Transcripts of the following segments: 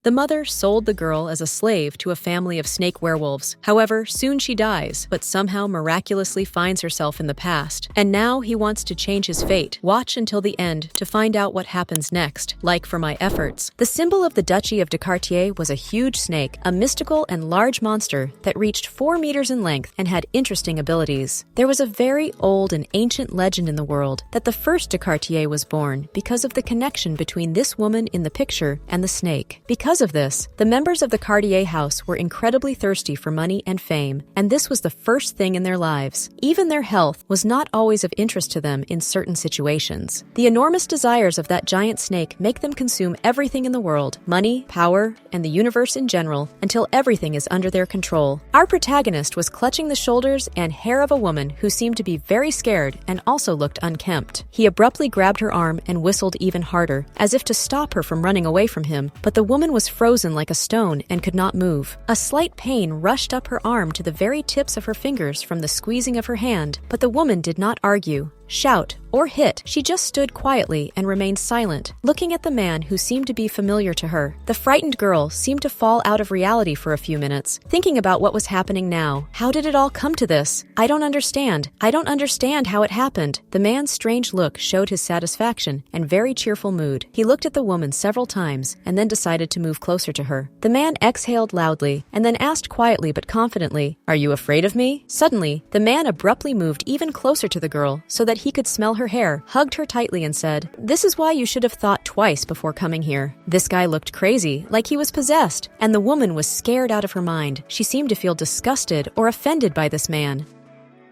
The mother sold the girl as a slave to a family of snake werewolves. However, soon she dies, but somehow miraculously finds herself in the past. And now he wants to change his fate. Watch until the end to find out what happens next. Like for my efforts. The symbol of the Duchy of de Cartier was a huge snake, a mystical and large monster that reached 4 meters in length and had interesting abilities. There was a very old and ancient legend in the world that the first de Cartier was born because of the connection between this woman in the picture and the snake. Because of this, the members of the Cartier house were incredibly thirsty for money and fame, and this was the first thing in their lives. Even their health was not always of interest to them in certain situations. The enormous desires of that giant snake make them consume everything in the world, money, power, and the universe in general, until everything is under their control. Our protagonist was clutching the shoulders and hair of a woman who seemed to be very scared and also looked unkempt. He abruptly grabbed her arm and whistled even harder, as if to stop her from running away from him, but the woman was frozen like a stone and could not move. A slight pain rushed up her arm to the very tips of her fingers from the squeezing of her hand, but the woman did not argue, shout, or hit. She just stood quietly and remained silent, looking at the man who seemed to be familiar to her. The frightened girl seemed to fall out of reality for a few minutes, thinking about what was happening now. How did it all come to this? I don't understand. I don't understand how it happened. The man's strange look showed his satisfaction and very cheerful mood. He looked at the woman several times and then decided to move closer to her. The man exhaled loudly and then asked quietly but confidently, "Are you afraid of me?" Suddenly, the man abruptly moved even closer to the girl so that he could smell her hair, hugged her tightly and said, "This is why you should have thought twice before coming here." This guy looked crazy, like he was possessed, and the woman was scared out of her mind. She seemed to feel disgusted or offended by this man.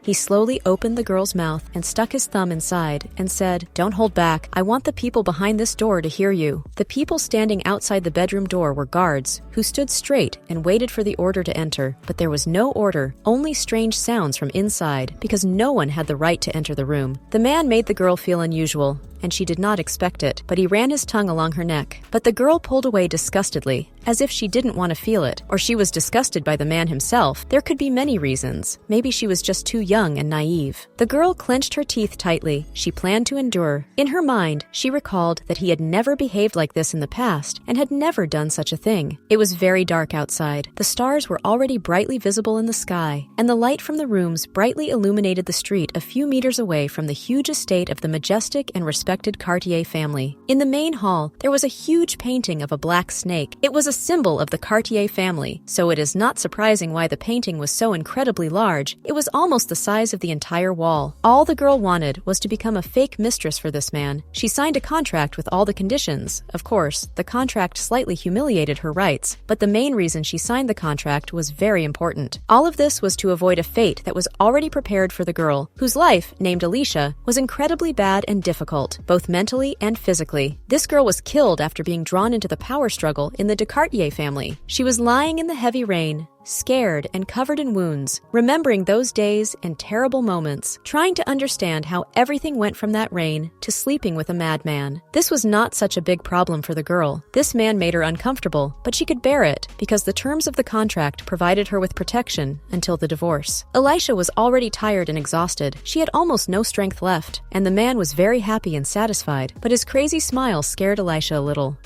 He slowly opened the girl's mouth and stuck his thumb inside and said, "Don't hold back. I want the people behind this door to hear you." The people standing outside the bedroom door were guards, who stood straight and waited for the order to enter. But there was no order, only strange sounds from inside, because no one had the right to enter the room. The man made the girl feel unusual, and she did not expect it, but he ran his tongue along her neck. But the girl pulled away disgustedly, as if she didn't want to feel it, or she was disgusted by the man himself. There could be many reasons. Maybe she was just too young and naive. The girl clenched her teeth tightly. She planned to endure. In her mind, she recalled that he had never behaved like this in the past and had never done such a thing. It was very dark outside. The stars were already brightly visible in the sky, and the light from the rooms brightly illuminated the street a few meters away from the huge estate of the majestic and respected Cartier family. In the main hall, there was a huge painting of a black snake. It was a symbol of the Cartier family, so it is not surprising why the painting was so incredibly large. It was almost the size of the entire wall. All the girl wanted was to become a fake mistress for this man. She signed a contract with all the conditions. Of course, the contract slightly humiliated her rights, but the main reason she signed the contract was very important. All of this was to avoid a fate that was already prepared for the girl, whose life, named Elisha, was incredibly bad and difficult, both mentally and physically. This girl was killed after being drawn into the power struggle in the de Cartier family. She was lying in the heavy rain, scared and covered in wounds, remembering those days and terrible moments, trying to understand how everything went from that rain to sleeping with a madman. This was not such a big problem for the girl. This man made her uncomfortable, but she could bear it because the terms of the contract provided her with protection until the divorce. Elisha was already tired and exhausted. She had almost no strength left, and the man was very happy and satisfied, but his crazy smile scared Elisha a little.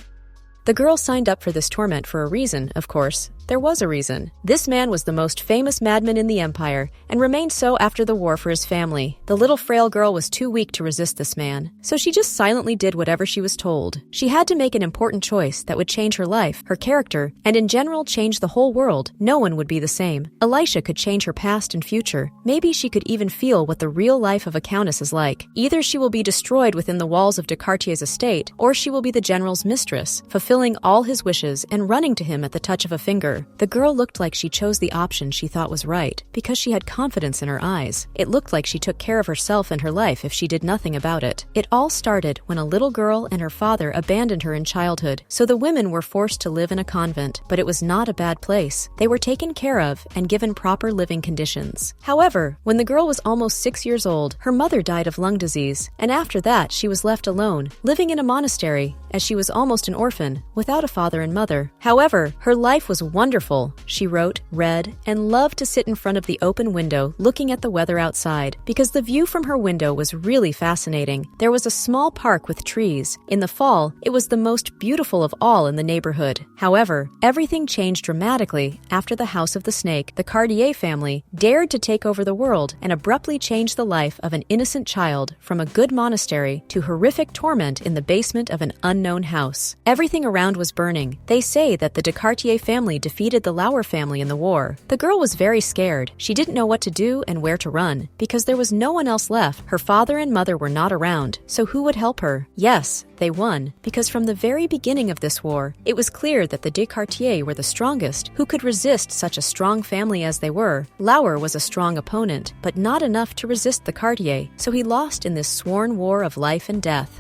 The girl signed up for this torment for a reason, of course. There was a reason. This man was the most famous madman in the empire, and remained so after the war for his family. The little frail girl was too weak to resist this man, so she just silently did whatever she was told. She had to make an important choice that would change her life, her character, and in general change the whole world. No one would be the same. Elisha could change her past and future. Maybe she could even feel what the real life of a countess is like. Either she will be destroyed within the walls of de Cartier's estate, or she will be the general's mistress, fulfilling all his wishes and running to him at the touch of a finger. The girl looked like she chose the option she thought was right, because she had confidence in her eyes. It looked like she took care of herself and her life if she did nothing about it. It all started when a little girl and her father abandoned her in childhood, so the women were forced to live in a convent. But it was not a bad place. They were taken care of and given proper living conditions. However, when the girl was almost 6 years old, her mother died of lung disease, and after that she was left alone, living in a monastery, as she was almost an orphan, without a father and mother. However, her life was wonderful," she wrote, read, and loved to sit in front of the open window looking at the weather outside, because the view from her window was really fascinating. There was a small park with trees. In the fall, it was the most beautiful of all in the neighborhood. However, everything changed dramatically after the House of the Snake, the Cartier family, dared to take over the world and abruptly change the life of an innocent child from a good monastery to horrific torment in the basement of an unknown house. Everything around was burning. They say that the de Cartier family defeated the Lauer family in the war. The girl was very scared. She didn't know what to do and where to run, because there was no one else left. Her father and mother were not around, so who would help her? Yes, they won, because from the very beginning of this war, it was clear that the de Cartier were the strongest. Who could resist such a strong family as they were? Lauer was a strong opponent, but not enough to resist the Cartier, so he lost in this sworn war of life and death.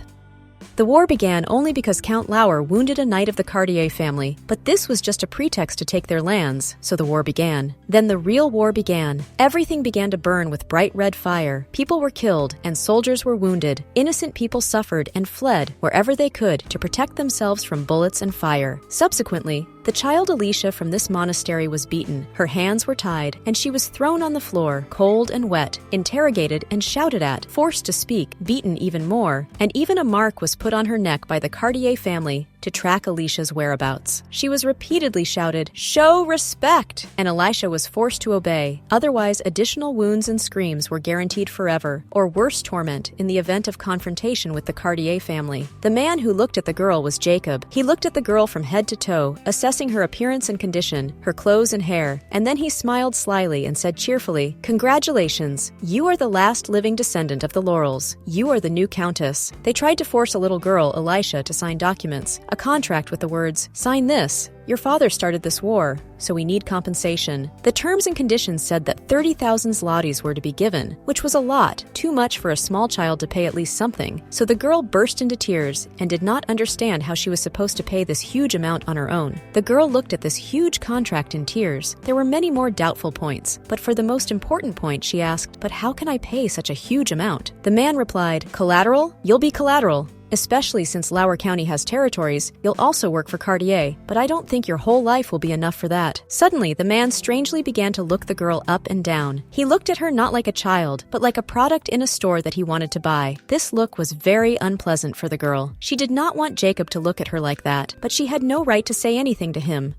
The war began only because Count Lauer wounded a knight of the Cartier family, but this was just a pretext to take their lands, so the war began. Then the real war began. Everything began to burn with bright red fire. People were killed, and soldiers were wounded. Innocent people suffered and fled wherever they could to protect themselves from bullets and fire. Subsequently, the child Elisha from this monastery was beaten. Her hands were tied, and she was thrown on the floor, cold and wet, interrogated and shouted at, forced to speak, beaten even more, and even a mark was put on her neck by the Cartier family to track Elisha's whereabouts. She was repeatedly shouted, "Show respect!" and Elisha was forced to obey. Otherwise, additional wounds and screams were guaranteed forever, or worse torment in the event of confrontation with the Cartier family. The man who looked at the girl was Jacob. He looked at the girl from head to toe, assessing her appearance and condition, her clothes and hair, and then he smiled slyly and said cheerfully, "Congratulations, you are the last living descendant of the Laurels. You are the new countess." They tried to force a little girl, Elisha, to sign documents, a contract with the words, "Sign this. Your father started this war, so we need compensation." The terms and conditions said that 30,000 zlotys were to be given, which was a lot, too much for a small child to pay at least something. So the girl burst into tears and did not understand how she was supposed to pay this huge amount on her own. The girl looked at this huge contract in tears. There were many more doubtful points, but for the most important point, she asked, "But how can I pay such a huge amount?" The man replied, "Collateral? You'll be collateral. Especially since Lauer County has territories, you'll also work for Cartier, but I don't think your whole life will be enough for that." Suddenly, the man strangely began to look the girl up and down. He looked at her not like a child, but like a product in a store that he wanted to buy. This look was very unpleasant for the girl. She did not want Jacob to look at her like that, but she had no right to say anything to him.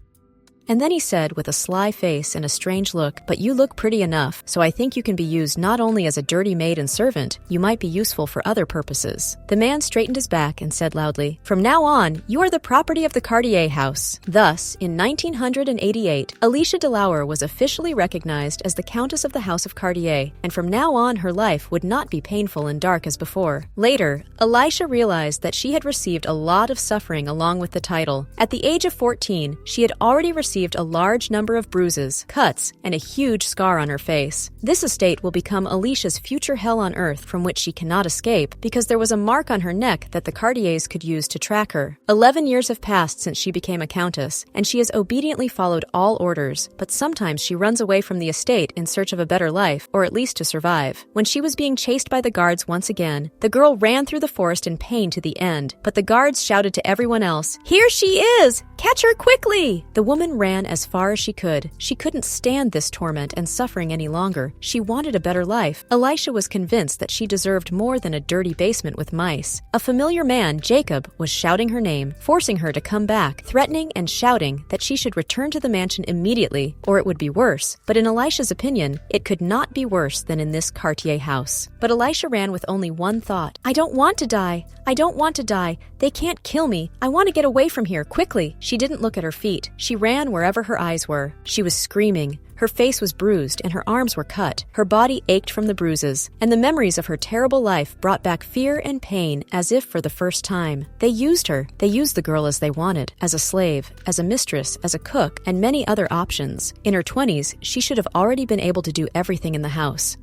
And then he said with a sly face and a strange look, "But you look pretty enough, so I think you can be used not only as a dirty maid and servant, you might be useful for other purposes." The man straightened his back and said loudly, "From now on, you are the property of the Cartier house." Thus, in 1988, Elisha de Lauer was officially recognized as the Countess of the House of Cartier, and from now on her life would not be painful and dark as before. Later, Elisha realized that she had received a lot of suffering along with the title. At the age of 14, she had already received a large number of bruises, cuts, and a huge scar on her face. This estate will become Elisha's future hell on earth from which she cannot escape because there was a mark on her neck that the Cartiers could use to track her. 11 years have passed since she became a countess, and she has obediently followed all orders, but sometimes she runs away from the estate in search of a better life, or at least to survive. When she was being chased by the guards once again, the girl ran through the forest in pain to the end, but the guards shouted to everyone else, "Here she is! Catch her quickly!" The woman ran as far as she could. She couldn't stand this torment and suffering any longer. She wanted a better life. Elisha was convinced that she deserved more than a dirty basement with mice. A familiar man, Jacob, was shouting her name, forcing her to come back, threatening and shouting that she should return to the mansion immediately, or it would be worse. But in Elisha's opinion, it could not be worse than in this Cartier house. But Elisha ran with only one thought. "I don't want to die. I don't want to die. They can't kill me. I want to get away from here, quickly." She didn't look at her feet. She ran wherever her eyes were. She was screaming. Her face was bruised and her arms were cut. Her body ached from the bruises, and the memories of her terrible life brought back fear and pain as if for the first time. They used her. They used the girl as they wanted, as a slave, as a mistress, as a cook, and many other options. In her 20s, she should have already been able to do everything in the house.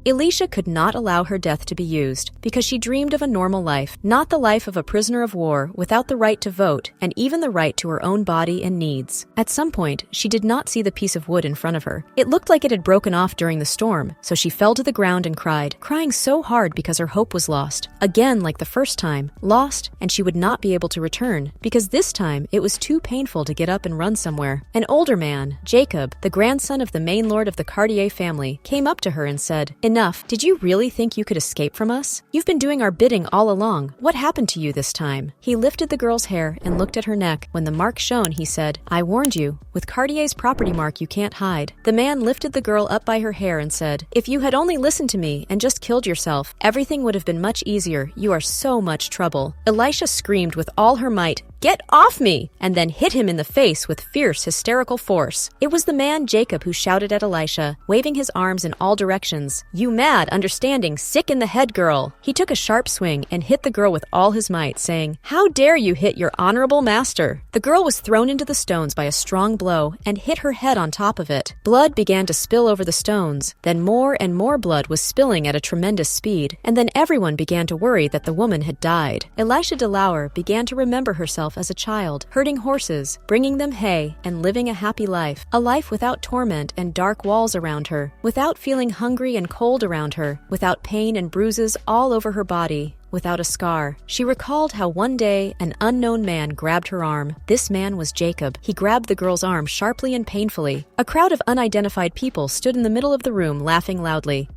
Elisha could not allow her death to be used because she dreamed of a normal life, not the life of a prisoner of war without the right to vote and even the right to her own body and needs. At some point, she did not see the piece of wood in front of her. It looked like it had broken off during the storm, so she fell to the ground and cried, crying so hard because her hope was lost. Again, like the first time, lost, and she would not be able to return because this time it was too painful to get up and run somewhere. An older man, Jacob, the grandson of the main lord of the Cartier family, came up to her and said, "Enough. Did you really think you could escape from us? You've been doing our bidding all along. What happened to you this time?" He lifted the girl's hair and looked at her neck. When the mark shone, he said, "I warned you. With Cartier's property mark, you can't hide." The man lifted the girl up by her hair and said, "If you had only listened to me and just killed yourself, everything would have been much easier. You are so much trouble." Elisha screamed with all her might, "Get off me!" and then hit him in the face with fierce, hysterical force. It was the man Jacob who shouted at Elisha, waving his arms in all directions, "You mad, understanding, sick in the head girl!" He took a sharp swing and hit the girl with all his might, saying, "How dare you hit your honorable master?" The girl was thrown into the stones by a strong blow and hit her head on top of it. Blood began to spill over the stones. Then more and more blood was spilling at a tremendous speed, and then everyone began to worry that the woman had died. Elisha DeLauer began to remember herself as a child, herding horses, bringing them hay, and living a happy life, a life without torment and dark walls around her, without feeling hungry and cold around her, without pain and bruises all over her body, without a scar. She recalled how one day an unknown man grabbed her arm. This man was Jacob. He grabbed the girl's arm sharply and painfully. A crowd of unidentified people stood in the middle of the room laughing loudly.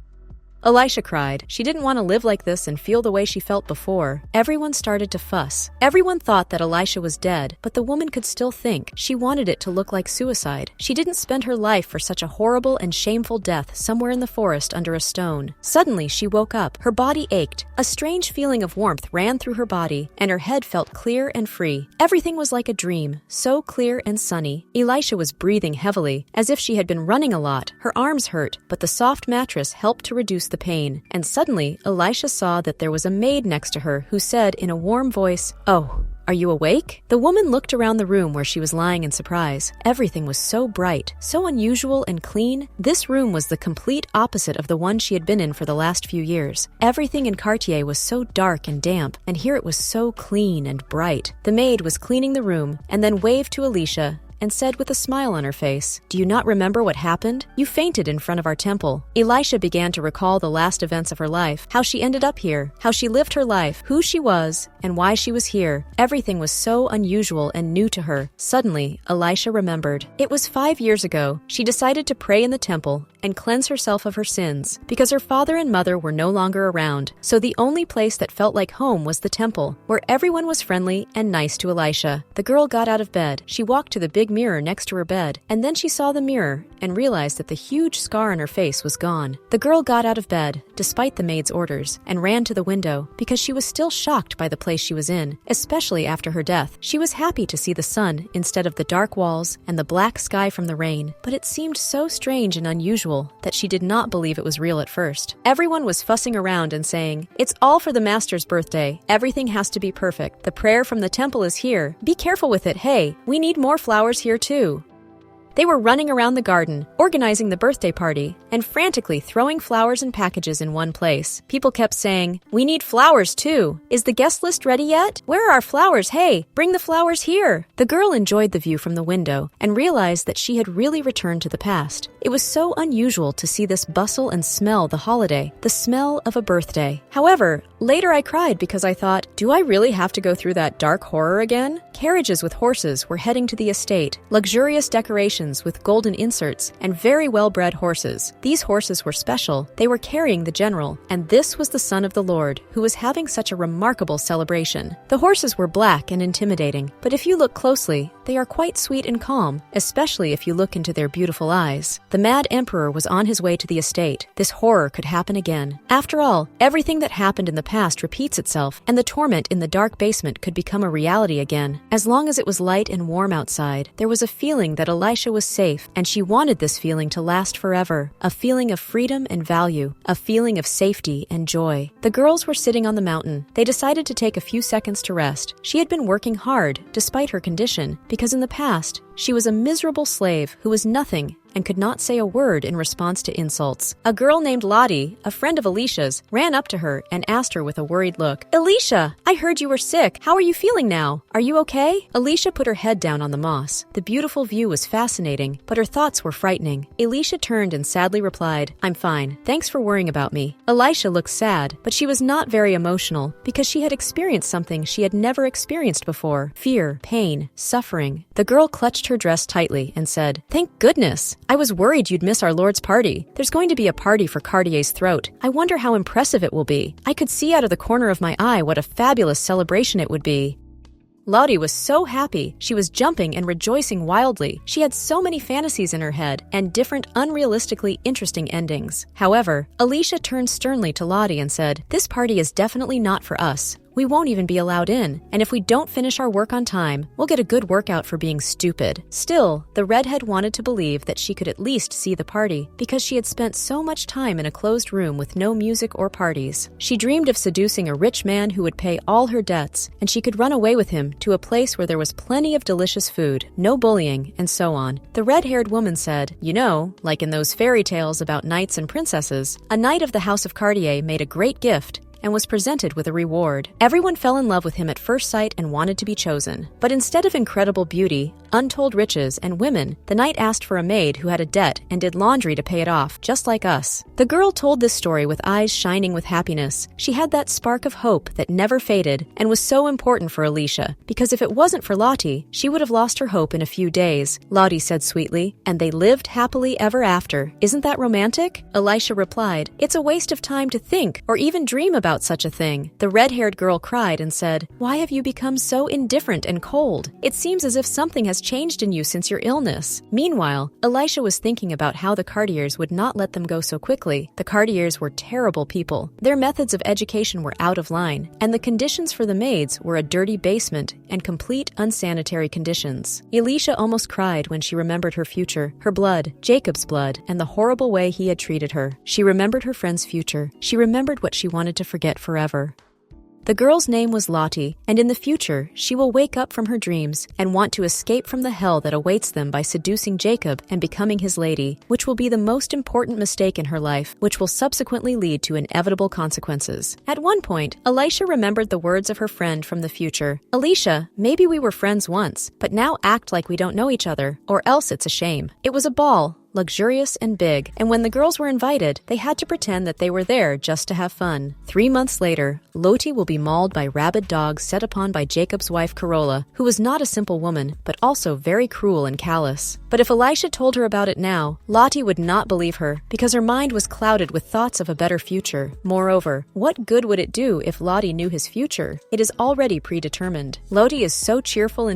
Elisha cried. She didn't want to live like this and feel the way she felt before. Everyone started to fuss. Everyone thought that Elisha was dead, but the woman could still think. She wanted it to look like suicide. She didn't spend her life for such a horrible and shameful death somewhere in the forest under a stone. Suddenly, she woke up. Her body ached. A strange feeling of warmth ran through her body, and her head felt clear and free. Everything was like a dream, so clear and sunny. Elisha was breathing heavily, as if she had been running a lot. Her arms hurt, but the soft mattress helped to reduce the pain. And suddenly, Elisha saw that there was a maid next to her who said in a warm voice, "Oh, are you awake?" The woman looked around the room where she was lying in surprise. Everything was so bright, so unusual and clean. This room was the complete opposite of the one she had been in for the last few years. Everything in Cartier was so dark and damp, and here it was so clean and bright. The maid was cleaning the room and then waved to Elisha and said with a smile on her face, "Do you not remember what happened? You fainted in front of our temple." Elisha began to recall the last events of her life, how she ended up here, how she lived her life, who she was, and why she was here. Everything was so unusual and new to her. Suddenly, Elisha remembered. It was 5 years ago. She decided to pray in the temple and cleanse herself of her sins because her father and mother were no longer around. So the only place that felt like home was the temple, where everyone was friendly and nice to Elisha. The girl got out of bed. She walked to the big mirror next to her bed, and then she saw the mirror and realized that the huge scar on her face was gone. The girl got out of bed, despite the maid's orders, and ran to the window because she was still shocked by the place she was in, especially after her death. She was happy to see the sun instead of the dark walls and the black sky from the rain, but it seemed so strange and unusual that she did not believe it was real at first. Everyone was fussing around and saying, "It's all for the master's birthday. Everything has to be perfect. The prayer from the temple is here. Be careful with it. Hey, we need more flowers here too." They were running around the garden, organizing the birthday party, and frantically throwing flowers and packages in one place. People kept saying, "We need flowers too. Is the guest list ready yet? Where are our flowers? Hey, bring the flowers here." The girl enjoyed the view from the window and realized that she had really returned to the past. It was so unusual to see this bustle and smell the holiday, the smell of a birthday. However, later I cried because I thought, do I really have to go through that dark horror again? Carriages with horses were heading to the estate, luxurious decorations with golden inserts, and very well-bred horses. These horses were special. They were carrying the general, and this was the son of the Lord, who was having such a remarkable celebration. The horses were black and intimidating, but if you look closely, they are quite sweet and calm, especially if you look into their beautiful eyes. The mad emperor was on his way to the estate. This horror could happen again. After all, everything that happened in the past repeats itself, and the torment in the dark basement could become a reality again. As long as it was light and warm outside, there was a feeling that Elisha was safe, and she wanted this feeling to last forever. A feeling of freedom and value, a feeling of safety and joy. The girls were sitting on the mountain. They decided to take a few seconds to rest. She had been working hard, despite her condition, because in the past, She was a miserable slave who was nothing and could not say a word in response to insults. A girl named Lottie, a friend of Elisha's, ran up to her and asked her with a worried look, "Elisha, I heard you were sick. How are you feeling now? Are you okay?" Elisha put her head down on the moss. The beautiful view was fascinating, but her thoughts were frightening. Elisha turned and sadly replied, "I'm fine. Thanks for worrying about me." Elisha looked sad, but she was not very emotional because she had experienced something she had never experienced before: fear, pain, suffering. The girl clutched her dress tightly and said, "Thank goodness. I was worried you'd miss our Lord's party. There's going to be a party for Cartier's throat. I wonder how impressive it will be. I could see out of the corner of my eye what a fabulous celebration it would be." Lottie was so happy. She was jumping and rejoicing wildly. She had so many fantasies in her head and different unrealistically interesting endings. However, Elisha turned sternly to Lottie and said, "This party is definitely not for us. We won't even be allowed in, and if we don't finish our work on time, we'll get a good workout for being stupid." Still, the redhead wanted to believe that she could at least see the party, because she had spent so much time in a closed room with no music or parties. She dreamed of seducing a rich man who would pay all her debts, and she could run away with him to a place where there was plenty of delicious food, no bullying, and so on. The red-haired woman said, "You know, like in those fairy tales about knights and princesses, a knight of the House of Cartier made a great gift and was presented with a reward. Everyone fell in love with him at first sight and wanted to be chosen. But instead of incredible beauty, untold riches, and women, the knight asked for a maid who had a debt and did laundry to pay it off, just like us." The girl told this story with eyes shining with happiness. She had that spark of hope that never faded and was so important for Elisha, because if it wasn't for Lottie, she would have lost her hope in a few days. Lottie said sweetly, "And they lived happily ever after. Isn't that romantic?" Elisha replied, "It's a waste of time to think or even dream about such a thing." The red-haired girl cried and said, "Why have you become so indifferent and cold? It seems as if something has changed in you since your illness." Meanwhile, Elisha was thinking about how the Cartiers would not let them go so quickly. The Cartiers were terrible people. Their methods of education were out of line, and the conditions for the maids were a dirty basement and complete unsanitary conditions. Elisha almost cried when she remembered her future, her blood, Jacob's blood, and the horrible way he had treated her. She remembered her friend's future. She remembered what she wanted to forget forever. The girl's name was Lottie, and in the future, she will wake up from her dreams and want to escape from the hell that awaits them by seducing Jacob and becoming his lady, which will be the most important mistake in her life, which will subsequently lead to inevitable consequences. At one point, Elisha remembered the words of her friend from the future. "Elisha, maybe we were friends once, but now act like we don't know each other, or else it's a shame." It was a ball, luxurious and big, and when the girls were invited, they had to pretend that they were there just to have fun. 3 months later, Lottie will be mauled by rabid dogs set upon by Jacob's wife Corolla, who was not a simple woman, but also very cruel and callous. But if Elisha told her about it now, Lottie would not believe her, because her mind was clouded with thoughts of a better future. Moreover, what good would it do if Lottie knew his future? It is already predetermined. Lottie is so cheerful,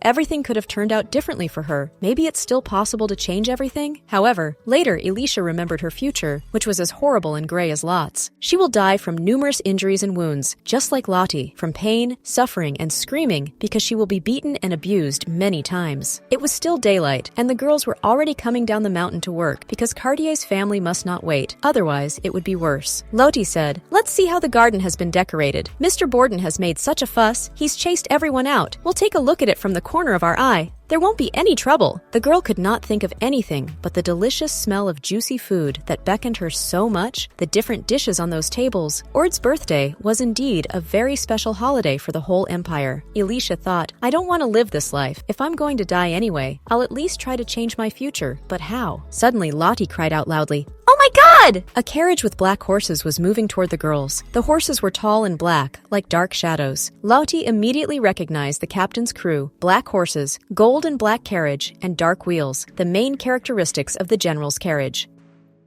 everything could have turned out differently for her. Maybe it's still possible to change everything? However, later Elisha remembered her future, which was as horrible and gray as Lot's. She will die from numerous injuries and wounds, just like Lottie, from pain, suffering, and screaming, because she will be beaten and abused many times. It was still daylight, and the girls were already coming down the mountain to work, because Cartier's family must not wait, otherwise it would be worse. Lottie said, "Let's see how the garden has been decorated. Mr. Borden has made such a fuss, he's chased everyone out. We'll take a look at it from the corner of our eye. There won't be any trouble." The girl could not think of anything but the delicious smell of juicy food that beckoned her so much, the different dishes on those tables. Ord's birthday was indeed a very special holiday for the whole empire. Elisha thought, "I don't want to live this life. If I'm going to die anyway, I'll at least try to change my future. But how?" Suddenly, Lottie cried out loudly, "Oh my God!" A carriage with black horses was moving toward the girls. The horses were tall and black, like dark shadows. Lottie immediately recognized the captain's crew: black horses, gold and black carriage, and dark wheels, the main characteristics of the general's carriage.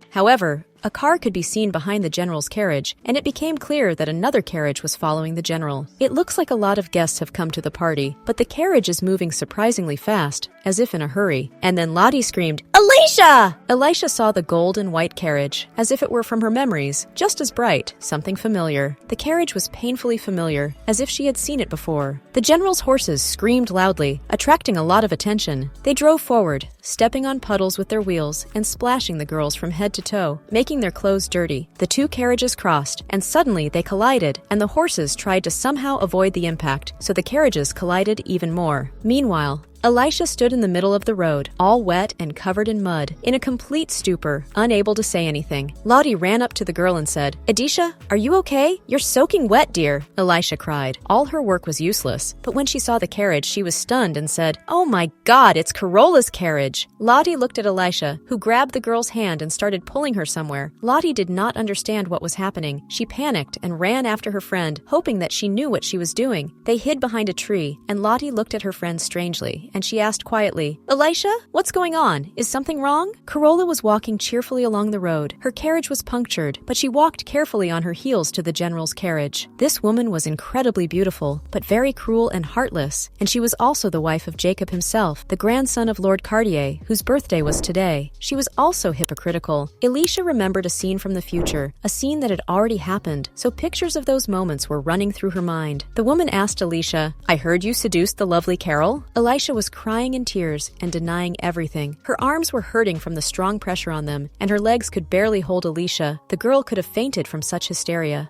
However, a car could be seen behind the general's carriage, and it became clear that another carriage was following the general. It looks like a lot of guests have come to the party, but the carriage is moving surprisingly fast, as if in a hurry. And then Lottie screamed, "Elisha!" Elisha saw the gold and white carriage, as if it were from her memories, just as bright, something familiar. The carriage was painfully familiar, as if she had seen it before. The general's horses screamed loudly, attracting a lot of attention. They drove forward, stepping on puddles with their wheels and splashing the girls from head to toe, making their clothes dirty. The two carriages crossed, and suddenly they collided, and the horses tried to somehow avoid the impact, so the carriages collided even more. Meanwhile, Elisha stood in the middle of the road, all wet and covered in mud, in a complete stupor, unable to say anything. Lottie ran up to the girl and said, "Elisha, are you okay? You're soaking wet, dear," Elisha cried. All her work was useless, but when she saw the carriage, she was stunned and said, "Oh my God, it's Carolla's carriage." Lottie looked at Elisha, who grabbed the girl's hand and started pulling her somewhere. Lottie did not understand what was happening. She panicked and ran after her friend, hoping that she knew what she was doing. They hid behind a tree, and Lottie looked at her friend strangely, and she asked quietly, "Elisha, what's going on? Is something wrong?" Carolla was walking cheerfully along the road. Her carriage was punctured, but she walked carefully on her heels to the general's carriage. This woman was incredibly beautiful, but very cruel and heartless, and she was also the wife of Jacob himself, the grandson of Lord Cartier, whose birthday was today. She was also hypocritical. Elisha remembered a scene from the future, a scene that had already happened, so pictures of those moments were running through her mind. The woman asked Elisha, "I heard you seduced the lovely Carol?" Elisha was crying in tears and denying everything. Her arms were hurting from the strong pressure on them, and her legs could barely hold Elisha. The girl could have fainted from such hysteria.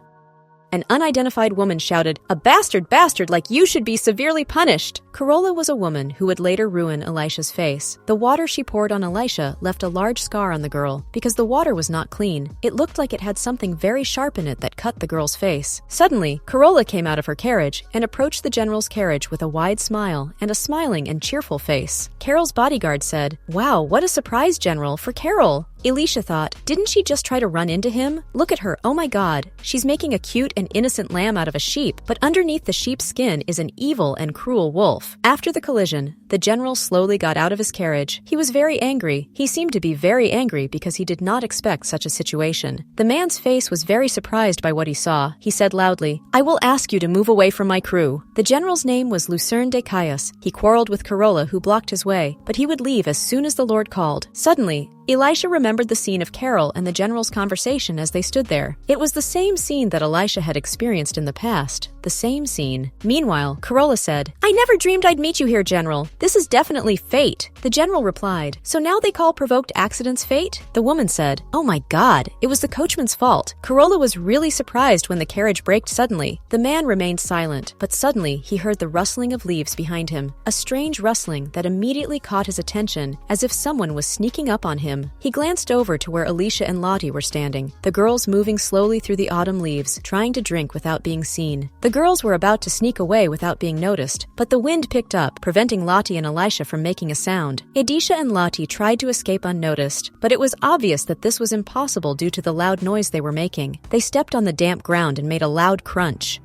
An unidentified woman shouted, "A bastard like you should be severely punished." Carolla was a woman who would later ruin Elisha's face. The water she poured on Elisha left a large scar on the girl. Because the water was not clean, it looked like it had something very sharp in it that cut the girl's face. Suddenly, Carolla came out of her carriage and approached the general's carriage with a wide smile and a smiling and cheerful face. Carol's bodyguard said, "Wow, what a surprise, General, for Carol." Elisha thought, didn't she just try to run into him? Look at her, oh my God. She's making a cute and innocent lamb out of a sheep, but underneath the sheep's skin is an evil and cruel wolf. After the collision, the general slowly got out of his carriage. He was very angry. He seemed to be very angry because he did not expect such a situation. The man's face was very surprised by what he saw. He said loudly, "I will ask you to move away from my crew." The general's name was Lucerne de Caius. He quarreled with Carolla, who blocked his way, but he would leave as soon as the Lord called. Suddenly, Elisha remembered the scene of Carol and the general's conversation as they stood there. It was the same scene that Elisha had experienced in the past. The same scene. Meanwhile, Carolla said, "I never dreamed I'd meet you here, General. This is definitely fate." The general replied, "So now they call provoked accidents fate?" The woman said, "Oh my God, it was the coachman's fault." Carolla was really surprised when the carriage braked suddenly. The man remained silent, but suddenly he heard the rustling of leaves behind him, a strange rustling that immediately caught his attention, as if someone was sneaking up on him. He glanced over to where Elisha and Lottie were standing, the girls moving slowly through the autumn leaves, trying to drink without being seen. The girls were about to sneak away without being noticed, but the wind picked up, preventing Lottie and Elisha from making a sound. Elisha and Lottie tried to escape unnoticed, but it was obvious that this was impossible due to the loud noise they were making. They stepped on the damp ground and made a loud crunch.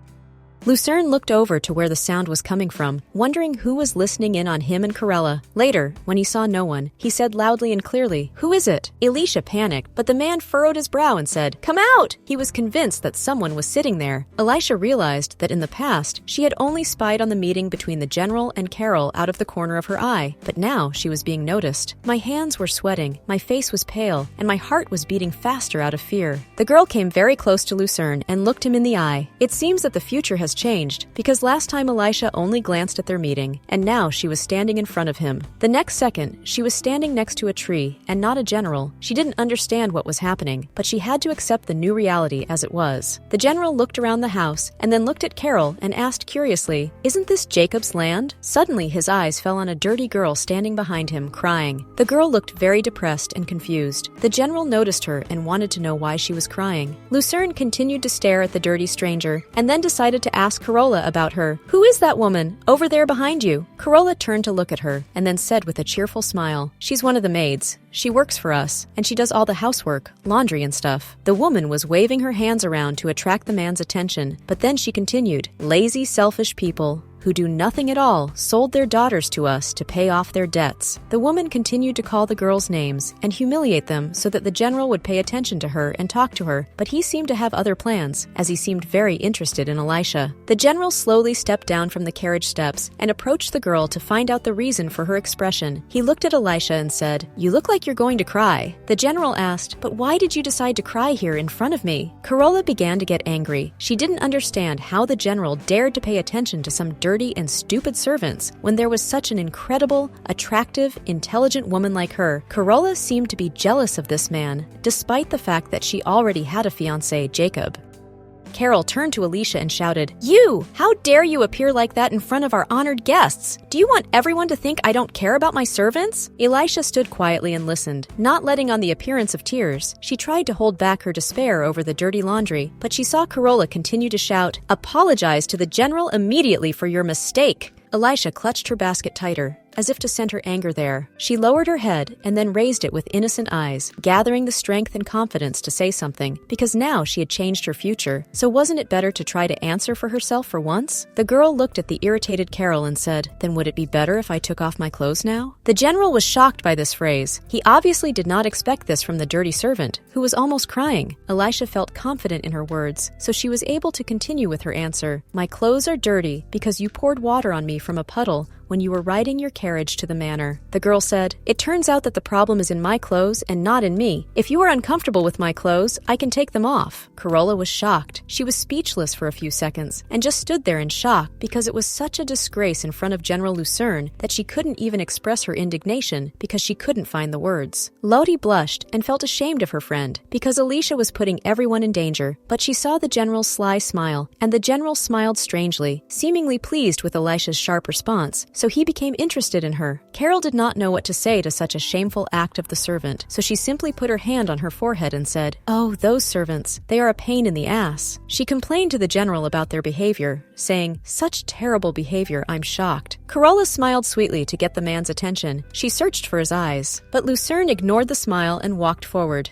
Lucerne looked over to where the sound was coming from, wondering who was listening in on him and Carolla. Later, when he saw no one, he said loudly and clearly, "Who is it?" Elisha panicked, but the man furrowed his brow and said, "Come out!" He was convinced that someone was sitting there. Elisha realized that in the past, she had only spied on the meeting between the general and Carol out of the corner of her eye, but now she was being noticed. My hands were sweating, my face was pale, and my heart was beating faster out of fear. The girl came very close to Lucerne and looked him in the eye. It seems that the future has changed, because last time Elisha only glanced at their meeting, and now she was standing in front of him. The next second, she was standing next to a tree, and not a general. She didn't understand what was happening, but she had to accept the new reality as it was. The general looked around the house, and then looked at Carol and asked curiously, "Isn't this Jacob's land?" Suddenly, his eyes fell on a dirty girl standing behind him, crying. The girl looked very depressed and confused. The general noticed her and wanted to know why she was crying. Lucerne continued to stare at the dirty stranger, and then decided to ask Carolla about her. "Who is that woman over there behind you?" Carolla turned to look at her and then said with a cheerful smile, "She's one of the maids. She works for us, and she does all the housework, laundry and stuff." The woman was waving her hands around to attract the man's attention, but then she continued, "Lazy, selfish people who do nothing at all sold their daughters to us to pay off their debts." The woman continued to call the girls names and humiliate them so that the general would pay attention to her and talk to her, but he seemed to have other plans, as he seemed very interested in Elisha. The general slowly stepped down from the carriage steps and approached the girl to find out the reason for her expression. He looked at Elisha and said, "You look like you're going to cry." The general asked, "But why did you decide to cry here in front of me?" Carolla began to get angry. She didn't understand how the general dared to pay attention to some dirty and stupid servants when there was such an incredible, attractive, intelligent woman like her. Carolla seemed to be jealous of this man, despite the fact that she already had a fiancé, Jacob. Carol turned to Elisha and shouted, "You! How dare you appear like that in front of our honored guests? Do you want everyone to think I don't care about my servants?" Elisha stood quietly and listened, not letting on the appearance of tears. She tried to hold back her despair over the dirty laundry, but she saw Carola continue to shout, "Apologize to the general immediately for your mistake." Elisha clutched her basket tighter, as if to send her anger there. She lowered her head and then raised it with innocent eyes, gathering the strength and confidence to say something, because now she had changed her future. So wasn't it better to try to answer for herself for once? The girl looked at the irritated Carol and said, "Then would it be better if I took off my clothes now?" The general was shocked by this phrase. He obviously did not expect this from the dirty servant, who was almost crying. Elisha felt confident in her words, so she was able to continue with her answer. "My clothes are dirty because you poured water on me from a puddle when you were riding your carriage to the manor." The girl said, "It turns out that the problem is in my clothes and not in me. If you are uncomfortable with my clothes, I can take them off." Carola was shocked. She was speechless for a few seconds and just stood there in shock because it was such a disgrace in front of General Lucerne that she couldn't even express her indignation because she couldn't find the words. Lottie blushed and felt ashamed of her friend because Elisha was putting everyone in danger, but she saw the general's sly smile, and the general smiled strangely, seemingly pleased with Elisha's sharp response. So he became interested in her. Carol did not know what to say to such a shameful act of the servant, so she simply put her hand on her forehead and said, "Oh, those servants, they are a pain in the ass." She complained to the general about their behavior, saying, "Such terrible behavior, I'm shocked." Carola smiled sweetly to get the man's attention. She searched for his eyes, but Lucerne ignored the smile and walked forward.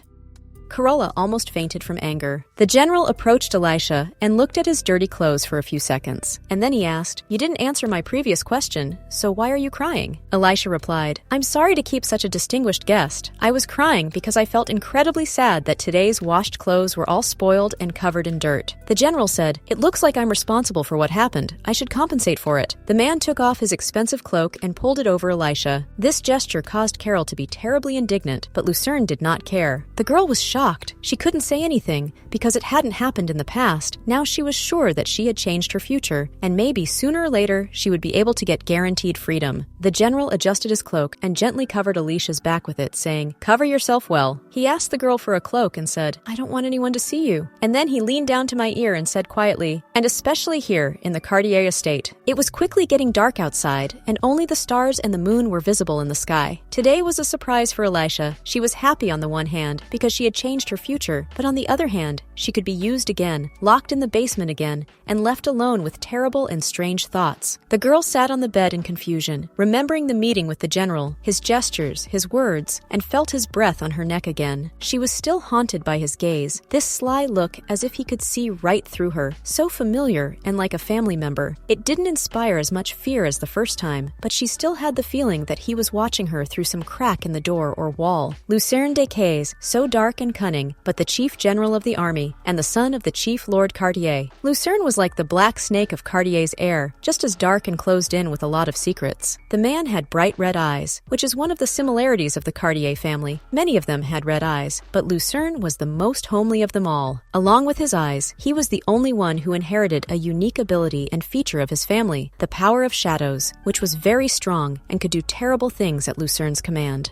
Carola almost fainted from anger. The general approached Elisha and looked at his dirty clothes for a few seconds. And then he asked, "You didn't answer my previous question, so why are you crying?" Elisha replied, "I'm sorry to keep such a distinguished guest. I was crying because I felt incredibly sad that today's washed clothes were all spoiled and covered in dirt." The general said, "It looks like I'm responsible for what happened. I should compensate for it." The man took off his expensive cloak and pulled it over Elisha. This gesture caused Carol to be terribly indignant, but Lucerne did not care. The girl was shocked. She couldn't say anything because it hadn't happened in the past. Now she was sure that she had changed her future, and maybe sooner or later she would be able to get guaranteed freedom. The general adjusted his cloak and gently covered Elisha's back with it, saying, "Cover yourself well." He asked the girl for a cloak and said, "I don't want anyone to see you." And then he leaned down to my ear and said quietly, "And especially here in the Cartier estate." It was quickly getting dark outside, and only the stars and the moon were visible in the sky. Today was a surprise for Elisha. She was happy on the one hand because she had changed her future, but on the other hand, she could be used again, locked in the basement again, and left alone with terrible and strange thoughts. The girl sat on the bed in confusion, remembering the meeting with the general, his gestures, his words, and felt his breath on her neck again. She was still haunted by his gaze, this sly look as if he could see right through her, so familiar and like a family member. It didn't inspire as much fear as the first time, but she still had the feeling that he was watching her through some crack in the door or wall. Lucerne de Cays, so dark and cunning, but the chief general of the army, and the son of the chief Lord Cartier. Lucerne was like the black snake of Cartier's heir, just as dark and closed in with a lot of secrets. The man had bright red eyes, which is one of the similarities of the Cartier family. Many of them had red eyes, but Lucerne was the most homely of them all. Along with his eyes, he was the only one who inherited a unique ability and feature of his family, the power of shadows, which was very strong and could do terrible things at Lucerne's command.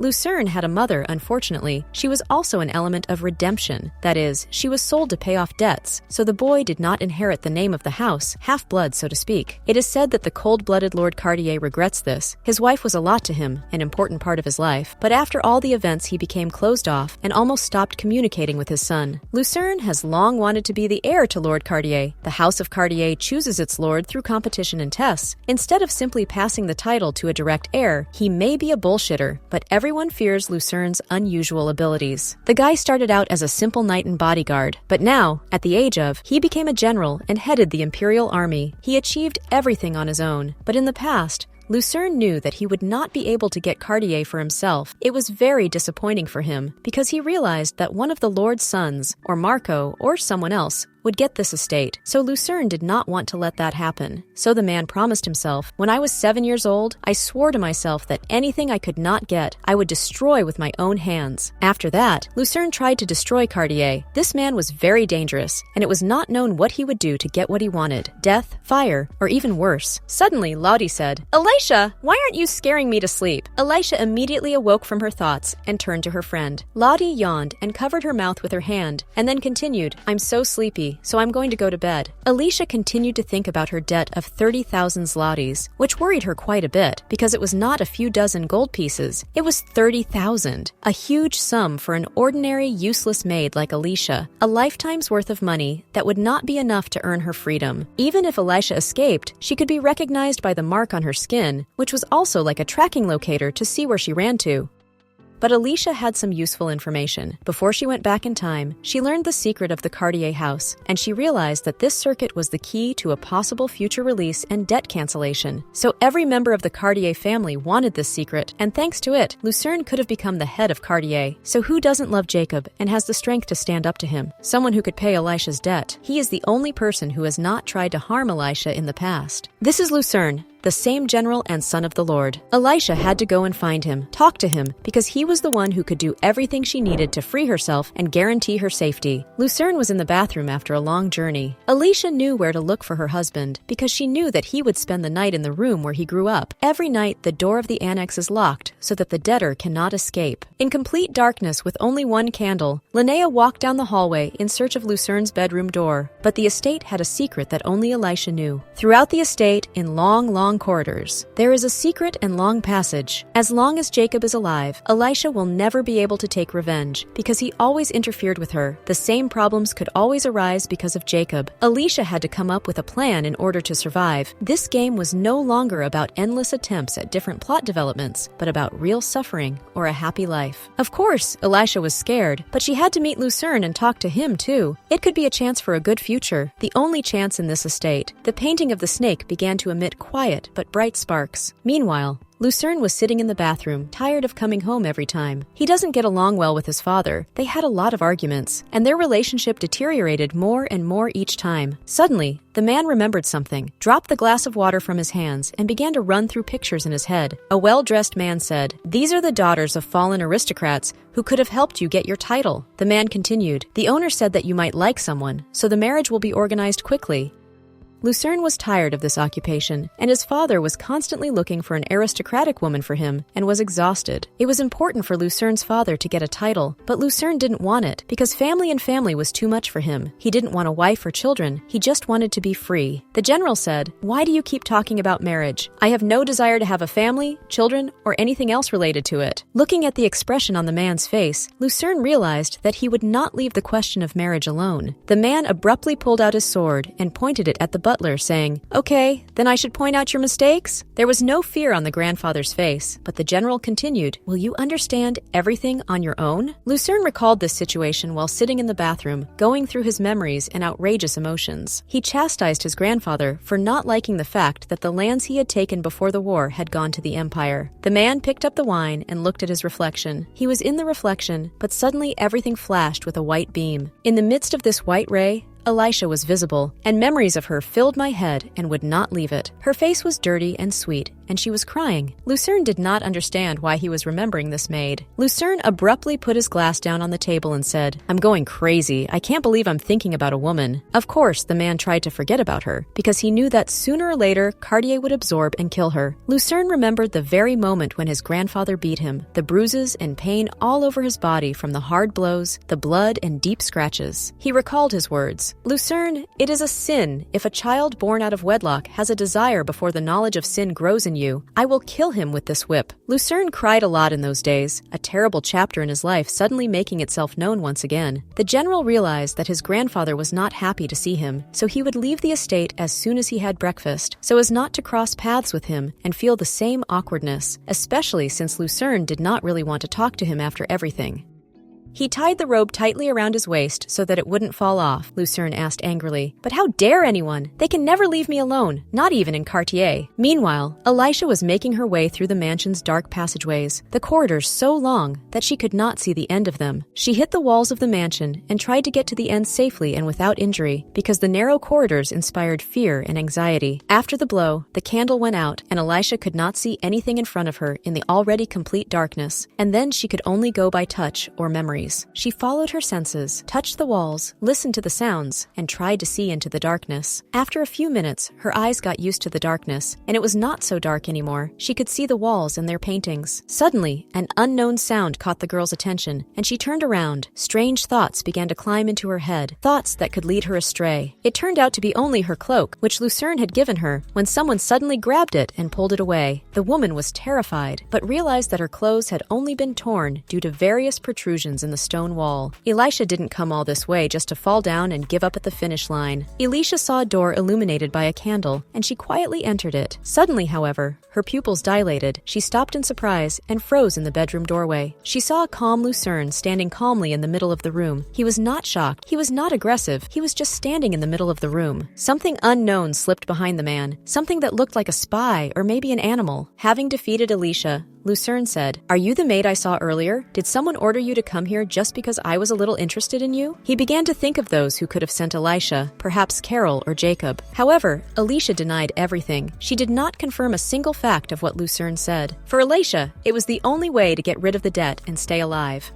Lucerne had a mother, unfortunately. She was also an element of redemption. That is, she was sold to pay off debts, so the boy did not inherit the name of the house, half-blood, so to speak. It is said that the cold-blooded Lord Cartier regrets this. His wife was a lot to him, an important part of his life, but after all the events he became closed off and almost stopped communicating with his son. Lucerne has long wanted to be the heir to Lord Cartier. The House of Cartier chooses its lord through competition and tests. Instead of simply passing the title to a direct heir, he may be a bullshitter, but everyone fears Lucerne's unusual abilities. The guy started out as a simple knight and bodyguard, but now, at the age of, he became a general and headed the imperial army. He achieved everything on his own, but in the past, Lucerne knew that he would not be able to get Cartier for himself. It was very disappointing for him, because he realized that one of the Lord's sons, or Marco, or someone else, would get this estate, so Lucerne did not want to let that happen. So the man promised himself, "When I was 7 years old, I swore to myself that anything I could not get, I would destroy with my own hands." After that, Lucerne tried to destroy Cartier. This man was very dangerous, and it was not known what he would do to get what he wanted: death, fire, or even worse. Suddenly, Lottie said, "Elisha, why aren't you scaring me to sleep?" Elisha immediately awoke from her thoughts and turned to her friend. Lottie yawned and covered her mouth with her hand, and then continued, "I'm so sleepy. sleepy, so I'm going to go to bed. Elisha continued to think about her debt of 30,000 zlotys, which worried her quite a bit because it was not a few dozen gold pieces. It was 30,000, a huge sum for an ordinary, useless maid like Elisha, a lifetime's worth of money that would not be enough to earn her freedom. Even if Elisha escaped, she could be recognized by the mark on her skin, which was also like a tracking locator to see where she ran to. But Elisha had some useful information. Before she went back in time, she learned the secret of the Cartier house, and she realized that this circuit was the key to a possible future release and debt cancellation. So every member of the Cartier family wanted this secret, and thanks to it, Lucerne could have become the head of Cartier. So who doesn't love Jacob and has the strength to stand up to him? Someone who could pay Elisha's debt. He is the only person who has not tried to harm Elisha in the past. This is Lucerne, the same general and son of the Lord. Elisha had to go and find him, talk to him, because he was the one who could do everything she needed to free herself and guarantee her safety. Lucerne was in the bathroom after a long journey. Elisha knew where to look for her husband, because she knew that he would spend the night in the room where he grew up. Every night, the door of the annex is locked, so that the debtor cannot escape. In complete darkness with only one candle, Linnea walked down the hallway in search of Lucerne's bedroom door, but the estate had a secret that only Elisha knew. Throughout the estate, in long corridors, there is a secret and long passage. As long as Jacob is alive, Elisha will never be able to take revenge, because he always interfered with her. The same problems could always arise because of Jacob. Elisha had to come up with a plan in order to survive. This game was no longer about endless attempts at different plot developments, but about real suffering or a happy life. Of course, Elisha was scared, but she had to meet Lucerne and talk to him too. It could be a chance for a good future, the only chance in this estate. The painting of the snake began to emit quiet but bright sparks. Meanwhile, Lucerne was sitting in the bathroom, tired of coming home every time. He doesn't get along well with his father. They had a lot of arguments, and their relationship deteriorated more and more each time. Suddenly, the man remembered something, dropped the glass of water from his hands, and began to run through pictures in his head. A well-dressed man said, "These are the daughters of fallen aristocrats who could have helped you get your title." The man continued, "The owner said that you might like someone, so the marriage will be organized quickly." Lucerne was tired of this occupation, and his father was constantly looking for an aristocratic woman for him and was exhausted. It was important for Lucerne's father to get a title, but Lucerne didn't want it because family was too much for him. He didn't want a wife or children. He just wanted to be free. The general said, "Why do you keep talking about marriage? I have no desire to have a family, children, or anything else related to it." Looking at the expression on the man's face, Lucerne realized that he would not leave the question of marriage alone. The man abruptly pulled out his sword and pointed it at the butler, saying, "Okay, then I should point out your mistakes?" There was no fear on the grandfather's face, but the general continued, "Will you understand everything on your own?" Lucerne recalled this situation while sitting in the bathroom, going through his memories and outrageous emotions. He chastised his grandfather for not liking the fact that the lands he had taken before the war had gone to the empire. The man picked up the wine and looked at his reflection. He was in the reflection, but suddenly everything flashed with a white beam. In the midst of this white ray, Elisha was visible, and memories of her filled my head and would not leave it. Her face was dirty and sweet, and she was crying. Lucerne did not understand why he was remembering this maid. Lucerne abruptly put his glass down on the table and said, "I'm going crazy. I can't believe I'm thinking about a woman." Of course, the man tried to forget about her, because he knew that sooner or later, Cartier would absorb and kill her. Lucerne remembered the very moment when his grandfather beat him, the bruises and pain all over his body from the hard blows, the blood and deep scratches. He recalled his words, "Lucerne, it is a sin if a child born out of wedlock has a desire before the knowledge of sin grows in you. I will kill him with this whip." Lucerne cried a lot in those days, a terrible chapter in his life suddenly making itself known once again. The general realized that his grandfather was not happy to see him, so he would leave the estate as soon as he had breakfast, so as not to cross paths with him and feel the same awkwardness, especially since Lucerne did not really want to talk to him after everything. He tied the robe tightly around his waist so that it wouldn't fall off, Lucerne asked angrily. "But how dare anyone? They can never leave me alone, not even in Cartier." Meanwhile, Elisha was making her way through the mansion's dark passageways, the corridors so long that she could not see the end of them. She hit the walls of the mansion and tried to get to the end safely and without injury, because the narrow corridors inspired fear and anxiety. After the blow, the candle went out and Elisha could not see anything in front of her in the already complete darkness, and then she could only go by touch or memory. memories. She followed her senses, touched the walls, listened to the sounds, and tried to see into the darkness. After a few minutes, her eyes got used to the darkness, and it was not so dark anymore. She could see the walls and their paintings. Suddenly, an unknown sound caught the girl's attention, and she turned around. Strange thoughts began to climb into her head, thoughts that could lead her astray. It turned out to be only her cloak, which Lucerne had given her, when someone suddenly grabbed it and pulled it away. The woman was terrified, but realized that her clothes had only been torn due to various protrusions in the stone wall. Elisha didn't come all this way just to fall down and give up at the finish line. Elisha saw a door illuminated by a candle, and she quietly entered it. Suddenly, however, her pupils dilated. She stopped in surprise and froze in the bedroom doorway. She saw a calm Lucerne standing calmly in the middle of the room. He was not shocked. He was not aggressive. He was just standing in the middle of the room. Something unknown slipped behind the man, something that looked like a spy or maybe an animal. Having defeated Elisha, Lucerne said, "Are you the maid I saw earlier? Did someone order you to come here just because I was a little interested in you?" He began to think of those who could have sent Elisha, perhaps Carol or Jacob. However, Elisha denied everything. She did not confirm a single fact of what Lucerne said. For Elisha, it was the only way to get rid of the debt and stay alive.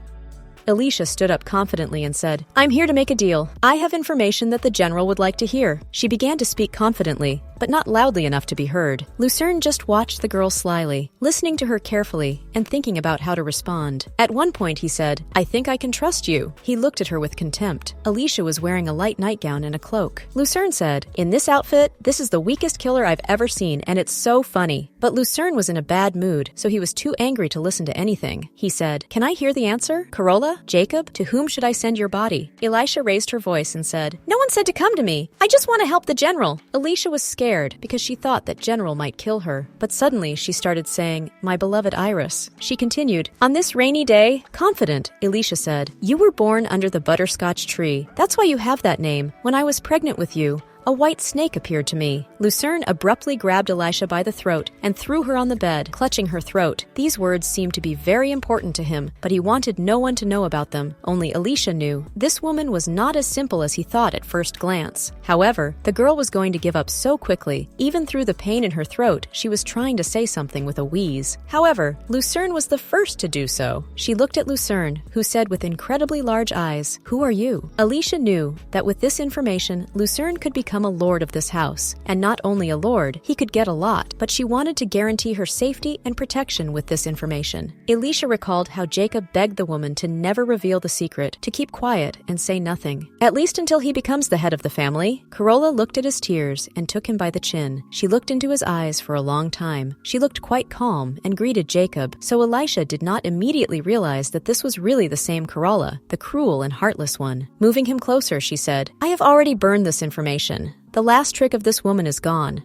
Elisha stood up confidently and said, "I'm here to make a deal. I have information that the general would like to hear." She began to speak confidently, but not loudly enough to be heard. Lucerne just watched the girl slyly, listening to her carefully and thinking about how to respond. At one point he said, "I think I can trust you." He looked at her with contempt. Elisha was wearing a light nightgown and a cloak. Lucerne said, "In this outfit, this is the weakest killer I've ever seen, and it's so funny." But Lucerne was in a bad mood, so he was too angry to listen to anything. He said, "Can I hear the answer? Corolla? Jacob? To whom should I send your body?" Elisha raised her voice and said, "No one said to come to me. I just want to help the general." Elisha was scared because she thought that General might kill her. But suddenly she started saying, "My beloved Iris." She continued, "On this rainy day," confident, Elisha said, "You were born under the butterscotch tree. That's why you have that name. When I was pregnant with you, a white snake appeared to me." Lucerne abruptly grabbed Elisha by the throat and threw her on the bed, clutching her throat. These words seemed to be very important to him, but he wanted no one to know about them. Only Elisha knew. This woman was not as simple as he thought at first glance. However, the girl was going to give up so quickly. Even through the pain in her throat, she was trying to say something with a wheeze. However, Lucerne was the first to do so. She looked at Lucerne, who said with incredibly large eyes, "Who are you?" Elisha knew that with this information, Lucerne could become a lord of this house. And not only a lord, he could get a lot, but she wanted to guarantee her safety and protection with this information. Elisha recalled how Jacob begged the woman to never reveal the secret, to keep quiet and say nothing. At least until he becomes the head of the family. Corolla looked at his tears and took him by the chin. She looked into his eyes for a long time. She looked quite calm and greeted Jacob, so Elisha did not immediately realize that this was really the same Corolla, the cruel and heartless one. Moving him closer, she said, "I have already burned this information. The last trick of this woman is gone."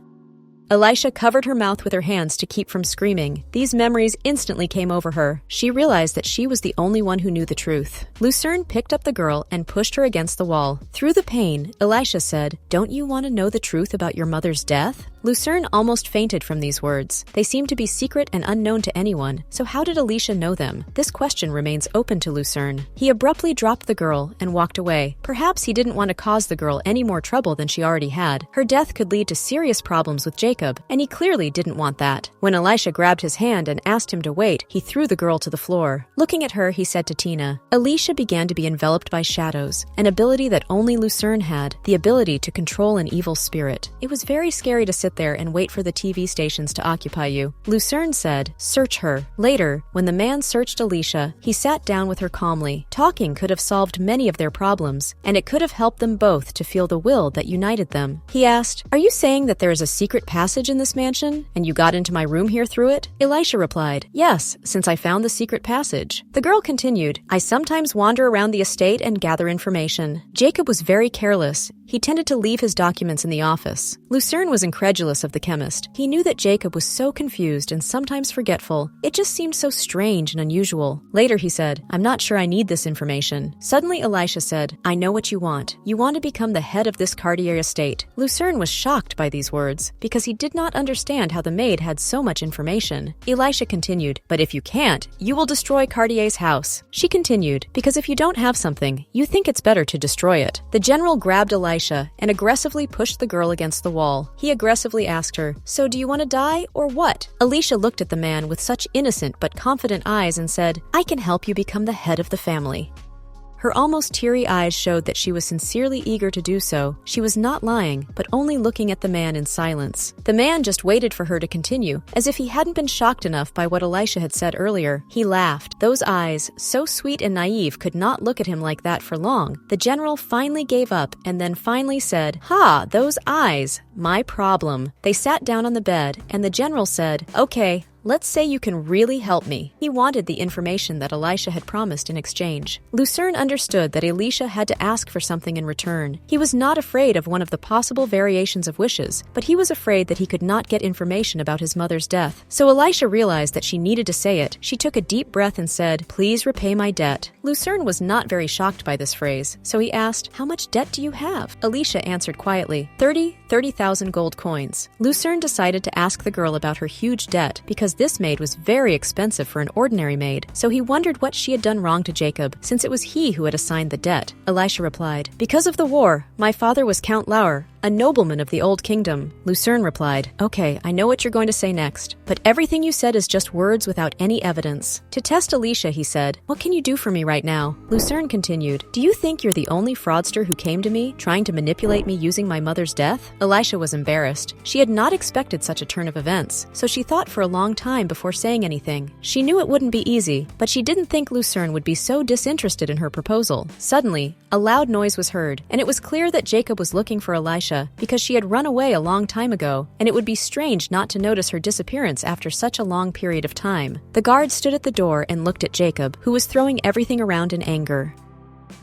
Elisha covered her mouth with her hands to keep from screaming. These memories instantly came over her. She realized that she was the only one who knew the truth. Lucerne picked up the girl and pushed her against the wall. Through the pain, Elisha said, "Don't you want to know the truth about your mother's death?" Lucerne almost fainted from these words. They seemed to be secret and unknown to anyone, so how did Elisha know them? This question remains open to Lucerne. He abruptly dropped the girl and walked away. Perhaps he didn't want to cause the girl any more trouble than she already had. Her death could lead to serious problems with Jacob, and he clearly didn't want that. When Elisha grabbed his hand and asked him to wait, he threw the girl to the floor. Looking at her, he said to Tina, Elisha began to be enveloped by shadows, an ability that only Lucerne had, the ability to control an evil spirit. It was very scary to sit there and wait for the TV stations to occupy you. Lucerne said, "Search her." Later, when the man searched Elisha, he sat down with her calmly. Talking could have solved many of their problems, and it could have helped them both to feel the will that united them. He asked, "Are you saying that there is a secret passage in this mansion, and you got into my room here through it?" Elisha replied, "Yes, since I found the secret passage." The girl continued, "I sometimes wander around the estate and gather information." Jacob was very careless. He tended to leave his documents in the office. Lucerne was incredulous of the chemist. He knew that Jacob was so confused and sometimes forgetful. It just seemed so strange and unusual. Later he said, "I'm not sure I need this information." Suddenly Elisha said, "I know what you want. You want to become the head of this Cartier estate." Lucerne was shocked by these words, because he did not understand how the maid had so much information. Elisha continued, "But if you can't, you will destroy Cartier's house." She continued, "Because if you don't have something, you think it's better to destroy it." The general grabbed Elisha and aggressively pushed the girl against the wall. He aggressively asked her, "So do you want to die or what?" Elisha looked at the man with such innocent but confident eyes and said, "I can help you become the head of the family." Her almost teary eyes showed that she was sincerely eager to do so. She was not lying, but only looking at the man in silence. The man just waited for her to continue, as if he hadn't been shocked enough by what Elisha had said earlier. He laughed. Those eyes, so sweet and naive, could not look at him like that for long. The general finally gave up and then finally said, "Ha, those eyes. My problem." They sat down on the bed, and the general said, "Okay, let's say you can really help me." He wanted the information that Elisha had promised in exchange. Lucerne understood that Elisha had to ask for something in return. He was not afraid of one of the possible variations of wishes, but he was afraid that he could not get information about his mother's death. So Elisha realized that she needed to say it. She took a deep breath and said, "Please repay my debt." Lucerne was not very shocked by this phrase, so he asked, "How much debt do you have?" Elisha answered quietly, 30,000 gold coins. Lucerne decided to ask the girl about her huge debt because this maid was very expensive for an ordinary maid, so he wondered what she had done wrong to Jacob, since it was he who had assigned the debt. Elisha replied, "Because of the war, my father was Count Lauer, a nobleman of the Old Kingdom." Lucerne replied, "Okay, I know what you're going to say next, but everything you said is just words without any evidence." To test Elisha, he said, "What can you do for me right now?" Lucerne continued, "Do you think you're the only fraudster who came to me, trying to manipulate me using my mother's death?" Elisha was embarrassed. She had not expected such a turn of events, so she thought for a long time before saying anything. She knew it wouldn't be easy, but she didn't think Lucerne would be so disinterested in her proposal. Suddenly, a loud noise was heard, and it was clear that Jacob was looking for Elisha because she had run away a long time ago, and it would be strange not to notice her disappearance after such a long period of time. The guard stood at the door and looked at Jacob, who was throwing everything around in anger.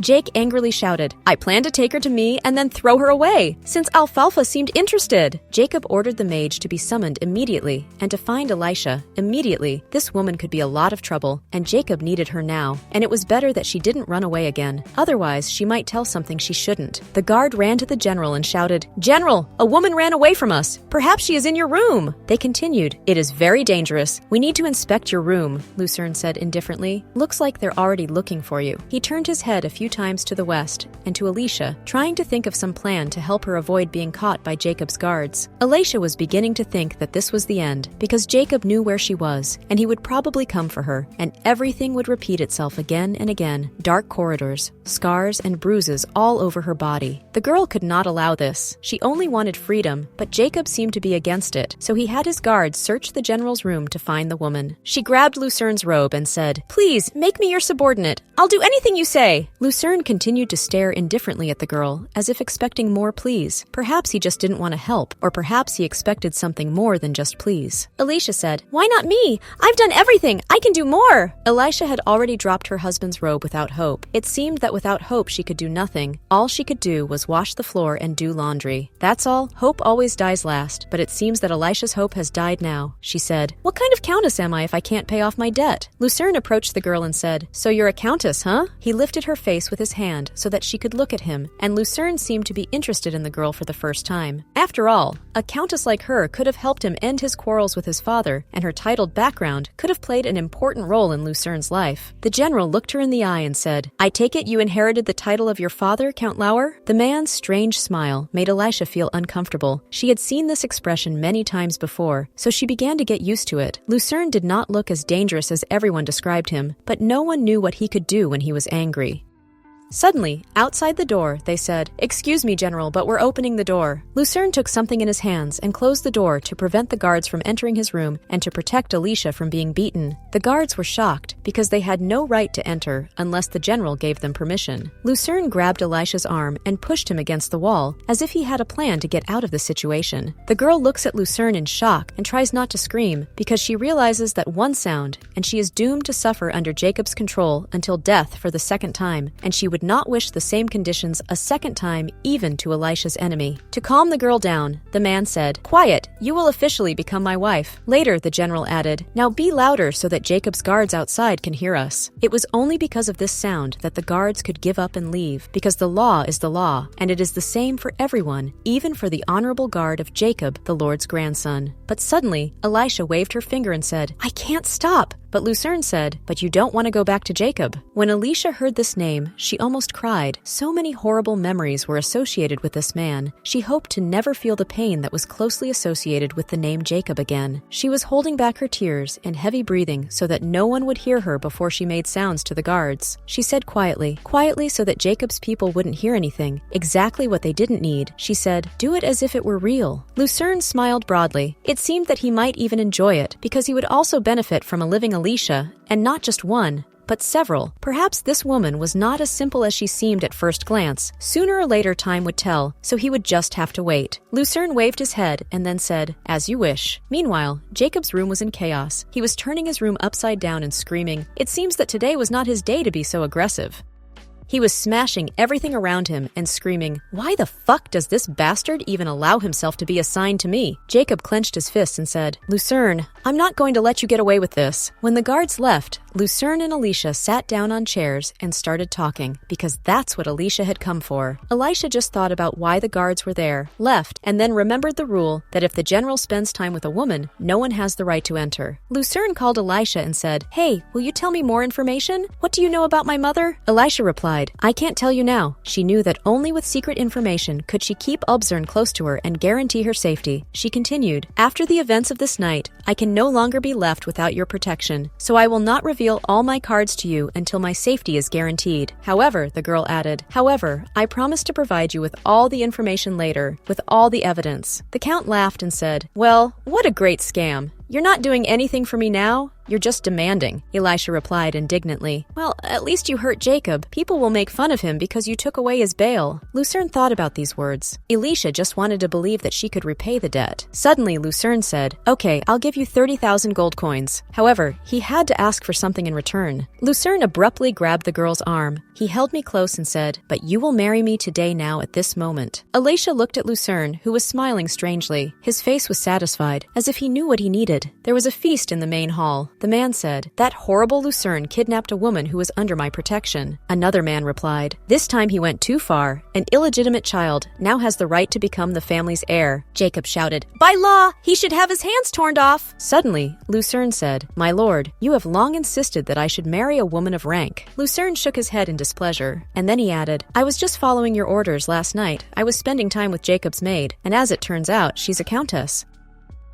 Jake angrily shouted, "I plan to take her to me and then throw her away, since Alfalfa seemed interested." Jacob ordered the mage to be summoned immediately and to find Elisha immediately. This woman could be a lot of trouble, and Jacob needed her now, and it was better that she didn't run away again. Otherwise, she might tell something she shouldn't. The guard ran to the general and shouted, "General, a woman ran away from us. Perhaps she is in your room." They continued, "It is very dangerous. We need to inspect your room," Lucerne said indifferently. "Looks like they're already looking for you." He turned his head a few times to the west and to Elisha, trying to think of some plan to help her avoid being caught by Jacob's guards. Elisha was beginning to think that this was the end, because Jacob knew where she was, and he would probably come for her, and everything would repeat itself again and again. Dark corridors, scars and bruises all over her body. The girl could not allow this. She only wanted freedom, but Jacob seemed to be against it, so he had his guards search the general's room to find the woman. She grabbed Lucerne's robe and said, "Please, make me your subordinate. I'll do anything you say." Lucerne continued to stare indifferently at the girl, as if expecting more pleas. Perhaps he just didn't want to help, or perhaps he expected something more than just please. Elisha said, "Why not me? I've done everything. I can do more." Elisha had already dropped her husband's robe without hope. It seemed that without hope she could do nothing. All she could do was wash the floor and do laundry. That's all. Hope always dies last, but it seems that Elisha's hope has died now. She said, "What kind of countess am I if I can't pay off my debt?" Lucerne approached the girl and said, "So you're a countess, huh?" He lifted her face with his hand so that she could look at him, and Lucerne seemed to be interested in the girl for the first time. After all, a countess like her could have helped him end his quarrels with his father, and her titled background could have played an important role in Lucerne's life. The general looked her in the eye and said, "I take it you inherited the title of your father, Count Lauer?" The man's strange smile made Elisha feel uncomfortable. She had seen this expression many times before, so she began to get used to it. Lucerne did not look as dangerous as everyone described him, but no one knew what he could do when he was angry. Suddenly, outside the door, they said, "Excuse me, General, but we're opening the door." Lucerne took something in his hands and closed the door to prevent the guards from entering his room and to protect Elisha from being beaten. The guards were shocked because they had no right to enter unless the general gave them permission. Lucerne grabbed Elisha's arm and pushed him against the wall, as if he had a plan to get out of the situation. The girl looks at Lucerne in shock and tries not to scream because she realizes that one sound, and she is doomed to suffer under Jacob's control until death for the second time, and she would not wish the same conditions a second time even to Elisha's enemy. To calm the girl down, the man said, "Quiet, you will officially become my wife." Later, the general added, "Now be louder so that Jacob's guards outside can hear us." It was only because of this sound that the guards could give up and leave, because the law is the law, and it is the same for everyone, even for the honorable guard of Jacob, the Lord's grandson. But suddenly, Elisha waved her finger and said, "I can't stop." But Lucerne said, "But you don't want to go back to Jacob." When Elisha heard this name, she almost cried. So many horrible memories were associated with this man. She hoped to never feel the pain that was closely associated with the name Jacob again. She was holding back her tears and heavy breathing so that no one would hear her before she made sounds to the guards. She said quietly so that Jacob's people wouldn't hear anything, exactly what they didn't need. She said, "Do it as if it were real." Lucerne smiled broadly. It seemed that he might even enjoy it, because he would also benefit from a living Elisha, and not just one, but several. Perhaps this woman was not as simple as she seemed at first glance. Sooner or later time would tell, so he would just have to wait. Lucerne waved his head and then said, "As you wish." Meanwhile, Jacob's room was in chaos. He was turning his room upside down and screaming. It seems that today was not his day to be so aggressive. He was smashing everything around him and screaming, "Why the fuck does this bastard even allow himself to be assigned to me?" Jacob clenched his fists and said, "Lucerne, I'm not going to let you get away with this." When the guards left, Lucerne and Elisha sat down on chairs and started talking, because that's what Elisha had come for. Elisha just thought about why the guards were there, left, and then remembered the rule that if the general spends time with a woman, no one has the right to enter. Lucerne called Elisha and said, "Hey, will you tell me more information? What do you know about my mother?" Elisha replied, "I can't tell you now." She knew that only with secret information could she keep Lucerne close to her and guarantee her safety. She continued, "After the events of this night, I can no longer be left without your protection, so I will not reveal all my cards to you until my safety is guaranteed. However," the girl added, "I promise to provide you with all the information later, with all the evidence." The Count laughed and said, "Well, what a great scam. You're not doing anything for me now? You're just demanding." Elisha replied indignantly, "Well, at least you hurt Jacob. People will make fun of him because you took away his bail." Lucerne thought about these words. Elisha just wanted to believe that she could repay the debt. Suddenly, Lucerne said, "Okay, I'll give you 30,000 gold coins." However, he had to ask for something in return. Lucerne abruptly grabbed the girl's arm. He held me close and said, "But you will marry me today now at this moment." Elisha looked at Lucerne, who was smiling strangely. His face was satisfied, as if he knew what he needed. There was a feast in the main hall. The man said, "That horrible Lucerne kidnapped a woman who was under my protection." Another man replied, "This time he went too far. An illegitimate child now has the right to become the family's heir." Jacob shouted, "By law, he should have his hands torn off." Suddenly, Lucerne said, "My lord, you have long insisted that I should marry a woman of rank." Lucerne shook his head in displeasure, and then he added, "I was just following your orders last night. I was spending time with Jacob's maid, and as it turns out, she's a countess."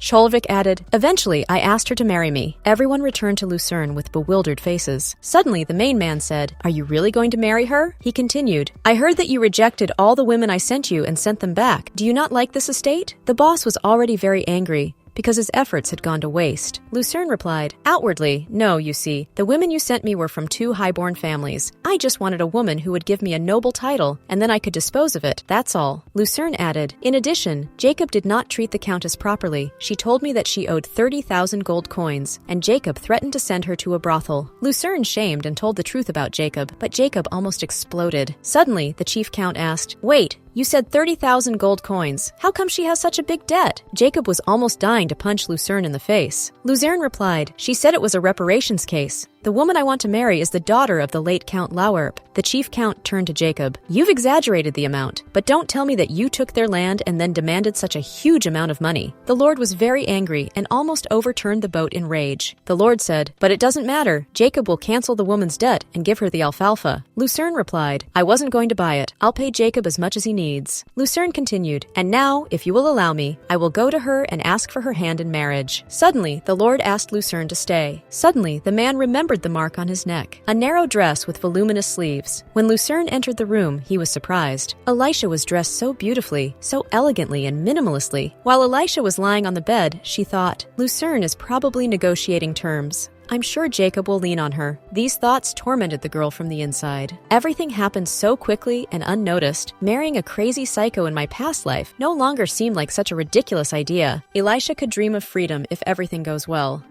Cholvik added, "Eventually, I asked her to marry me." Everyone returned to Lucerne with bewildered faces. Suddenly, the main man said, "Are you really going to marry her?" He continued, "I heard that you rejected all the women I sent you and sent them back. Do you not like this estate?" The boss was already very angry, because his efforts had gone to waste. Lucerne replied, "Outwardly, no, you see. The women you sent me were from 2 highborn families. I just wanted a woman who would give me a noble title, and then I could dispose of it, that's all." Lucerne added, "In addition, Jacob did not treat the countess properly. She told me that she owed 30,000 gold coins, and Jacob threatened to send her to a brothel." Lucerne shamed and told the truth about Jacob, but Jacob almost exploded. Suddenly, the chief count asked, "Wait, you said 30,000 gold coins. How come she has such a big debt?" Jacob was almost dying to punch Lucerne in the face. Lucerne replied, "She said it was a reparations case. The woman I want to marry is the daughter of the late Count Lauerp." The chief count turned to Jacob. "You've exaggerated the amount, but don't tell me that you took their land and then demanded such a huge amount of money." The Lord was very angry and almost overturned the boat in rage. The Lord said, "But it doesn't matter. Jacob will cancel the woman's debt and give her the alfalfa." Lucerne replied, "I wasn't going to buy it. I'll pay Jacob as much as he needs." Lucerne continued, "And now, if you will allow me, I will go to her and ask for her hand in marriage." Suddenly, the Lord asked Lucerne to stay. Suddenly, the man remembered the mark on his neck, a narrow dress with voluminous sleeves. When Lucerne entered the room, he was surprised. Elisha was dressed so beautifully, so elegantly and minimalistically. While Elisha was lying on the bed, she thought, "Lucerne is probably negotiating terms. I'm sure Jacob will lean on her." These thoughts tormented the girl from the inside. Everything happened so quickly and unnoticed. Marrying a crazy psycho in my past life no longer seemed like such a ridiculous idea. Elisha could dream of freedom if everything goes well.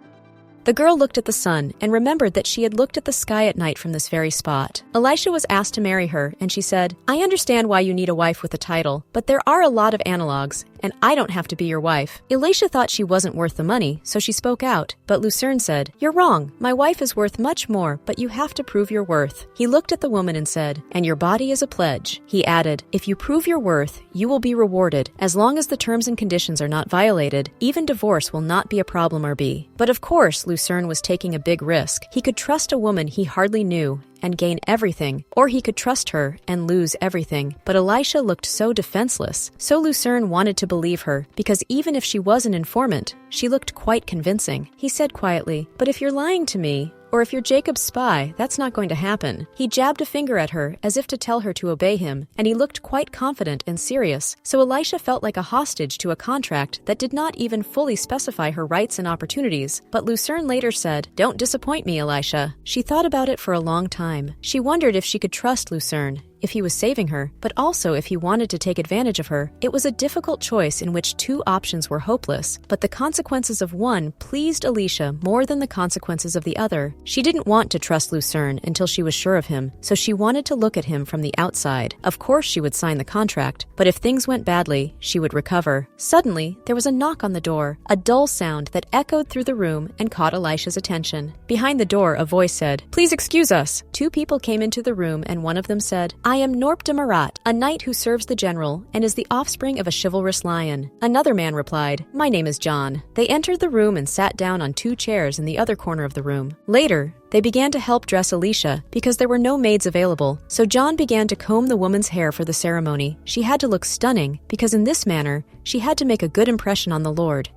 The girl looked at the sun and remembered that she had looked at the sky at night from this very spot. Elisha was asked to marry her, and she said, "I understand why you need a wife with a title, but there are a lot of analogs, and I don't have to be your wife." Elisha thought she wasn't worth the money, so she spoke out. But Lucerne said, "You're wrong. My wife is worth much more, but you have to prove your worth." He looked at the woman and said, "And your body is a pledge." He added, "If you prove your worth, you will be rewarded. As long as the terms and conditions are not violated, even divorce will not be a problem or be." But of course, Lucerne was taking a big risk. He could trust a woman he hardly knew and gain everything, or he could trust her and lose everything. But Elisha looked so defenseless, so Lucerne wanted to believe her, because even if she was an informant, she looked quite convincing. He said quietly, "But if you're lying to me, or if you're Jacob's spy, that's not going to happen." He jabbed a finger at her as if to tell her to obey him, and he looked quite confident and serious, so Elisha felt like a hostage to a contract that did not even fully specify her rights and opportunities. But Lucerne later said, "Don't disappoint me, Elisha." She thought about it for a long time. She wondered if she could trust Lucerne, if he was saving her, but also if he wanted to take advantage of her. It was a difficult choice in which two options were hopeless, but the consequences of one pleased Elisha more than the consequences of the other. She didn't want to trust Lucerne until she was sure of him, so she wanted to look at him from the outside. Of course she would sign the contract, but if things went badly, she would recover. Suddenly, there was a knock on the door, a dull sound that echoed through the room and caught Elisha's attention. Behind the door, a voice said, "Please excuse us." Two people came into the room and one of them said, "I am Norp de Marat, a knight who serves the general and is the offspring of a chivalrous lion." Another man replied, "My name is John." They entered the room and sat down on two chairs in the other corner of the room. Later, they began to help dress Elisha because there were no maids available, so John began to comb the woman's hair for the ceremony. She had to look stunning because in this manner, she had to make a good impression on the Lord.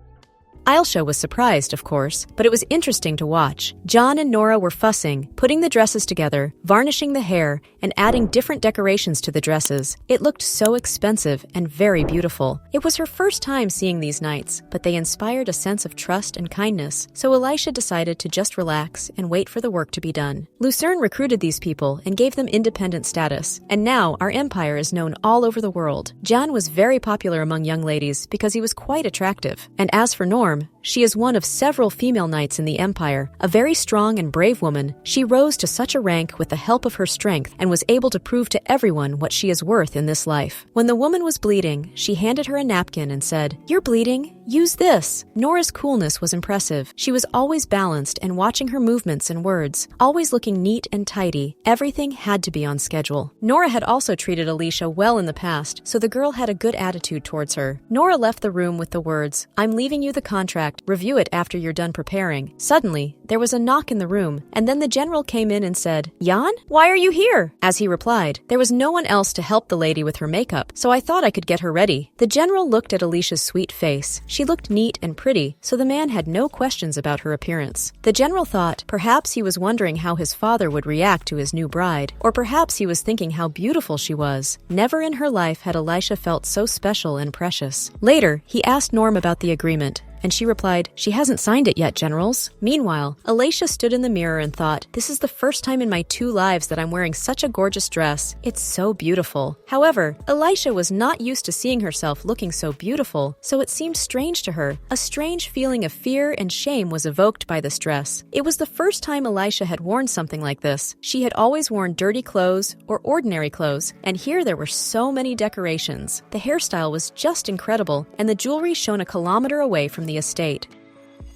Elisha was surprised, of course, but it was interesting to watch. John and Nora were fussing, putting the dresses together, varnishing the hair, and adding different decorations to the dresses. It looked so expensive and very beautiful. It was her first time seeing these knights, but they inspired a sense of trust and kindness, so Elisha decided to just relax and wait for the work to be done. Lucerne recruited these people and gave them independent status, and now our empire is known all over the world. John was very popular among young ladies because he was quite attractive, and as for Norm, she is one of several female knights in the empire, a very strong and brave woman. She rose to such a rank with the help of her strength and was able to prove to everyone what she is worth in this life. When the woman was bleeding, she handed her a napkin and said, "You're bleeding? Use this." Nora's coolness was impressive. She was always balanced and watching her movements and words, always looking neat and tidy. Everything had to be on schedule. Nora had also treated Elisha well in the past, so the girl had a good attitude towards her. Nora left the room with the words, "I'm leaving you the contract. Review it after you're done preparing." Suddenly, there was a knock in the room, and then the general came in and said, "Jan, why are you here?" As he replied, "There was no one else to help the lady with her makeup, so I thought I could get her ready." The general looked at Elisha's sweet face. She looked neat and pretty, so the man had no questions about her appearance. The general thought perhaps he was wondering how his father would react to his new bride, or perhaps he was thinking how beautiful she was. Never in her life had Elisha felt so special and precious. Later, he asked Norm about the agreement, and she replied, "She hasn't signed it yet, generals." Meanwhile, Elisha stood in the mirror and thought, "This is the first time in my 2 lives that I'm wearing such a gorgeous dress. It's so beautiful." However, Elisha was not used to seeing herself looking so beautiful, so it seemed strange to her. A strange feeling of fear and shame was evoked by this dress. It was the first time Elisha had worn something like this. She had always worn dirty clothes or ordinary clothes, and here there were so many decorations. The hairstyle was just incredible, and the jewelry shone a kilometer away from the estate.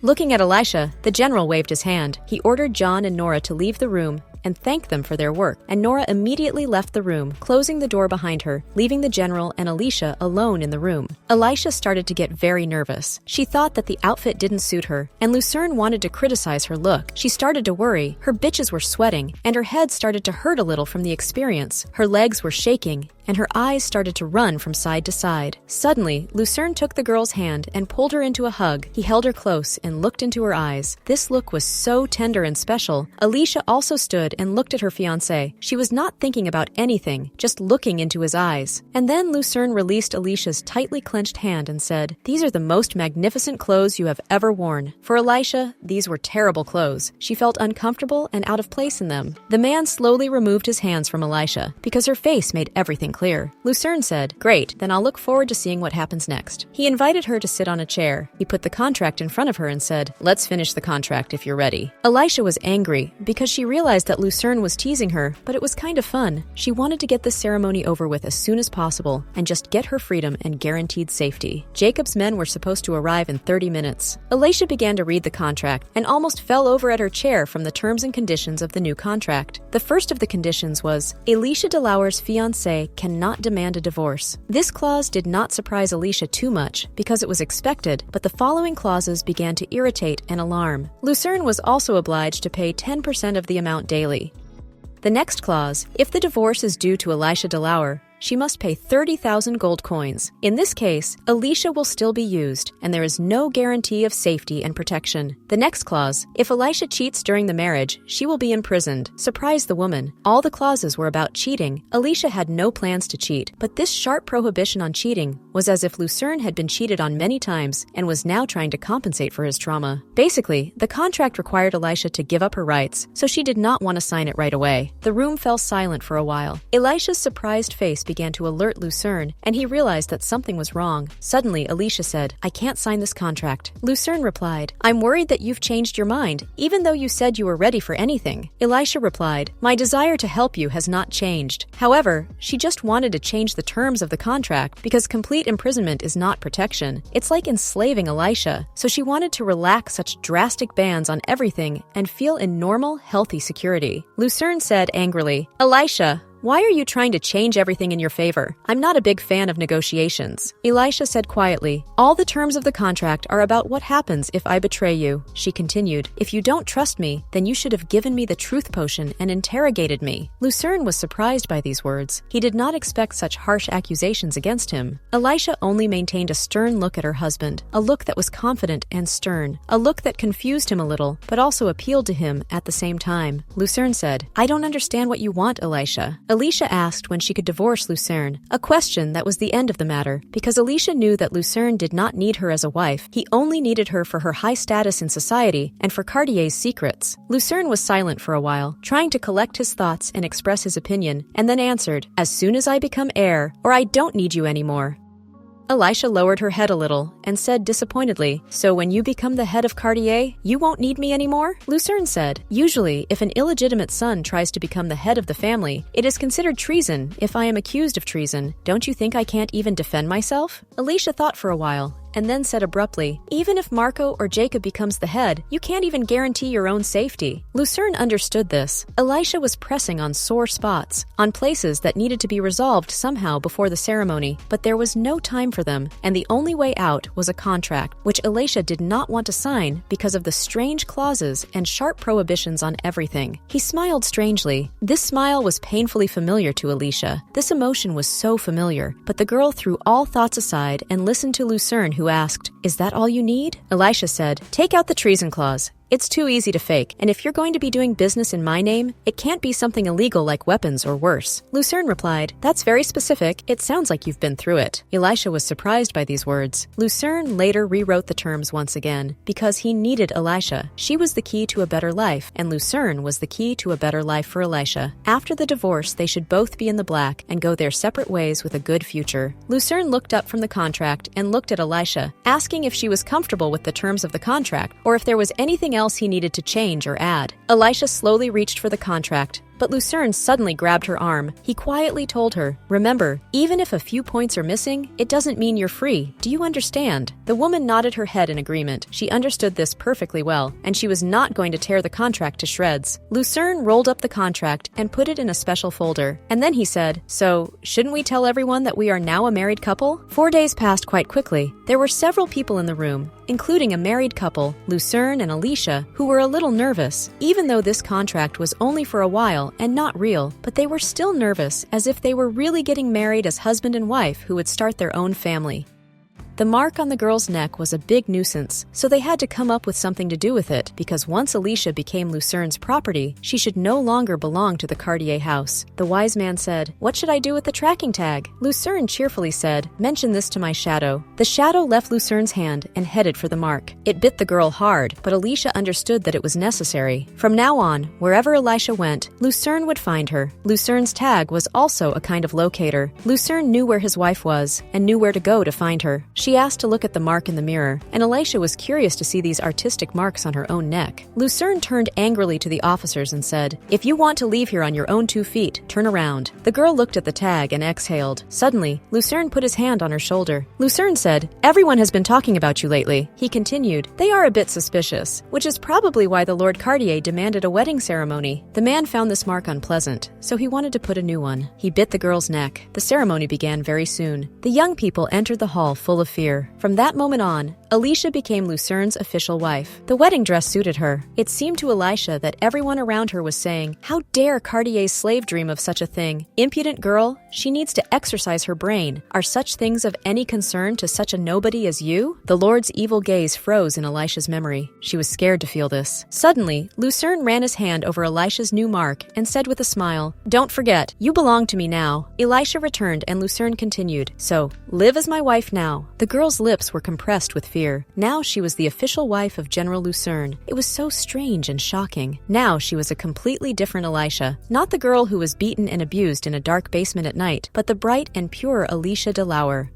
Looking at Elisha, the general waved his hand. He ordered John and Nora to leave the room and thanked them for their work, and Nora immediately left the room, closing the door behind her, leaving the general and Elisha alone in the room. Elisha started to get very nervous. She thought that the outfit didn't suit her, and Lucerne wanted to criticize her look. She started to worry. Her bitches were sweating, and her head started to hurt a little from the experience. Her legs were shaking, and her eyes started to run from side to side. Suddenly, Lucerne took the girl's hand and pulled her into a hug. He held her close and looked into her eyes. This look was so tender and special. Elisha also stood and looked at her fiancé. She was not thinking about anything, just looking into his eyes. And then Lucerne released Elisha's tightly clenched hand and said, "These are the most magnificent clothes you have ever worn." For Elisha, these were terrible clothes. She felt uncomfortable and out of place in them. The man slowly removed his hands from Elisha because her face made everything clear. Lucerne said, "Great, then I'll look forward to seeing what happens next." He invited her to sit on a chair. He put the contract in front of her and said, "Let's finish the contract if you're ready." Elisha was angry because she realized that that Lucerne was teasing her, but it was kind of fun. She wanted to get this ceremony over with as soon as possible and just get her freedom and guaranteed safety. Jacob's men were supposed to arrive in 30 minutes. Elisha began to read the contract and almost fell over at her chair from the terms and conditions of the new contract. The first of the conditions was, Elisha DeLauer's fiancée cannot demand a divorce. This clause did not surprise Elisha too much because it was expected, but the following clauses began to irritate and alarm. Lucerne was also obliged to pay 10% of the amount daily. The next clause, if the divorce is due to Elisha DeLauer, she must pay 30,000 gold coins. In this case, Elisha will still be used, and there is no guarantee of safety and protection. The next clause, if Elisha cheats during the marriage, she will be imprisoned. Surprised the woman. All the clauses were about cheating. Elisha had no plans to cheat, but this sharp prohibition on cheating was as if Lucerne had been cheated on many times and was now trying to compensate for his trauma. Basically, the contract required Elisha to give up her rights, so she did not want to sign it right away. The room fell silent for a while. Elisha's surprised face began to alert Lucerne, and he realized that something was wrong. Suddenly, Elisha said, I can't sign this contract. Lucerne replied, I'm worried that you've changed your mind, even though you said you were ready for anything. Elisha replied, my desire to help you has not changed. However, she just wanted to change the terms of the contract because complete imprisonment is not protection. It's like enslaving Elisha, so she wanted to relax such drastic bans on everything and feel in normal, healthy security. Lucerne said angrily, Elisha, why are you trying to change everything in your favor? I'm not a big fan of negotiations. Elisha said quietly, all the terms of the contract are about what happens if I betray you. She continued, if you don't trust me, then you should have given me the truth potion and interrogated me. Lucerne was surprised by these words. He did not expect such harsh accusations against him. Elisha only maintained a stern look at her husband, a look that was confident and stern, a look that confused him a little, but also appealed to him at the same time. Lucerne said, I don't understand what you want, Elisha. Elisha asked when she could divorce Lucerne, a question that was the end of the matter, because Elisha knew that Lucerne did not need her as a wife. He only needed her for her high status in society and for Cartier's secrets. Lucerne was silent for a while, trying to collect his thoughts and express his opinion, and then answered, as soon as I become heir, or I don't need you anymore. Elisha lowered her head a little and said disappointedly, so when you become the head of Cartier, you won't need me anymore? Lucerne said, usually, if an illegitimate son tries to become the head of the family, it is considered treason if I am accused of treason. Don't you think I can't even defend myself? Elisha thought for a while, and then said abruptly, even if Marco or Jacob becomes the head, you can't even guarantee your own safety. Lucerne understood this. Elisha was pressing on sore spots, on places that needed to be resolved somehow before the ceremony, but there was no time for them, and the only way out was a contract, which Elisha did not want to sign because of the strange clauses and sharp prohibitions on everything. He smiled strangely. This smile was painfully familiar to Elisha. This emotion was so familiar, but the girl threw all thoughts aside and listened to Lucerne, who asked, is that all you need? Elisha said, take out the treason clause. It's too easy to fake, and if you're going to be doing business in my name, it can't be something illegal like weapons or worse. Lucerne replied, that's very specific. It sounds like you've been through it. Elisha was surprised by these words. Lucerne later rewrote the terms once again, because he needed Elisha. She was the key to a better life, and Lucerne was the key to a better life for Elisha. After the divorce, they should both be in the black and go their separate ways with a good future. Lucerne looked up from the contract and looked at Elisha, asking if she was comfortable with the terms of the contract, or if there was anything else he needed to change or add. Elisha slowly reached for the contract, but Lucerne suddenly grabbed her arm. He quietly told her, remember, even if a few points are missing, it doesn't mean you're free. Do you understand? The woman nodded her head in agreement. She understood this perfectly well, and she was not going to tear the contract to shreds. Lucerne rolled up the contract and put it in a special folder. And then he said, so, shouldn't we tell everyone that we are now a married couple? 4 days passed quite quickly. There were several people in the room, including a married couple, Lucerne and Elisha, who were a little nervous, even though this contract was only for a while and not real, but they were still nervous, as if they were really getting married as husband and wife who would start their own family. The mark on the girl's neck was a big nuisance, so they had to come up with something to do with it, because once Elisha became Lucerne's property, she should no longer belong to the Cartier house. The wise man said, what should I do with the tracking tag? Lucerne cheerfully said, mention this to my shadow. The shadow left Lucerne's hand and headed for the mark. It bit the girl hard, but Elisha understood that it was necessary. From now on, wherever Elisha went, Lucerne would find her. Lucerne's tag was also a kind of locator. Lucerne knew where his wife was, and knew where to go to find her. She She asked to look at the mark in the mirror, and Elisha was curious to see these artistic marks on her own neck. Lucerne turned angrily to the officers and said, "If you want to leave here on your own 2 feet, turn around." The girl looked at the tag and exhaled. Suddenly, Lucerne put his hand on her shoulder. Lucerne said, "Everyone has been talking about you lately." He continued, "They are a bit suspicious, which is probably why the Lord Cartier demanded a wedding ceremony." The man found this mark unpleasant, so he wanted to put a new one. He bit the girl's neck. The ceremony began very soon. The young people entered the hall full of fear. From that moment on, Elisha became Lucerne's official wife. The wedding dress suited her. It seemed to Elisha that everyone around her was saying, "How dare Cartier's slave dream of such a thing? Impudent girl, she needs to exercise her brain. Are such things of any concern to such a nobody as you?" The Lord's evil gaze froze in Elisha's memory. She was scared to feel this. Suddenly, Lucerne ran his hand over Elisha's new mark and said with a smile, "Don't forget, you belong to me now." Elisha returned and Lucerne continued, "So, live as my wife now." The girl's lips were compressed with fear. Now she was the official wife of General Lucerne. It was so strange and shocking. Now she was a completely different Elisha, not the girl who was beaten and abused in a dark basement at night, but the bright and pure Elisha de Lauer.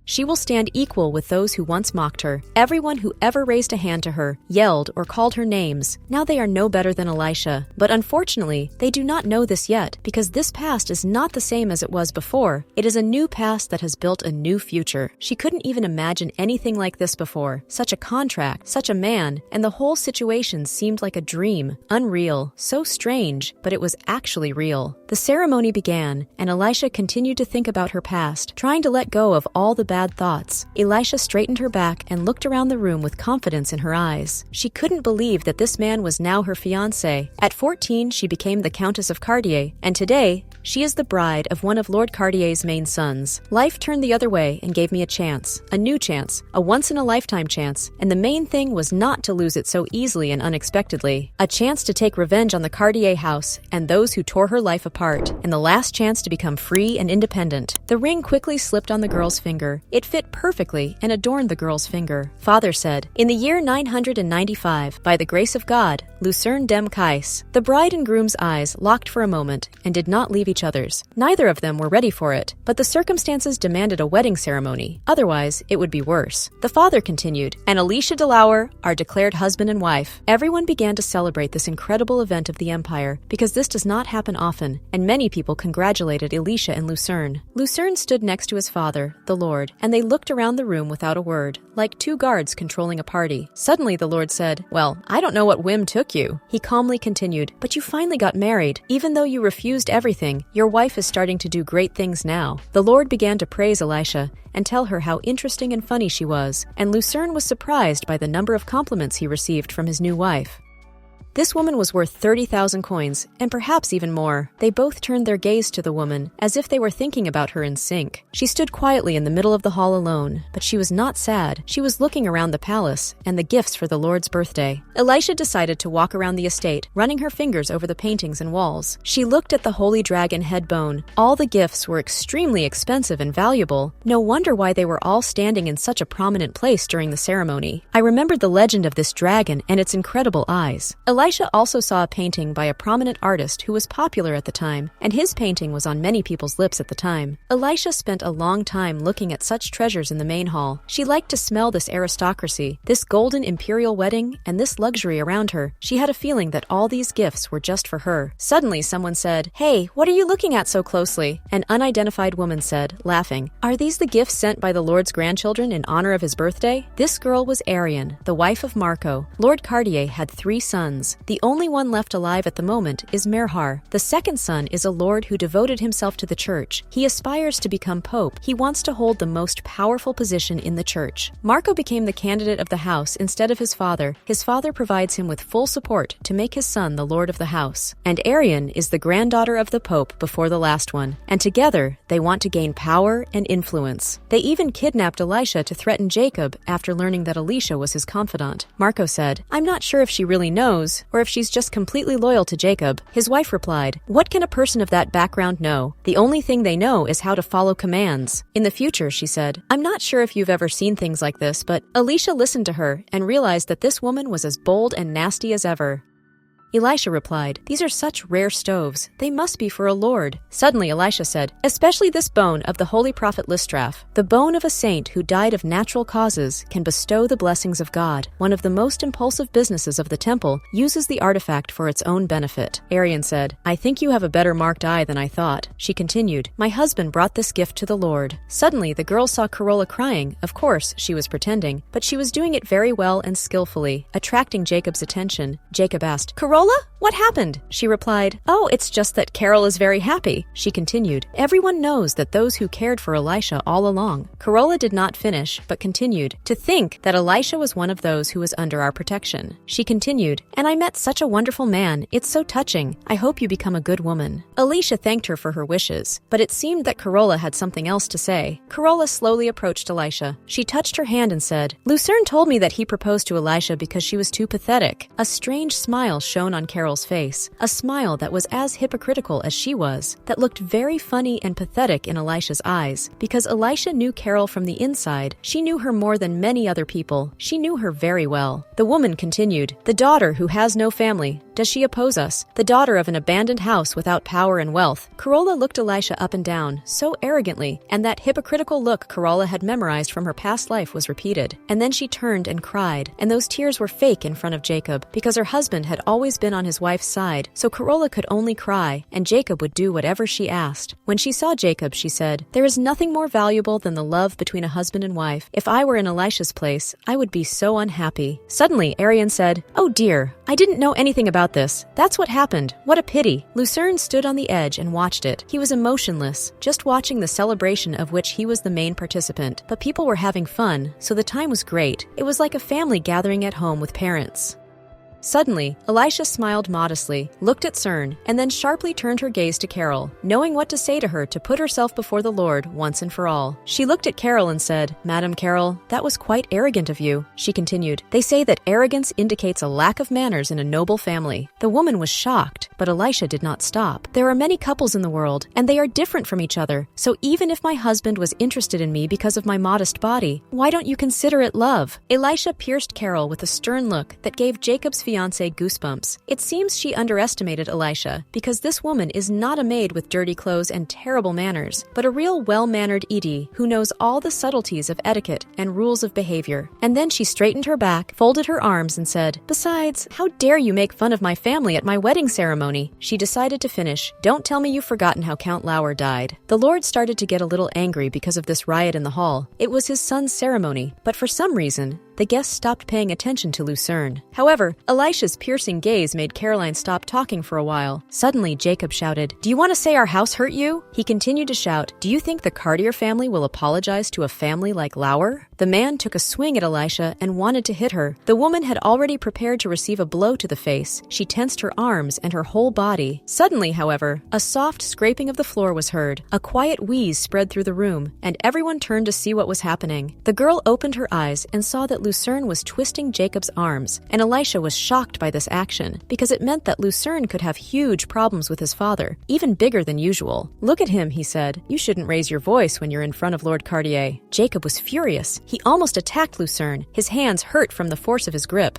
She will stand equal with those who once mocked her. Everyone who ever raised a hand to her, yelled, or called her names. Now they are no better than Elisha. But unfortunately, they do not know this yet, because this past is not the same as it was before. It is a new past that has built a new future. She couldn't even imagine anything like this before. Such a contract, such a man, and the whole situation seemed like a dream. Unreal, so strange, but it was actually real. The ceremony began, and Elisha continued to think about her past, trying to let go of all the bad thoughts. Elisha straightened her back and looked around the room with confidence in her eyes. She couldn't believe that this man was now her fiancé. At 14, she became the Countess of Cartier, and today, she is the bride of one of Lord Cartier's main sons. Life turned the other way and gave me a chance, a new chance, a once-in-a-lifetime chance, and the main thing was not to lose it so easily and unexpectedly. A chance to take revenge on the Cartier house and those who tore her life apart, and the last chance to become free and independent. The ring quickly slipped on the girl's finger. It fit perfectly and adorned the girl's finger. Father said, "In the year 995, by the grace of God, Lucerne dem Kais." The bride and groom's eyes locked for a moment and did not leave each other's. Neither of them were ready for it, but the circumstances demanded a wedding ceremony. Otherwise, it would be worse. The father continued, "And Elisha de Lauer are declared husband and wife." Everyone began to celebrate this incredible event of the empire, because this does not happen often, and many people congratulated Elisha and Lucerne. Lucerne stood next to his father, the Lord, and they looked around the room without a word, like two guards controlling a party. Suddenly the Lord said, "Well, I don't know what whim took you." He calmly continued, "But you finally got married. Even though you refused everything, your wife is starting to do great things now." The Lord began to praise Elisha and tell her how interesting and funny she was, and Lucerne was surprised by the number of compliments he received from his new wife. This woman was worth 30,000 coins, and perhaps even more. They both turned their gaze to the woman, as if they were thinking about her in sync. She stood quietly in the middle of the hall alone, but she was not sad. She was looking around the palace and the gifts for the Lord's birthday. Elisha decided to walk around the estate, running her fingers over the paintings and walls. She looked at the holy dragon head bone. All the gifts were extremely expensive and valuable. No wonder why they were all standing in such a prominent place during the ceremony. I remembered the legend of this dragon and its incredible eyes. Elisha also saw a painting by a prominent artist who was popular at the time, and his painting was on many people's lips at the time. Elisha spent a long time looking at such treasures in the main hall. She liked to smell this aristocracy, this golden imperial wedding, and this luxury around her. She had a feeling that all these gifts were just for her. Suddenly, someone said, "Hey, what are you looking at so closely?" An unidentified woman said, laughing, "Are these the gifts sent by the Lord's grandchildren in honor of his birthday?" This girl was Ariane, the wife of Marco. Lord Cartier had 3 sons. The only one left alive at the moment is Merhar. The second son is a lord who devoted himself to the church. He aspires to become pope. He wants to hold the most powerful position in the church. Marco became the candidate of the house instead of his father. His father provides him with full support to make his son the lord of the house. And Ariane is the granddaughter of the pope before the last one. And together, they want to gain power and influence. They even kidnapped Elisha to threaten Jacob after learning that Elisha was his confidant. Marco said, "I'm not sure if she really knows, or if she's just completely loyal to Jacob." His wife replied, "What can a person of that background know? The only thing they know is how to follow commands." In the future, she said, "I'm not sure if you've ever seen things like this, but..." Elisha listened to her and realized that this woman was as bold and nasty as ever. Elisha replied, "These are such rare stoves. They must be for a lord." Suddenly Elisha said, "Especially this bone of the holy prophet Listraph. The bone of a saint who died of natural causes can bestow the blessings of God. One of the most impulsive businesses of the temple uses the artifact for its own benefit." Arian said, "I think you have a better marked eye than I thought." She continued, "My husband brought this gift to the Lord." Suddenly the girl saw Corolla crying. Of course, she was pretending, but she was doing it very well and skillfully, attracting Jacob's attention. Jacob asked, "Corolla? What happened?" She replied, "Oh, it's just that Carol is very happy." She continued, "Everyone knows that those who cared for Elisha all along." Corolla did not finish, but continued, "To think that Elisha was one of those who was under our protection." She continued, "And I met such a wonderful man. It's so touching. I hope you become a good woman." Elisha thanked her for her wishes, but it seemed that Corolla had something else to say. Corolla slowly approached Elisha. She touched her hand and said, "Lucerne told me that he proposed to Elisha because she was too pathetic." A strange smile shone on Carol's face, a smile that was as hypocritical as she was, that looked very funny and pathetic in Elisha's eyes. Because Elisha knew Carol from the inside, she knew her more than many other people. She knew her very well. The woman continued, "The daughter who has no family. Does she oppose us? The daughter of an abandoned house without power and wealth." Corolla looked Elisha up and down, so arrogantly, and that hypocritical look Corolla had memorized from her past life was repeated. And then she turned and cried, and those tears were fake in front of Jacob, because her husband had always been on his wife's side, so Corolla could only cry, and Jacob would do whatever she asked. When she saw Jacob, she said, "There is nothing more valuable than the love between a husband and wife. If I were in Elisha's place, I would be so unhappy." Suddenly, Arian said, "Oh dear, I didn't know anything about this. That's what happened. What a pity." Lucerne stood on the edge and watched it. He was emotionless, just watching the celebration of which he was the main participant. But people were having fun, so the time was great. It was like a family gathering at home with parents. Suddenly, Elisha smiled modestly, looked at Cern, and then sharply turned her gaze to Carol, knowing what to say to her to put herself before the Lord once and for all. She looked at Carol and said, "Madam Carol, that was quite arrogant of you." She continued, "They say that arrogance indicates a lack of manners in a noble family." The woman was shocked, but Elisha did not stop. "There are many couples in the world, and they are different from each other. So even if my husband was interested in me because of my modest body, why don't you consider it love?" Elisha pierced Carol with a stern look that gave Jacob's fiancé goosebumps. It seems she underestimated Elisha, because this woman is not a maid with dirty clothes and terrible manners, but a real well-mannered Edie who knows all the subtleties of etiquette and rules of behavior. And then she straightened her back, folded her arms, and said, "Besides, how dare you make fun of my family at my wedding ceremony?" She decided to finish, "Don't tell me you've forgotten how Count Lauer died." The Lord started to get a little angry because of this riot in the hall. It was his son's ceremony, but for some reason, the guests stopped paying attention to Lucerne. However, Elisha's piercing gaze made Caroline stop talking for a while. Suddenly, Jacob shouted, "Do you want to say our house hurt you?" He continued to shout, "Do you think the Cartier family will apologize to a family like Lauer?" The man took a swing at Elisha and wanted to hit her. The woman had already prepared to receive a blow to the face. She tensed her arms and her whole body. Suddenly, however, a soft scraping of the floor was heard. A quiet wheeze spread through the room, and everyone turned to see what was happening. The girl opened her eyes and saw that Lucerne was twisting Jacob's arms, and Elisha was shocked by this action, because it meant that Lucerne could have huge problems with his father, even bigger than usual. "Look at him," he said. "You shouldn't raise your voice when you're in front of Lord Cartier." Jacob was furious. He almost attacked Lucerne. His hands hurt from the force of his grip.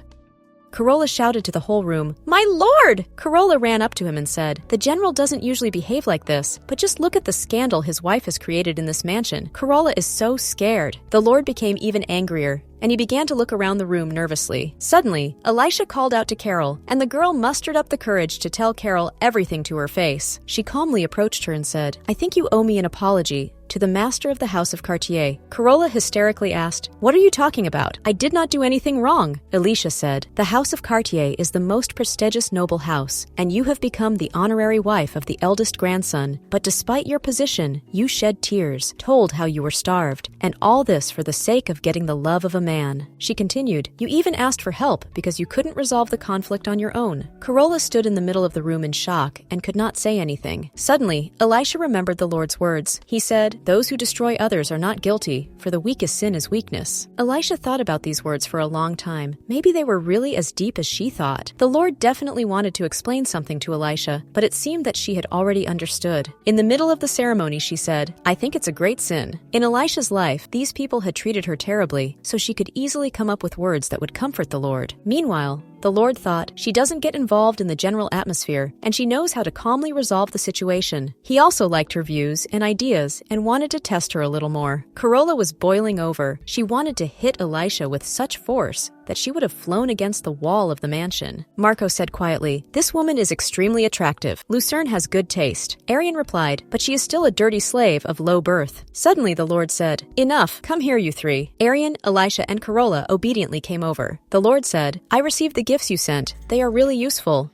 Corolla shouted to the whole room, "My lord!" Corolla ran up to him and said, "The general doesn't usually behave like this, but just look at the scandal his wife has created in this mansion. Corolla is so scared." The lord became even angrier, and he began to look around the room nervously. Suddenly, Elisha called out to Carol, and the girl mustered up the courage to tell Carol everything to her face. She calmly approached her and said, "I think you owe me an apology. To the master of the House of Cartier." Corolla hysterically asked, "What are you talking about? I did not do anything wrong." Elisha said, "The House of Cartier is the most prestigious noble house, and you have become the honorary wife of the eldest grandson. But despite your position, you shed tears, told how you were starved, and all this for the sake of getting the love of a man." She continued, "You even asked for help because you couldn't resolve the conflict on your own." Corolla stood in the middle of the room in shock and could not say anything. Suddenly, Elisha remembered the Lord's words. He said, "Those who destroy others are not guilty, for the weakest sin is weakness." Elisha thought about these words for a long time. Maybe they were really as deep as she thought. The Lord definitely wanted to explain something to Elisha, but it seemed that she had already understood. In the middle of the ceremony, she said, "I think it's a great sin." In Elisha's life, these people had treated her terribly, so she could easily come up with words that would comfort the Lord. Meanwhile, The Lord thought, she doesn't get involved in the general atmosphere, and she knows how to calmly resolve the situation. He also liked her views and ideas and wanted to test her a little more. Corolla was boiling over. She wanted to hit Elisha with such force that she would have flown against the wall of the mansion. Marco said quietly, "This woman is extremely attractive. Lucerne has good taste." Arian replied, "But she is still a dirty slave of low birth." Suddenly the Lord said, "Enough, come here you three." Arian, Elisha, and Corolla obediently came over. The Lord said, "I received the gifts you sent. They are really useful."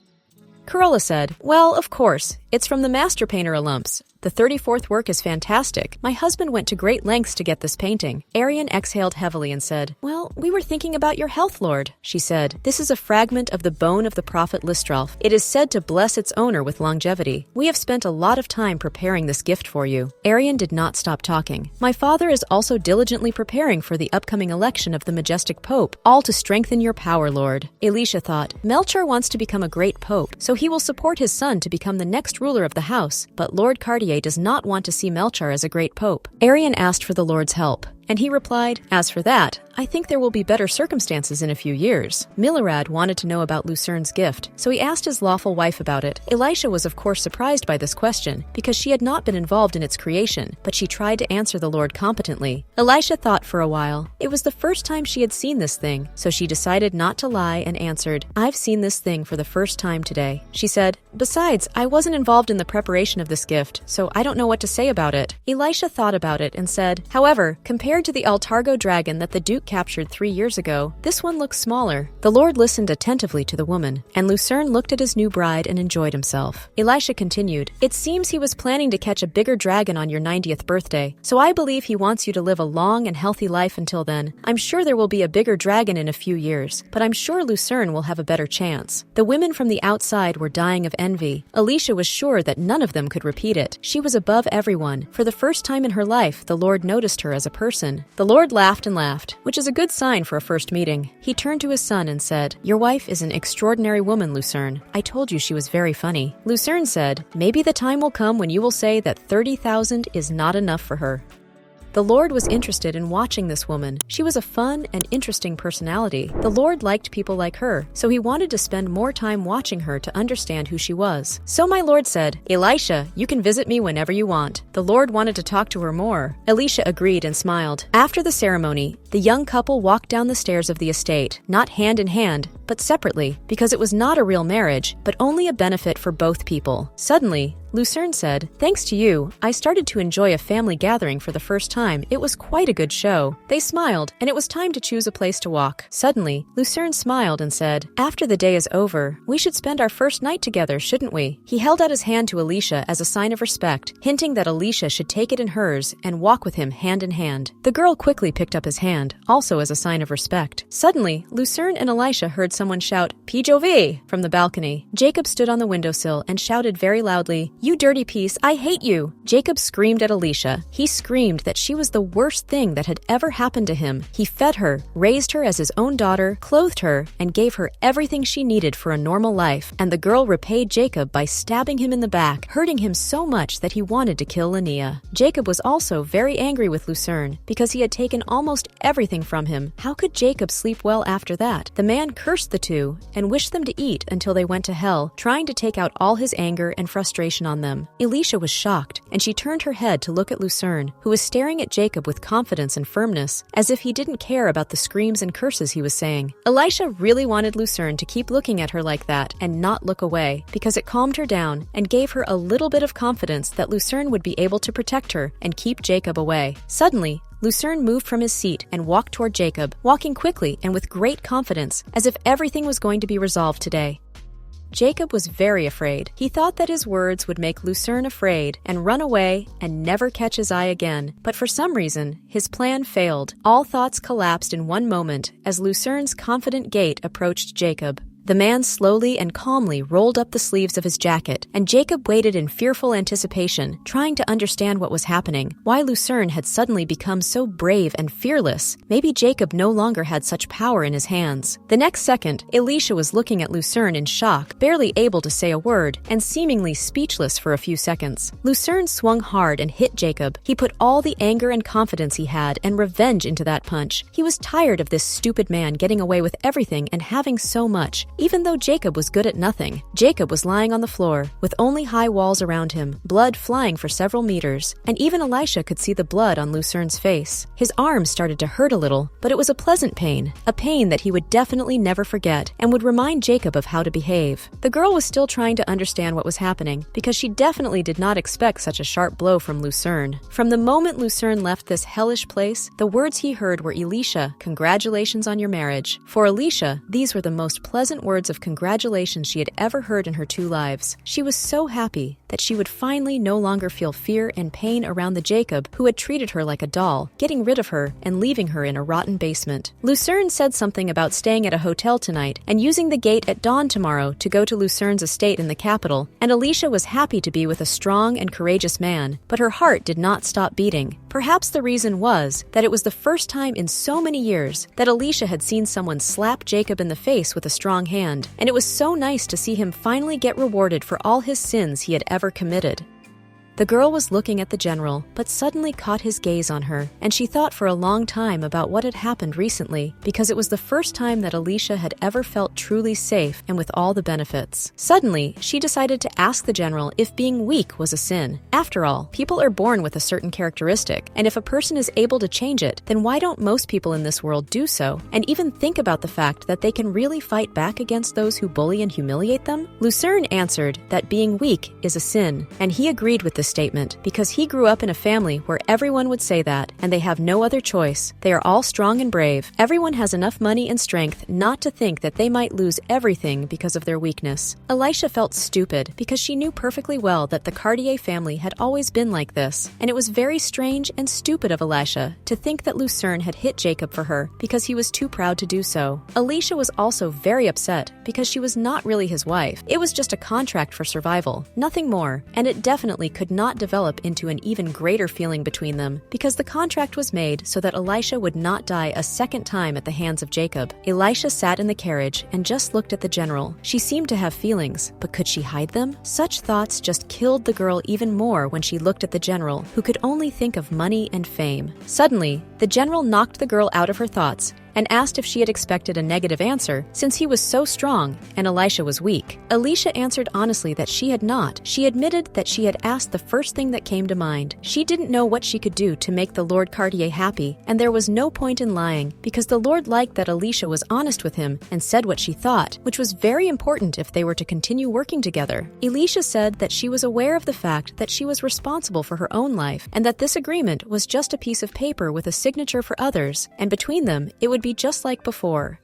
Corolla said, "Well, of course. It's from the master painter alumps. The 34th work is fantastic. My husband went to great lengths to get this painting." Arian exhaled heavily and said, "Well, we were thinking about your health, Lord." She said, "This is a fragment of the bone of the prophet Listralf. It is said to bless its owner with longevity. We have spent a lot of time preparing this gift for you." Arian did not stop talking. "My father is also diligently preparing for the upcoming election of the majestic pope, all to strengthen your power, Lord." Elisha thought, Melchior wants to become a great pope, so he will support his son to become the next ruler of the house, but Lord Cartier does not want to see Melchior as a great pope. Arian asked for the Lord's help, and he replied, "As for that, I think there will be better circumstances in a few years." Milorad wanted to know about Lucerne's gift, so he asked his lawful wife about it. Elisha was of course surprised by this question, because she had not been involved in its creation, but she tried to answer the Lord competently. Elisha thought for a while. It was the first time she had seen this thing, so she decided not to lie and answered, "I've seen this thing for the first time today." She said, "Besides, I wasn't involved in the preparation of this gift, so I don't know what to say about it." Elisha thought about it and said, "However, compared to the Altargo dragon that the Duke captured 3 years ago, this one looks smaller." The Lord listened attentively to the woman, and Lucerne looked at his new bride and enjoyed himself. Elisha continued, "It seems he was planning to catch a bigger dragon on your 90th birthday, so I believe he wants you to live a long and healthy life until then. I'm sure there will be a bigger dragon in a few years, but I'm sure Lucerne will have a better chance." The women from the outside were dying of envy. Elisha was sure that none of them could repeat it. She was above everyone. For the first time in her life, the Lord noticed her as a person. The Lord laughed and laughed, which is a good sign for a first meeting. He turned to his son and said, "Your wife is an extraordinary woman, Lucerne. I told you she was very funny." Lucerne said, "Maybe the time will come when you will say that 30,000 is not enough for her." The Lord was interested in watching this woman. She was a fun and interesting personality. The Lord liked people like her, so he wanted to spend more time watching her to understand who she was. So my Lord said, "Elisha, you can visit me whenever you want." The Lord wanted to talk to her more. Elisha agreed and smiled. After the ceremony, the young couple walked down the stairs of the estate, not hand in hand, but separately, because it was not a real marriage, but only a benefit for both people. Suddenly, Lucerne said, "Thanks to you, I started to enjoy a family gathering for the first time. It was quite a good show." They smiled, and it was time to choose a place to walk. Suddenly, Lucerne smiled and said, "After the day is over, we should spend our first night together, shouldn't we?" He held out his hand to Elisha as a sign of respect, hinting that Elisha should take it in hers and walk with him hand in hand. The girl quickly picked up his hand, also as a sign of respect. Suddenly, Lucerne and Elisha heard someone shout, "Pjov!" from the balcony. Jacob stood on the windowsill and shouted very loudly, "You dirty piece, I hate you!" Jacob screamed at Elisha. He screamed that she was the worst thing that had ever happened to him. He fed her, raised her as his own daughter, clothed her, and gave her everything she needed for a normal life. And the girl repaid Jacob by stabbing him in the back, hurting him so much that he wanted to kill Linnea. Jacob was also very angry with Lucerne because he had taken almost everything from him. How could Jacob sleep well after that? The man cursed the two and wished them to eat until they went to hell, trying to take out all his anger and frustration on them. Elisha was shocked, and she turned her head to look at Lucerne, who was staring at Jacob with confidence and firmness, as if he didn't care about the screams and curses he was saying. Elisha really wanted Lucerne to keep looking at her like that and not look away, because it calmed her down and gave her a little bit of confidence that Lucerne would be able to protect her and keep Jacob away. Suddenly, Lucerne moved from his seat and walked toward Jacob, walking quickly and with great confidence, as if everything was going to be resolved today. Jacob was very afraid. He thought that his words would make Lucerne afraid and run away and never catch his eye again. But for some reason, his plan failed. All thoughts collapsed in one moment as Lucerne's confident gait approached Jacob. The man slowly and calmly rolled up the sleeves of his jacket, and Jacob waited in fearful anticipation, trying to understand what was happening, why Lucerne had suddenly become so brave and fearless. Maybe Jacob no longer had such power in his hands. The next second, Elisha was looking at Lucerne in shock, barely able to say a word, and seemingly speechless for a few seconds. Lucerne swung hard and hit Jacob. He put all the anger and confidence he had and revenge into that punch. He was tired of this stupid man getting away with everything and having so much, even though Jacob was good at nothing. Jacob was lying on the floor, with only high walls around him, blood flying for several meters, and even Elisha could see the blood on Lucerne's face. His arms started to hurt a little, but it was a pleasant pain, a pain that he would definitely never forget and would remind Jacob of how to behave. The girl was still trying to understand what was happening, because she definitely did not expect such a sharp blow from Lucerne. From the moment Lucerne left this hellish place, the words he heard were, "Elisha, congratulations on your marriage." For Elisha, these were the most pleasant words of congratulations she had ever heard in her 2 lives. She was so happy that she would finally no longer feel fear and pain around the Jacob who had treated her like a doll, getting rid of her and leaving her in a rotten basement. Lucerne said something about staying at a hotel tonight and using the gate at dawn tomorrow to go to Lucerne's estate in the capital, and Elisha was happy to be with a strong and courageous man, but her heart did not stop beating. Perhaps the reason was that it was the first time in so many years that Elisha had seen someone slap Jacob in the face with a strong hand, and it was so nice to see him finally get rewarded for all his sins he had ever committed. The girl was looking at the general, but suddenly caught his gaze on her, and she thought for a long time about what had happened recently, because it was the first time that Elisha had ever felt truly safe and with all the benefits. Suddenly, she decided to ask the general if being weak was a sin. After all, people are born with a certain characteristic, and if a person is able to change it, then why don't most people in this world do so, and even think about the fact that they can really fight back against those who bully and humiliate them? Lucerne answered that being weak is a sin, and he agreed with this statement because he grew up in a family where everyone would say that, and they have no other choice. They are all strong and brave. Everyone has enough money and strength not to think that they might lose everything because of their weakness. Elisha felt stupid because she knew perfectly well that the Cartier family had always been like this, and it was very strange and stupid of Elisha to think that Lucerne had hit Jacob for her because he was too proud to do so. Elisha was also very upset because she was not really his wife. It was just a contract for survival, nothing more, and it definitely could not develop into an even greater feeling between them because the contract was made so that Elisha would not die a second time at the hands of Jacob. Elisha sat in the carriage and just looked at the general. She seemed to have feelings, but could she hide them? Such thoughts just killed the girl even more when she looked at the general, who could only think of money and fame. Suddenly, the general knocked the girl out of her thoughts and asked if she had expected a negative answer since he was so strong and Elisha was weak. Elisha answered honestly that she had not. She admitted that she had asked the first thing that came to mind. She didn't know what she could do to make the Lord Cartier happy, and there was no point in lying because the Lord liked that Elisha was honest with him and said what she thought, which was very important if they were to continue working together. Elisha said that she was aware of the fact that she was responsible for her own life and that this agreement was just a piece of paper with a signature for others, and between them it would be just like before.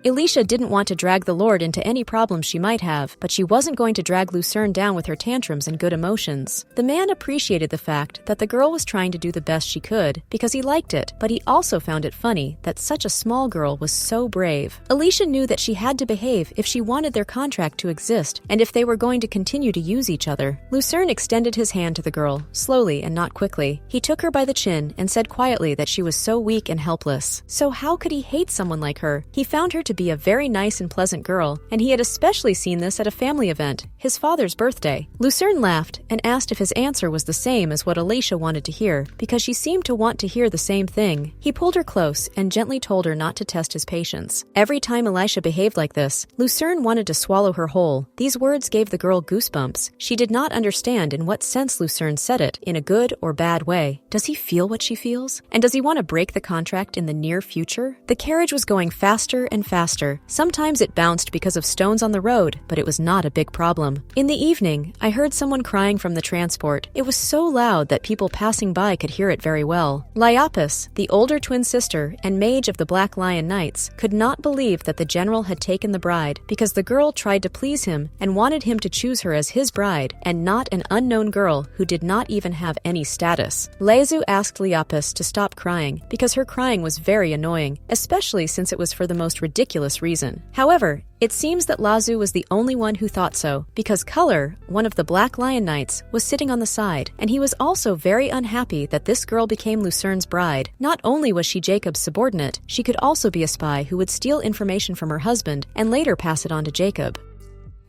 Elisha didn't want to drag the Lord into any problems she might have, but she wasn't going to drag Lucerne down with her tantrums and good emotions. The man appreciated the fact that the girl was trying to do the best she could because he liked it, but he also found it funny that such a small girl was so brave. Elisha knew that she had to behave if she wanted their contract to exist and if they were going to continue to use each other. Lucerne extended his hand to the girl, slowly and not quickly. He took her by the chin and said quietly that she was so weak and helpless. So how could he hate someone like her? He found her to be a very nice and pleasant girl, and he had especially seen this at a family event, his father's birthday. Lucerne laughed and asked if his answer was the same as what Elisha wanted to hear, because she seemed to want to hear the same thing. He pulled her close and gently told her not to test his patience. Every time Elisha behaved like this, Lucerne wanted to swallow her whole. These words gave the girl goosebumps. She did not understand in what sense Lucerne said it, in a good or bad way. Does he feel what she feels? And does he want to break the contract in the near future? The carriage was going faster and faster. Sometimes it bounced because of stones on the road, but it was not a big problem. In the evening, I heard someone crying from the transport. It was so loud that people passing by could hear it very well. Iapis, the older twin sister and mage of the Black Lion Knights, could not believe that the general had taken the bride because the girl tried to please him and wanted him to choose her as his bride and not an unknown girl who did not even have any status. Lezu asked Iapis to stop crying because her crying was very annoying, especially since it was for the most ridiculous ridiculous reason. However, it seems that Lazu was the only one who thought so, because Color, one of the Black Lion Knights, was sitting on the side, and he was also very unhappy that this girl became Lucerne's bride. Not only was she Jacob's subordinate, she could also be a spy who would steal information from her husband and later pass it on to Jacob.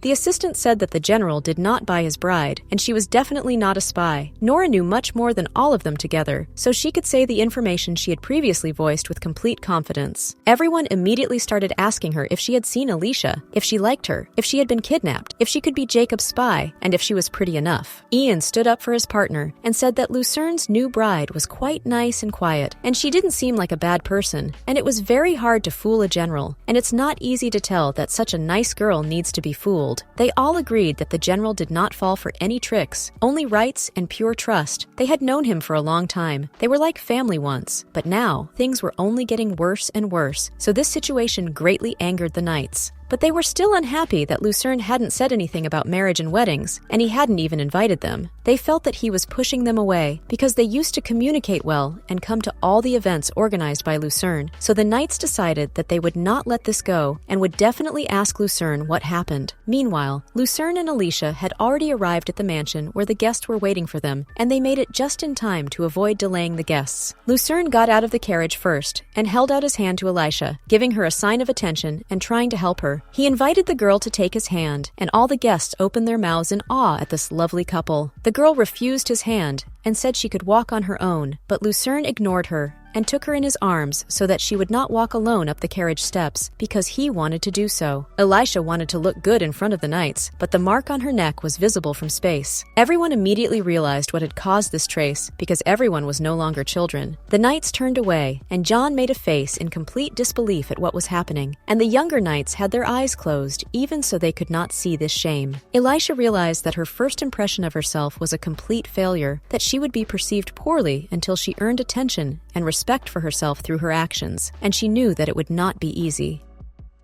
The assistant said that the general did not buy his bride, and she was definitely not a spy. Nora knew much more than all of them together, so she could say the information she had previously voiced with complete confidence. Everyone immediately started asking her if she had seen Elisha, if she liked her, if she had been kidnapped, if she could be Jacob's spy, and if she was pretty enough. Ian stood up for his partner and said that Lucerne's new bride was quite nice and quiet, and she didn't seem like a bad person, and it was very hard to fool a general, and it's not easy to tell that such a nice girl needs to be fooled. They all agreed that the general did not fall for any tricks, only rights and pure trust. They had known him for a long time. They were like family once. But now, things were only getting worse and worse, so this situation greatly angered the knights. But they were still unhappy that Lucerne hadn't said anything about marriage and weddings, and he hadn't even invited them. They felt that he was pushing them away because they used to communicate well and come to all the events organized by Lucerne, so the knights decided that they would not let this go and would definitely ask Lucerne what happened. Meanwhile, Lucerne and Elisha had already arrived at the mansion where the guests were waiting for them, and they made it just in time to avoid delaying the guests. Lucerne got out of the carriage first and held out his hand to Elisha, giving her a sign of attention and trying to help her. He invited the girl to take his hand, and all the guests opened their mouths in awe at this lovely couple. The girl refused his hand and said she could walk on her own, but Lucerne ignored her and took her in his arms so that she would not walk alone up the carriage steps because he wanted to do so. Elisha wanted to look good in front of the knights, but the mark on her neck was visible from space. Everyone immediately realized what had caused this trace because everyone was no longer children. The knights turned away, and John made a face in complete disbelief at what was happening, and the younger knights had their eyes closed even so they could not see this shame. Elisha realized that her first impression of herself was a complete failure, that she would be perceived poorly until she earned attention and respect for herself through her actions, and she knew that it would not be easy.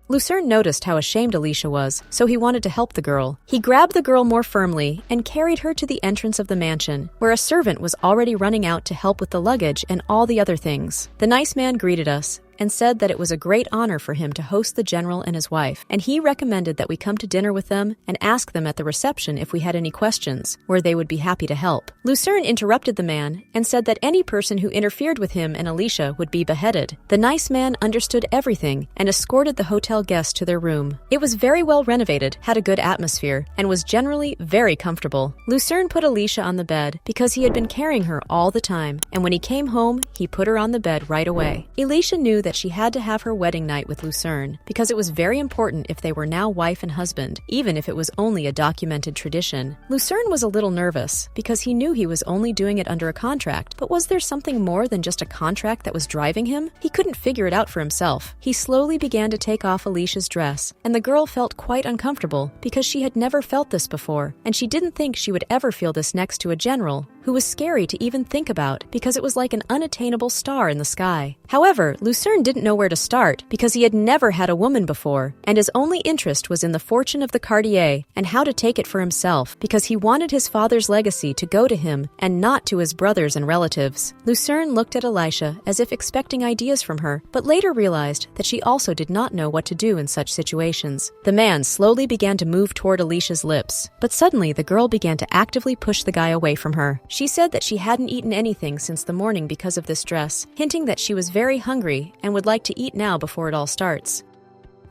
Lucerne noticed how ashamed Elisha was, so he wanted to help the girl. He grabbed the girl more firmly and carried her to the entrance of the mansion, where a servant was already running out to help with the luggage and all the other things. The nice man greeted us and said that it was a great honor for him to host the general and his wife, and he recommended that we come to dinner with them and ask them at the reception if we had any questions, where they would be happy to help. Lucerne interrupted the man and said that any person who interfered with him and Elisha would be beheaded. The nice man understood everything and escorted the hotel guests to their room. It was very well renovated, had a good atmosphere, and was generally very comfortable. Lucerne put Elisha on the bed because he had been carrying her all the time, and when he came home, he put her on the bed right away. Elisha knew that she had to have her wedding night with Lucerne because it was very important if they were now wife and husband, even if it was only a documented tradition. Lucerne was a little nervous because he knew he was only doing it under a contract, but was there something more than just a contract that was driving him? He couldn't figure it out for himself. He slowly began to take off Elisha's dress, and the girl felt quite uncomfortable because she had never felt this before, and she didn't think she would ever feel this next to a general who was scary to even think about because it was like an unattainable star in the sky. However, Lucerne didn't know where to start because he had never had a woman before, and his only interest was in the fortune of the Cartier and how to take it for himself because he wanted his father's legacy to go to him and not to his brothers and relatives. Lucerne looked at Elisha as if expecting ideas from her, but later realized that she also did not know what to do in such situations. The man slowly began to move toward Elisha's lips, but suddenly the girl began to actively push the guy away from her. She said that she hadn't eaten anything since the morning because of this dress, hinting that she was very hungry and would like to eat now before it all starts.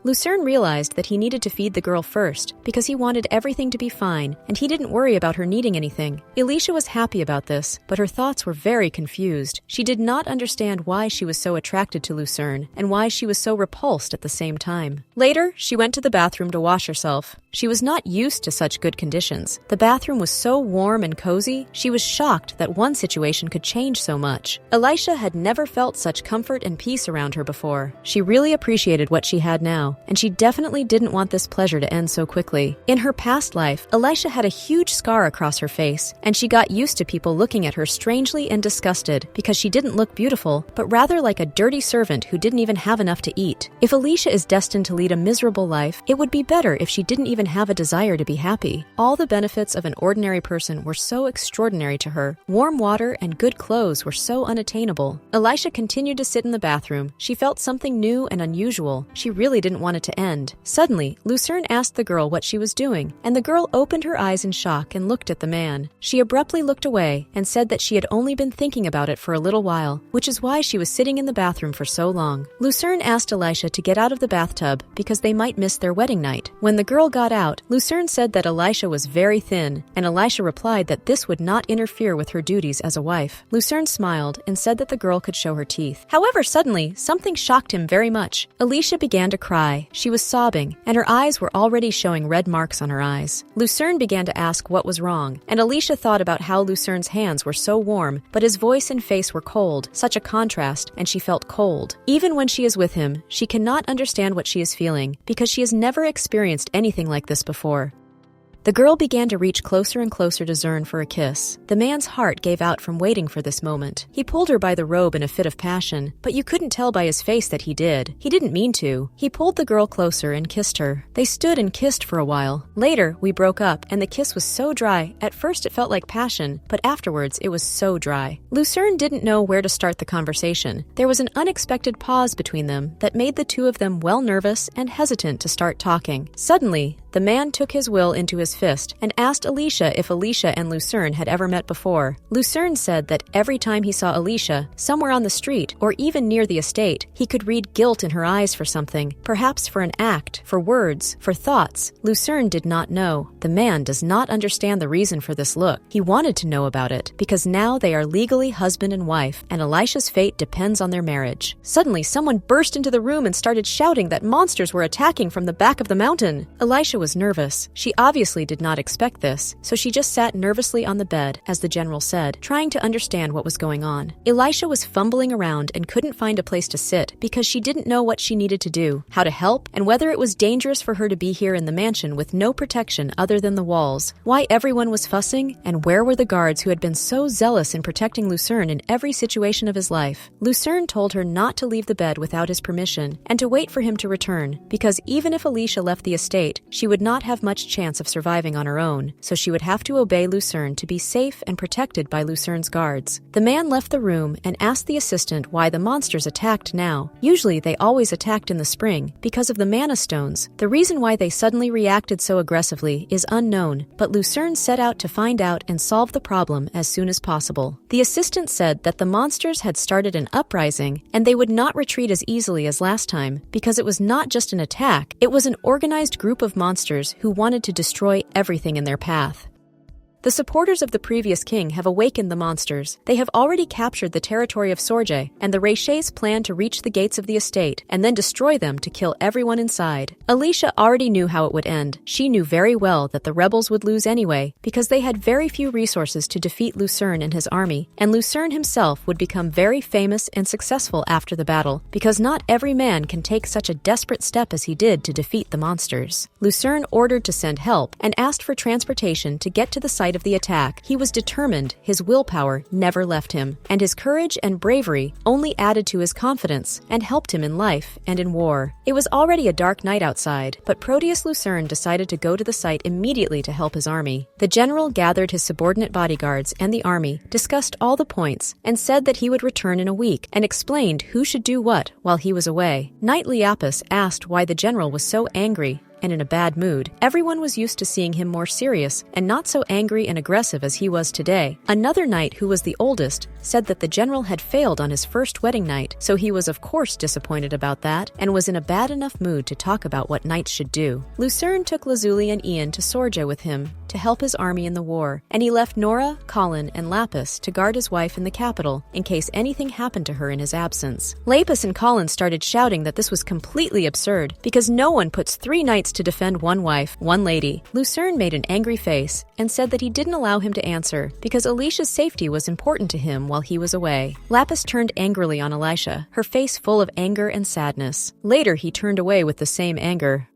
Lucerne realized that he needed to feed the girl first because he wanted everything to be fine and he didn't worry about her needing anything. Elisha was happy about this, but her thoughts were very confused. She did not understand why she was so attracted to Lucerne and why she was so repulsed at the same time. Later, she went to the bathroom to wash herself. She was not used to such good conditions. The bathroom was so warm and cozy, she was shocked that one situation could change so much. Elisha had never felt such comfort and peace around her before. She really appreciated what she had now, and she definitely didn't want this pleasure to end so quickly. In her past life, Elisha had a huge scar across her face, and she got used to people looking at her strangely and disgusted because she didn't look beautiful, but rather like a dirty servant who didn't even have enough to eat. If Elisha is destined to lead a miserable life, it would be better if she didn't even even have a desire to be happy. All the benefits of an ordinary person were so extraordinary to her. Warm water and good clothes were so unattainable. Elisha continued to sit in the bathroom. She felt something new and unusual. She really didn't want it to end. Suddenly, Lucerne asked the girl what she was doing, and the girl opened her eyes in shock and looked at the man. She abruptly looked away and said that she had only been thinking about it for a little while, which is why she was sitting in the bathroom for so long. Lucerne asked Elisha to get out of the bathtub because they might miss their wedding night. When the girl got out, Lucerne said that Elisha was very thin, and Elisha replied that this would not interfere with her duties as a wife. Lucerne smiled and said that the girl could show her teeth. However, suddenly, something shocked him very much. Elisha began to cry. She was sobbing, and her eyes were already showing red marks on her eyes. Lucerne began to ask what was wrong, and Elisha thought about how Lucerne's hands were so warm, but his voice and face were cold, such a contrast, and she felt cold. Even when she is with him, she cannot understand what she is feeling, because she has never experienced anything like this before. The girl began to reach closer and closer to Zern for a kiss. The man's heart gave out from waiting for this moment. He pulled her by the robe in a fit of passion, but you couldn't tell by his face that he did. He didn't mean to. He pulled the girl closer and kissed her. They stood and kissed for a while. Later, we broke up, and the kiss was so dry. At first it felt like passion, but afterwards it was so dry. Lucerne didn't know where to start the conversation. There was an unexpected pause between them that made the two of them well nervous and hesitant to start talking. Suddenly, the man took his will into his fist and asked Elisha if Elisha and Lucerne had ever met before. Lucerne said that every time he saw Elisha, somewhere on the street or even near the estate, he could read guilt in her eyes for something, perhaps for an act, for words, for thoughts. Lucerne did not know. The man does not understand the reason for this look. He wanted to know about it, because now they are legally husband and wife, and Elisha's fate depends on their marriage. Suddenly, someone burst into the room and started shouting that monsters were attacking from the back of the mountain. Elisha was nervous. She obviously did not expect this, so she just sat nervously on the bed, as the general said, trying to understand what was going on. Elisha was fumbling around and couldn't find a place to sit because she didn't know what she needed to do, how to help, and whether it was dangerous for her to be here in the mansion with no protection other than the walls, why everyone was fussing, and where were the guards who had been so zealous in protecting Lucerne in every situation of his life. Lucerne told her not to leave the bed without his permission and to wait for him to return, because even if Elisha left the estate, she would not have much chance of surviving on her own, so she would have to obey Lucerne to be safe and protected by Lucerne's guards. The man left the room and asked the assistant why the monsters attacked now. Usually they always attacked in the spring, because of the mana stones. The reason why they suddenly reacted so aggressively is unknown, but Lucerne set out to find out and solve the problem as soon as possible. The assistant said that the monsters had started an uprising, and they would not retreat as easily as last time, because it was not just an attack, it was an organized group of monsters who wanted to destroy everything in their path. The supporters of the previous king have awakened the monsters. They have already captured the territory of Sorge, and the Reches plan to reach the gates of the estate and then destroy them to kill everyone inside. Elisha already knew how it would end. She knew very well that the rebels would lose anyway, because they had very few resources to defeat Lucerne and his army, and Lucerne himself would become very famous and successful after the battle, because not every man can take such a desperate step as he did to defeat the monsters. Lucerne ordered to send help and asked for transportation to get to the site of the attack. He was determined. His willpower never left him, and his courage and bravery only added to his confidence and helped him in life and in war. It was already a dark night outside, but Proteus Lucerne decided to go to the site immediately to help his army. The general gathered his subordinate bodyguards and the army, discussed all the points, and said that he would return in a week, and explained who should do what while he was away. Knight Leapus asked why the general was so angry and in a bad mood. Everyone was used to seeing him more serious and not so angry and aggressive as he was today. Another knight, who was the oldest, said that the general had failed on his first wedding night, so he was of course disappointed about that and was in a bad enough mood to talk about what knights should do. Lucerne took Lazuli and Ian to Sorja with him to help his army in the war, and he left Nora, Colin, and Lapis to guard his wife in the capital in case anything happened to her in his absence. Lapis and Colin started shouting that this was completely absurd, because no one puts 3 knights to defend one wife, one lady. Lucerne made an angry face and said that he didn't allow him to answer because Elisha's safety was important to him while he was away. Lapis turned angrily on Elisha, her face full of anger and sadness. Later he turned away with the same anger.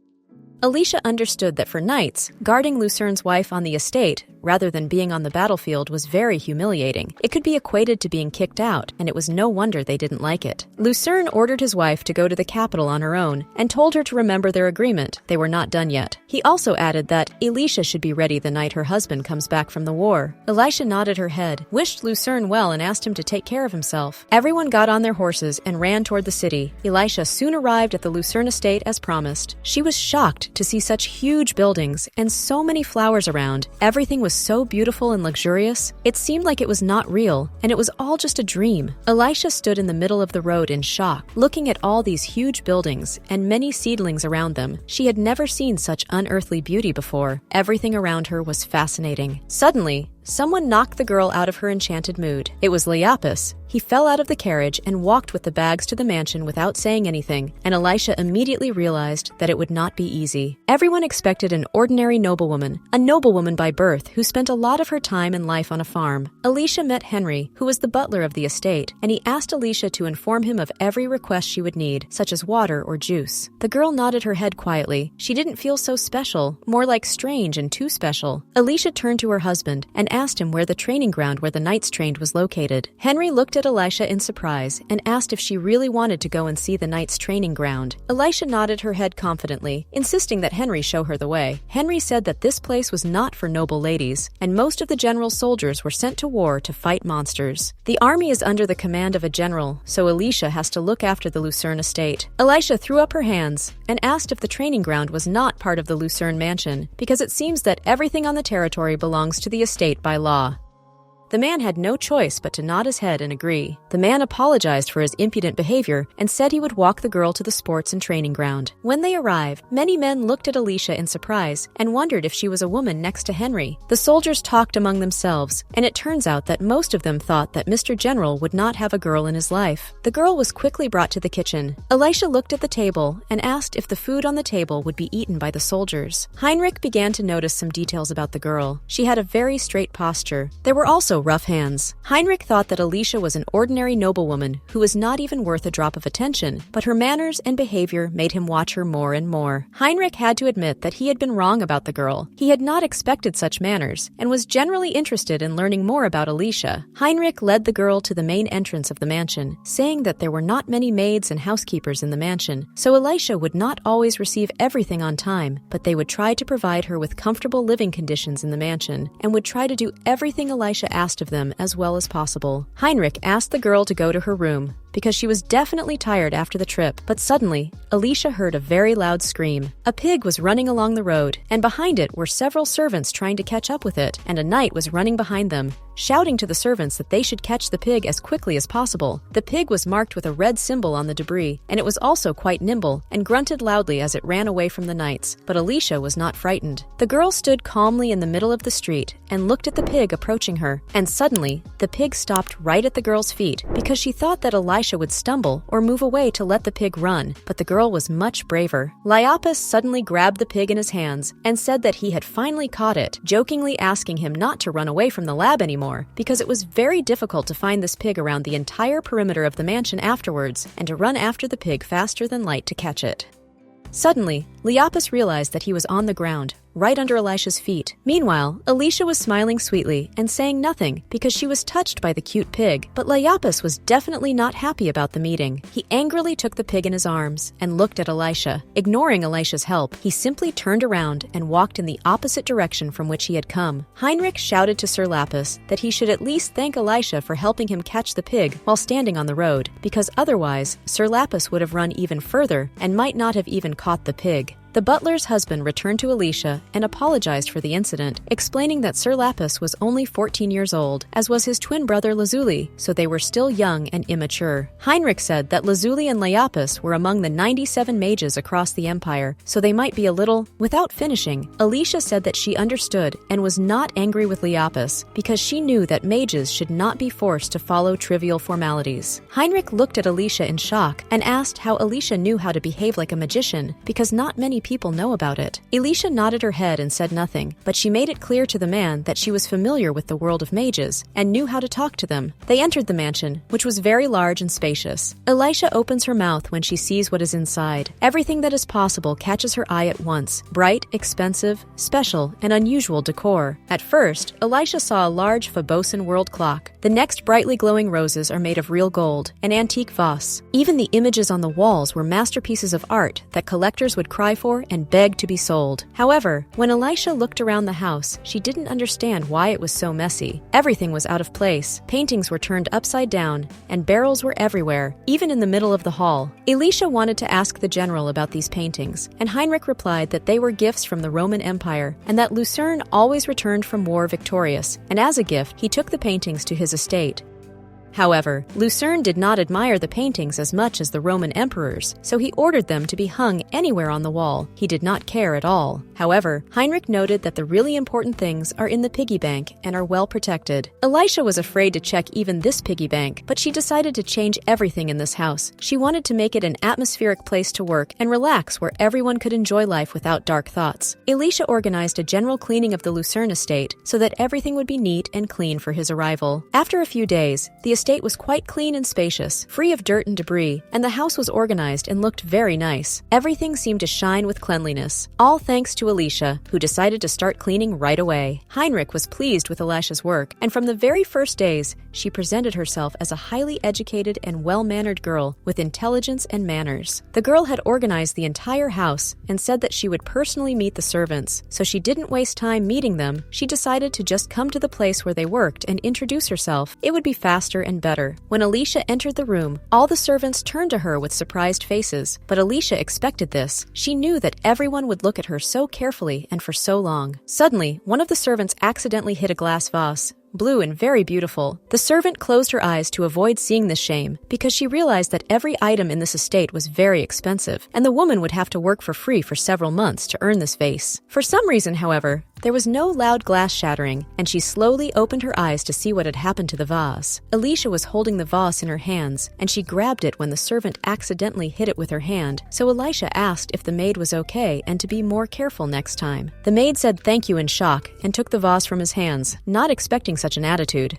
Elisha understood that for knights, guarding Lucerne's wife on the estate, rather than being on the battlefield, was very humiliating. It could be equated to being kicked out, and it was no wonder they didn't like it. Lucerne ordered his wife to go to the capital on her own and told her to remember their agreement. They were not done yet. He also added that Elisha should be ready the night her husband comes back from the war. Elisha nodded her head, wished Lucerne well, and asked him to take care of himself. Everyone got on their horses and ran toward the city. Elisha soon arrived at the Lucerne estate as promised. She was shocked to see such huge buildings and so many flowers around. Everything was so beautiful and luxurious. It seemed like it was not real, and it was all just a dream. Elisha stood in the middle of the road in shock, looking at all these huge buildings and many seedlings around them. She had never seen such unearthly beauty before. Everything around her was fascinating. Suddenly, someone knocked the girl out of her enchanted mood. It was Leapis. He fell out of the carriage and walked with the bags to the mansion without saying anything, and Elisha immediately realized that it would not be easy. Everyone expected an ordinary noblewoman, a noblewoman by birth who spent a lot of her time and life on a farm. Elisha met Henry, who was the butler of the estate, and he asked Elisha to inform him of every request she would need, such as water or juice. The girl nodded her head quietly. She didn't feel so special, more like strange and too special. Elisha turned to her husband and asked him where the training ground where the knights trained was located. Henry looked at Elisha in surprise and asked if she really wanted to go and see the knights' training ground. Elisha nodded her head confidently, insisting that Henry show her the way. Henry said that this place was not for noble ladies, and most of the general's soldiers were sent to war to fight monsters. The army is under the command of a general, so Elisha has to look after the Lucerne estate. Elisha threw up her hands and asked if the training ground was not part of the Lucerne mansion, because it seems that everything on the territory belongs to the estate by law. The man had no choice but to nod his head and agree. The man apologized for his impudent behavior and said he would walk the girl to the sports and training ground. When they arrived, many men looked at Elisha in surprise and wondered if she was a woman next to Henry. The soldiers talked among themselves, and it turns out that most of them thought that Mr. General would not have a girl in his life. The girl was quickly brought to the kitchen. Elisha looked at the table and asked if the food on the table would be eaten by the soldiers. Heinrich began to notice some details about the girl. She had a very straight posture. There were also rough hands. Heinrich thought that Elisha was an ordinary noblewoman who was not even worth a drop of attention, but her manners and behavior made him watch her more and more. Heinrich had to admit that he had been wrong about the girl. He had not expected such manners and was generally interested in learning more about Elisha. Heinrich led the girl to the main entrance of the mansion, saying that there were not many maids and housekeepers in the mansion, so Elisha would not always receive everything on time, but they would try to provide her with comfortable living conditions in the mansion and would try to do everything Elisha asked of them as well as possible. Heinrich asked the girl to go to her room because she was definitely tired after the trip, but suddenly, Elisha heard a very loud scream. A pig was running along the road, and behind it were several servants trying to catch up with it, and a knight was running behind them, shouting to the servants that they should catch the pig as quickly as possible. The pig was marked with a red symbol on the debris, and it was also quite nimble and grunted loudly as it ran away from the knights, but Elisha was not frightened. The girl stood calmly in the middle of the street and looked at the pig approaching her, and suddenly, the pig stopped right at the girl's feet because she thought that Elisha would stumble or move away to let the pig run, but the girl was much braver. Leapis suddenly grabbed the pig in his hands and said that he had finally caught it, jokingly asking him not to run away from the lab anymore, because it was very difficult to find this pig around the entire perimeter of the mansion afterwards, and to run after the pig faster than light to catch it. Suddenly, Leapis realized that he was on the ground, right under Elisha's feet. Meanwhile, Elisha was smiling sweetly and saying nothing because she was touched by the cute pig, but Leapis was definitely not happy about the meeting. He angrily took the pig in his arms and looked at Elisha. Ignoring Elisha's help, he simply turned around and walked in the opposite direction from which he had come. Heinrich shouted to Sir Lapis that he should at least thank Elisha for helping him catch the pig while standing on the road, because otherwise, Sir Lapis would have run even further and might not have even caught the pig. The butler's husband returned to Elisha and apologized for the incident, explaining that Sir Lapis was only 14 years old, as was his twin brother Lazuli, so they were still young and immature. Heinrich said that Lazuli and Leapis were among the 97 mages across the empire, so they might be a little... Without finishing, Elisha said that she understood and was not angry with Leapis, because she knew that mages should not be forced to follow trivial formalities. Heinrich looked at Elisha in shock and asked how Elisha knew how to behave like a magician, because not many people know about it. Elisha nodded her head and said nothing, but she made it clear to the man that she was familiar with the world of mages and knew how to talk to them. They entered the mansion, which was very large and spacious. Elisha opens her mouth when she sees what is inside. Everything that is possible catches her eye at once: bright, expensive, special, and unusual decor. At first, Elisha saw a large Phobosan world clock. The next, brightly glowing roses are made of real gold, an antique vase. Even the images on the walls were masterpieces of art that collectors would cry for and beg to be sold. However, when Elisha looked around the house, she didn't understand why it was so messy. Everything was out of place. Paintings were turned upside down, and barrels were everywhere, even in the middle of the hall. Elisha wanted to ask the general about these paintings, and Heinrich replied that they were gifts from the Roman Empire, and that Lucerne always returned from war victorious, and as a gift, he took the paintings to his estate. However, Lucerne did not admire the paintings as much as the Roman emperors, so he ordered them to be hung anywhere on the wall. He did not care at all. However, Heinrich noted that the really important things are in the piggy bank and are well protected. Elisha was afraid to check even this piggy bank, but she decided to change everything in this house. She wanted to make it an atmospheric place to work and relax where everyone could enjoy life without dark thoughts. Elisha organized a general cleaning of the Lucerne estate so that everything would be neat and clean for his arrival. After a few days, the estate was quite clean and spacious, free of dirt and debris, and the house was organized and looked very nice. Everything seemed to shine with cleanliness, all thanks to Elisha, who decided to start cleaning right away. Heinrich was pleased with Elisha's work, and from the very first days, she presented herself as a highly educated and well-mannered girl with intelligence and manners. The girl had organized the entire house and said that she would personally meet the servants, so she didn't waste time meeting them. She decided to just come to the place where they worked and introduce herself. It would be faster and better. When Elisha entered the room, all the servants turned to her with surprised faces, but Elisha expected this. She knew that everyone would look at her so carefully and for so long. Suddenly, one of the servants accidentally hit a glass vase, blue and very beautiful. The servant closed her eyes to avoid seeing this shame, because she realized that every item in this estate was very expensive, and the woman would have to work for free for several months to earn this vase. For some reason, however, there was no loud glass shattering, and she slowly opened her eyes to see what had happened to the vase. Elisha was holding the vase in her hands, and she grabbed it when the servant accidentally hit it with her hand, so Elisha asked if the maid was okay and to be more careful next time. The maid said thank you in shock and took the vase from his hands, not expecting such an attitude.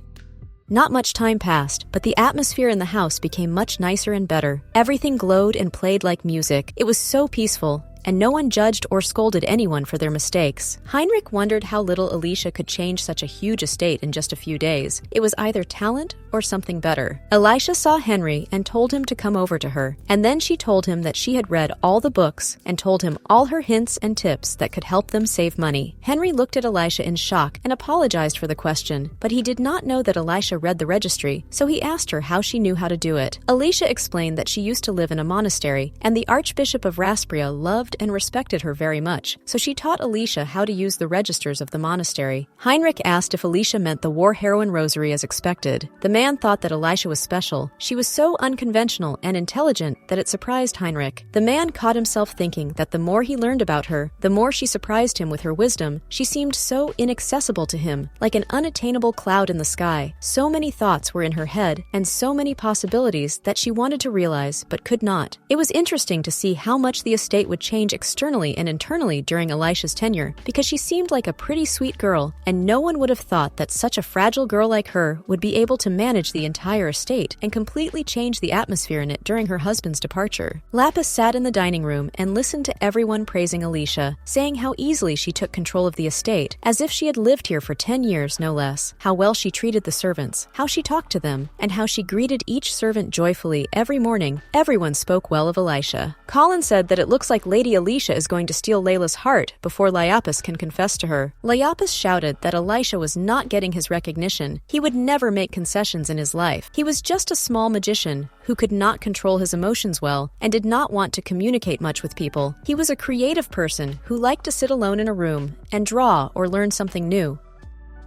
Not much time passed, but the atmosphere in the house became much nicer and better. Everything glowed and played like music. It was so peaceful, and no one judged or scolded anyone for their mistakes. Heinrich wondered how little Elisha could change such a huge estate in just a few days. It was either talent or something better. Elisha saw Henry and told him to come over to her, and then she told him that she had read all the books and told him all her hints and tips that could help them save money. Henry looked at Elisha in shock and apologized for the question, but he did not know that Elisha read the registry, so he asked her how she knew how to do it. Elisha explained that she used to live in a monastery, and the Archbishop of Raspria loved and respected her very much, so she taught Elisha how to use the registers of the monastery. Heinrich asked if Elisha meant the war heroine rosary as expected. The man thought that Elisha was special. She was so unconventional and intelligent that it surprised Heinrich. The man caught himself thinking that the more he learned about her, the more she surprised him with her wisdom. She seemed so inaccessible to him, like an unattainable cloud in the sky. So many thoughts were in her head, and so many possibilities that she wanted to realize but could not. It was interesting to see how much the estate would change externally and internally during Elisha's tenure, because she seemed like a pretty sweet girl, and no one would have thought that such a fragile girl like her would be able to manage the entire estate and completely change the atmosphere in it during her husband's departure. Lapis sat in the dining room and listened to everyone praising Elisha, saying how easily she took control of the estate, as if she had lived here for 10 years, no less, how well she treated the servants, how she talked to them, and how she greeted each servant joyfully every morning. Everyone spoke well of Elisha. Colin said that it looks like Lady Elisha is going to steal Layla's heart before Liapis can confess to her. Liapis shouted that Elisha was not getting his recognition. He would never make concessions in his life. He was just a small magician who could not control his emotions well and did not want to communicate much with people. He was a creative person who liked to sit alone in a room and draw or learn something new.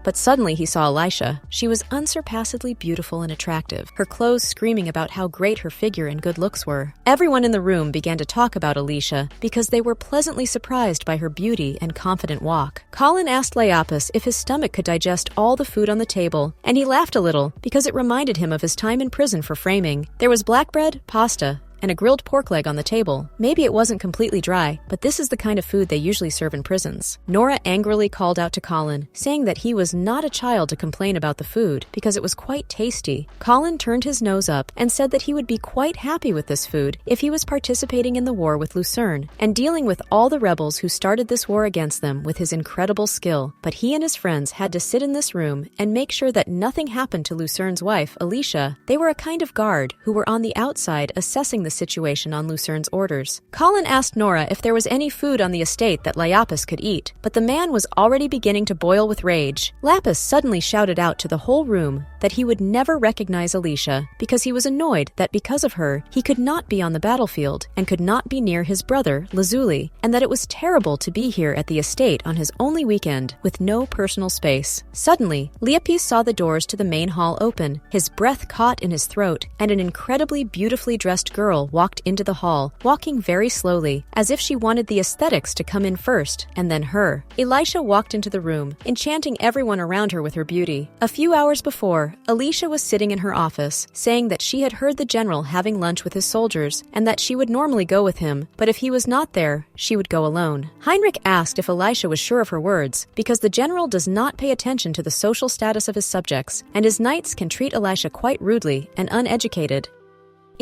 But suddenly he saw Elisha. She was unsurpassably beautiful and attractive, her clothes screaming about how great her figure and good looks were. Everyone in the room began to talk about Elisha because they were pleasantly surprised by her beauty and confident walk. Colin asked Liapis if his stomach could digest all the food on the table, and he laughed a little because it reminded him of his time in prison for framing. There was black bread, pasta, and a grilled pork leg on the table. Maybe it wasn't completely dry, but this is the kind of food they usually serve in prisons. Nora angrily called out to Colin, saying that he was not a child to complain about the food because it was quite tasty. Colin turned his nose up and said that he would be quite happy with this food if he was participating in the war with Lucerne and dealing with all the rebels who started this war against them with his incredible skill. But he and his friends had to sit in this room and make sure that nothing happened to Lucerne's wife, Elisha. They were a kind of guard who were on the outside assessing the situation on Lucerne's orders. Colin asked Nora if there was any food on the estate that Lapis could eat, but the man was already beginning to boil with rage. Lapis suddenly shouted out to the whole room that he would never recognize Elisha because he was annoyed that because of her, he could not be on the battlefield and could not be near his brother, Lazuli, and that it was terrible to be here at the estate on his only weekend with no personal space. Suddenly, Lapis saw the doors to the main hall open, his breath caught in his throat, and an incredibly beautifully dressed girl walked into the hall, walking very slowly, as if she wanted the aesthetics to come in first, and then her. Elisha walked into the room, enchanting everyone around her with her beauty. A few hours before, Elisha was sitting in her office, saying that she had heard the general having lunch with his soldiers, and that she would normally go with him, but if he was not there, she would go alone. Heinrich asked if Elisha was sure of her words, because the general does not pay attention to the social status of his subjects, and his knights can treat Elisha quite rudely and uneducated.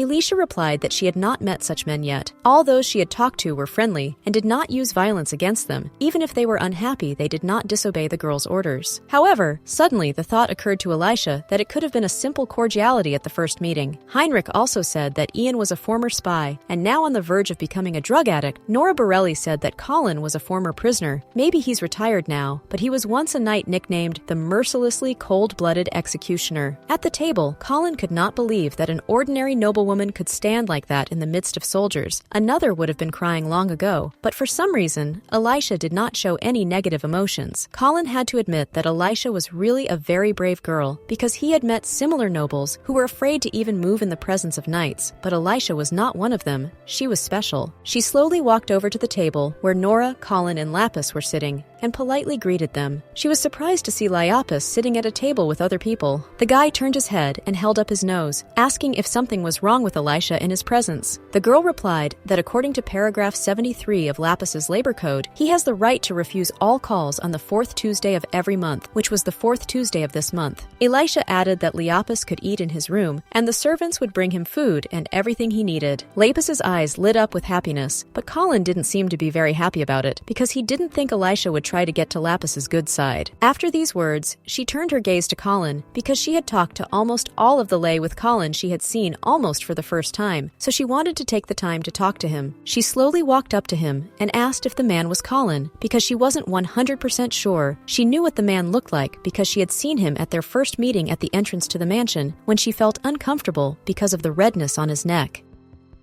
Elisha replied that she had not met such men yet. All those she had talked to were friendly and did not use violence against them. Even if they were unhappy, they did not disobey the girl's orders. However, suddenly the thought occurred to Elisha that it could have been a simple cordiality at the first meeting. Heinrich also said that Ian was a former spy and now on the verge of becoming a drug addict. Nora Borelli said that Colin was a former prisoner. Maybe he's retired now, but he was once a knight nicknamed the mercilessly cold-blooded executioner. At the table, Colin could not believe that an ordinary noblewoman could stand like that in the midst of soldiers. Another would have been crying long ago, but for some reason, Elisha did not show any negative emotions. Colin had to admit that Elisha was really a very brave girl because he had met similar nobles who were afraid to even move in the presence of knights, but Elisha was not one of them. She was special. She slowly walked over to the table where Nora, Colin, and Lapis were sitting and politely greeted them. She was surprised to see Lapis sitting at a table with other people. The guy turned his head and held up his nose, asking if something was wrong with Elisha in his presence. The girl replied that according to paragraph 73 of Lapis's labor code, he has the right to refuse all calls on the 4th Tuesday of every month, which was the 4th Tuesday of this month. Elisha added that Lapis could eat in his room, and the servants would bring him food and everything he needed. Lapis's eyes lit up with happiness, but Colin didn't seem to be very happy about it, because he didn't think Elisha would try to get to Lapis's good side. After these words, she turned her gaze to Colin, because she had talked to almost all of the lay with Colin she had seen almost for the first time, so she wanted to take the time to talk to him. She slowly walked up to him and asked if the man was Colin, because she wasn't 100% sure. She knew what the man looked like because she had seen him at their first meeting at the entrance to the mansion when she felt uncomfortable because of the redness on his neck.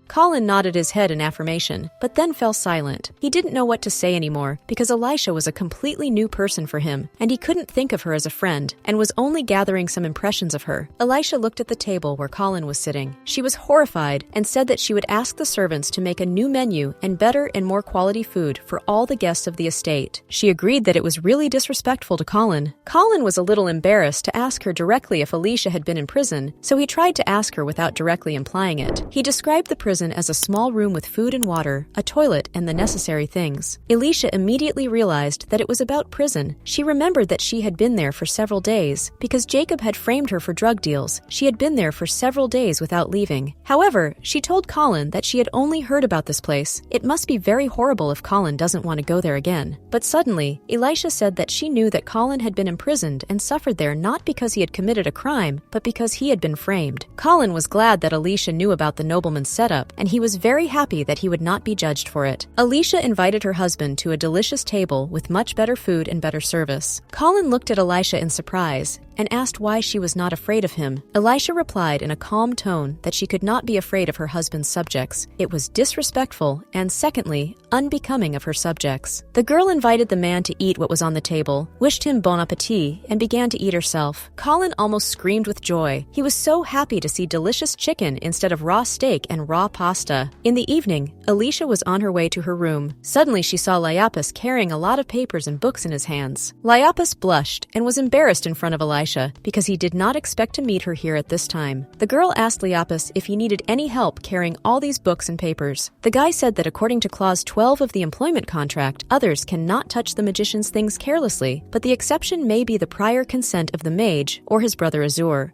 Colin nodded his head in affirmation, but then fell silent. He didn't know what to say anymore, because Elisha was a completely new person for him, and he couldn't think of her as a friend, and was only gathering some impressions of her. Elisha looked at the table where Colin was sitting. She was horrified, and said that she would ask the servants to make a new menu and better and more quality food for all the guests of the estate. She agreed that it was really disrespectful to Colin. Colin was a little embarrassed to ask her directly if Elisha had been in prison, so he tried to ask her without directly implying it. He described the prison as a small room with food and water, a toilet, and the necessary things. Elisha immediately realized that it was about prison. She remembered that she had been there for several days. Because Jacob had framed her for drug deals, she had been there for several days without leaving. However, she told Colin that she had only heard about this place. It must be very horrible if Colin doesn't want to go there again. But suddenly, Elisha said that she knew that Colin had been imprisoned and suffered there not because he had committed a crime, but because he had been framed. Colin was glad that Elisha knew about the nobleman's setup, and he was very happy that he would not be judged for it. Elisha invited her husband to a delicious table with much better food and better service. Colin looked at Elisha in surprise and asked why she was not afraid of him. Elisha replied in a calm tone that she could not be afraid of her husband's subjects. It was disrespectful and, secondly, unbecoming of her subjects. The girl invited the man to eat what was on the table, wished him bon appetit, and began to eat herself. Colin almost screamed with joy. He was so happy to see delicious chicken instead of raw steak and raw pasta. In the evening, Elisha was on her way to her room. Suddenly she saw Lapis carrying a lot of papers and books in his hands. Lapis blushed and was embarrassed in front of Elisha Elisha because he did not expect to meet her here at this time. The girl asked Leapis if he needed any help carrying all these books and papers. The guy said that according to Clause 12 of the employment contract, others cannot touch the magician's things carelessly, but the exception may be the prior consent of the mage or his brother Azur.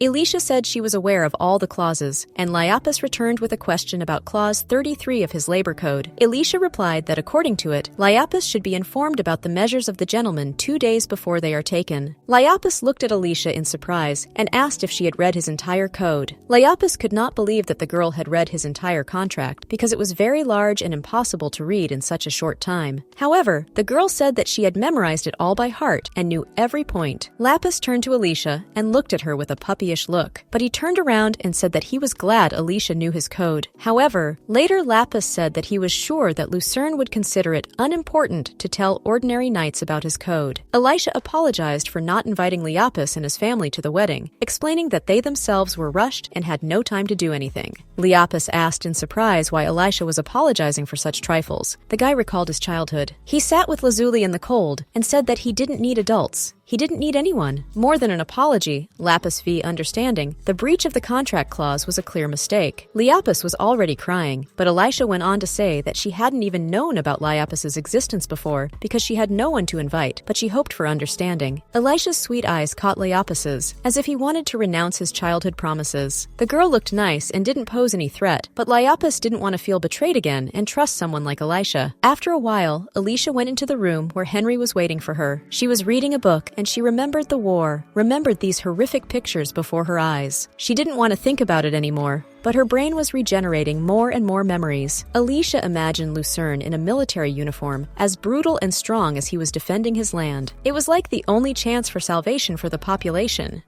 Elisha said she was aware of all the clauses, and Leapis returned with a question about Clause 33 of his labor code. Elisha replied that according to it, Leapis should be informed about the measures of the gentleman 2 days before they are taken. Leapis looked at Elisha in surprise and asked if she had read his entire code. Leapis could not believe that the girl had read his entire contract because it was very large and impossible to read in such a short time. However, the girl said that she had memorized it all by heart and knew every point. Lapis turned to Elisha and looked at her with a puppyish look, but he turned around and said that he was glad Elisha knew his code. However, later Lapis said that he was sure that Lucerne would consider it unimportant to tell ordinary knights about his code. Elisha apologized for not inviting Leapis and his family to the wedding, explaining that they themselves were rushed and had no time to do anything. Leapis asked in surprise why Elisha was apologizing for such trifles. The guy recalled his childhood. He sat with Lazuli in the cold and said that he didn't need adults. He didn't need anyone. More than an apology, Lapis v. understanding, the breach of the contract clause was a clear mistake. Leapis was already crying, but Elisha went on to say that she hadn't even known about Leapis's existence before because she had no one to invite, but she hoped for understanding. Elisha's sweet eyes caught Leapis's, as if he wanted to renounce his childhood promises. The girl looked nice and didn't pose any threat, but Leapis didn't want to feel betrayed again and trust someone like Elisha. After a while, Elisha went into the room where Henry was waiting for her. She was reading a book and she remembered the war, remembered these horrific pictures before her eyes. She didn't want to think about it anymore, but her brain was regenerating more and more memories. Elisha imagined Lucerne in a military uniform, as brutal and strong as he was defending his land. It was like the only chance for salvation for the population.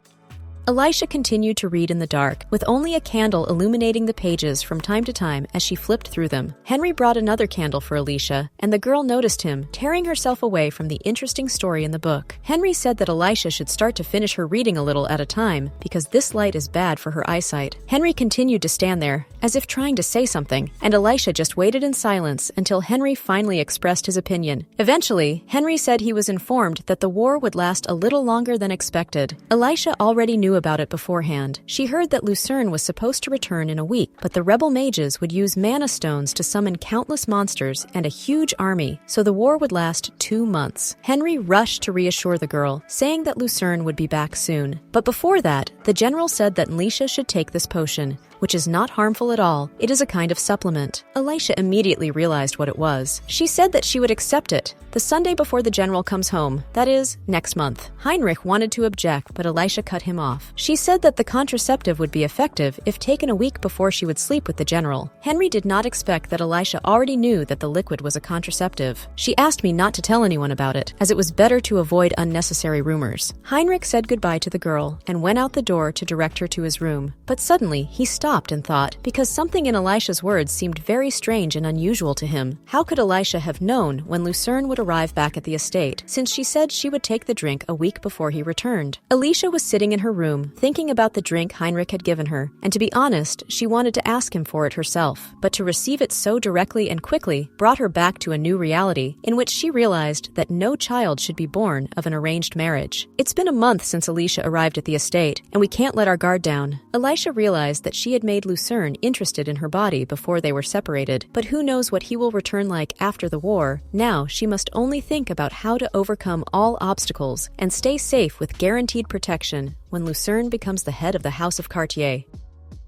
Elisha continued to read in the dark, with only a candle illuminating the pages from time to time as she flipped through them. Henry brought another candle for Elisha, and the girl noticed him, tearing herself away from the interesting story in the book. Henry said that Elisha should start to finish her reading a little at a time, because this light is bad for her eyesight. Henry continued to stand there, as if trying to say something, and Elisha just waited in silence until Henry finally expressed his opinion. Eventually, Henry said he was informed that the war would last a little longer than expected. Elisha already knew about it beforehand. She heard that Lucerne was supposed to return in a week, but the rebel mages would use mana stones to summon countless monsters and a huge army, so the war would last 2 months. Henry rushed to reassure the girl, saying that Lucerne would be back soon. But before that, the general said that Elisha should take this potion, which is not harmful at all. It is a kind of supplement. Elisha immediately realized what it was. She said that she would accept it the Sunday before the general comes home, that is, next month. Heinrich wanted to object, but Elisha cut him off. She said that the contraceptive would be effective if taken a week before she would sleep with the general. Henry did not expect that Elisha already knew that the liquid was a contraceptive. She asked me not to tell anyone about it, as it was better to avoid unnecessary rumors. Heinrich said goodbye to the girl and went out the door to direct her to his room. But suddenly, he stopped and thought, because something in Elisha's words seemed very strange and unusual to him. How could Elisha have known when Lucerne would arrive back at the estate, since she said she would take the drink a week before he returned? Elisha was sitting in her room, thinking about the drink Heinrich had given her, and to be honest, she wanted to ask him for it herself, but to receive it so directly and quickly brought her back to a new reality, in which she realized that no child should be born of an arranged marriage. It's been a month since Elisha arrived at the estate, and we can't let our guard down. Elisha realized that she had made Lucerne interested in her body before they were separated, but who knows what he will return like after the war. Now she must only think about how to overcome all obstacles and stay safe with guaranteed protection when Lucerne becomes the head of the House of Cartier.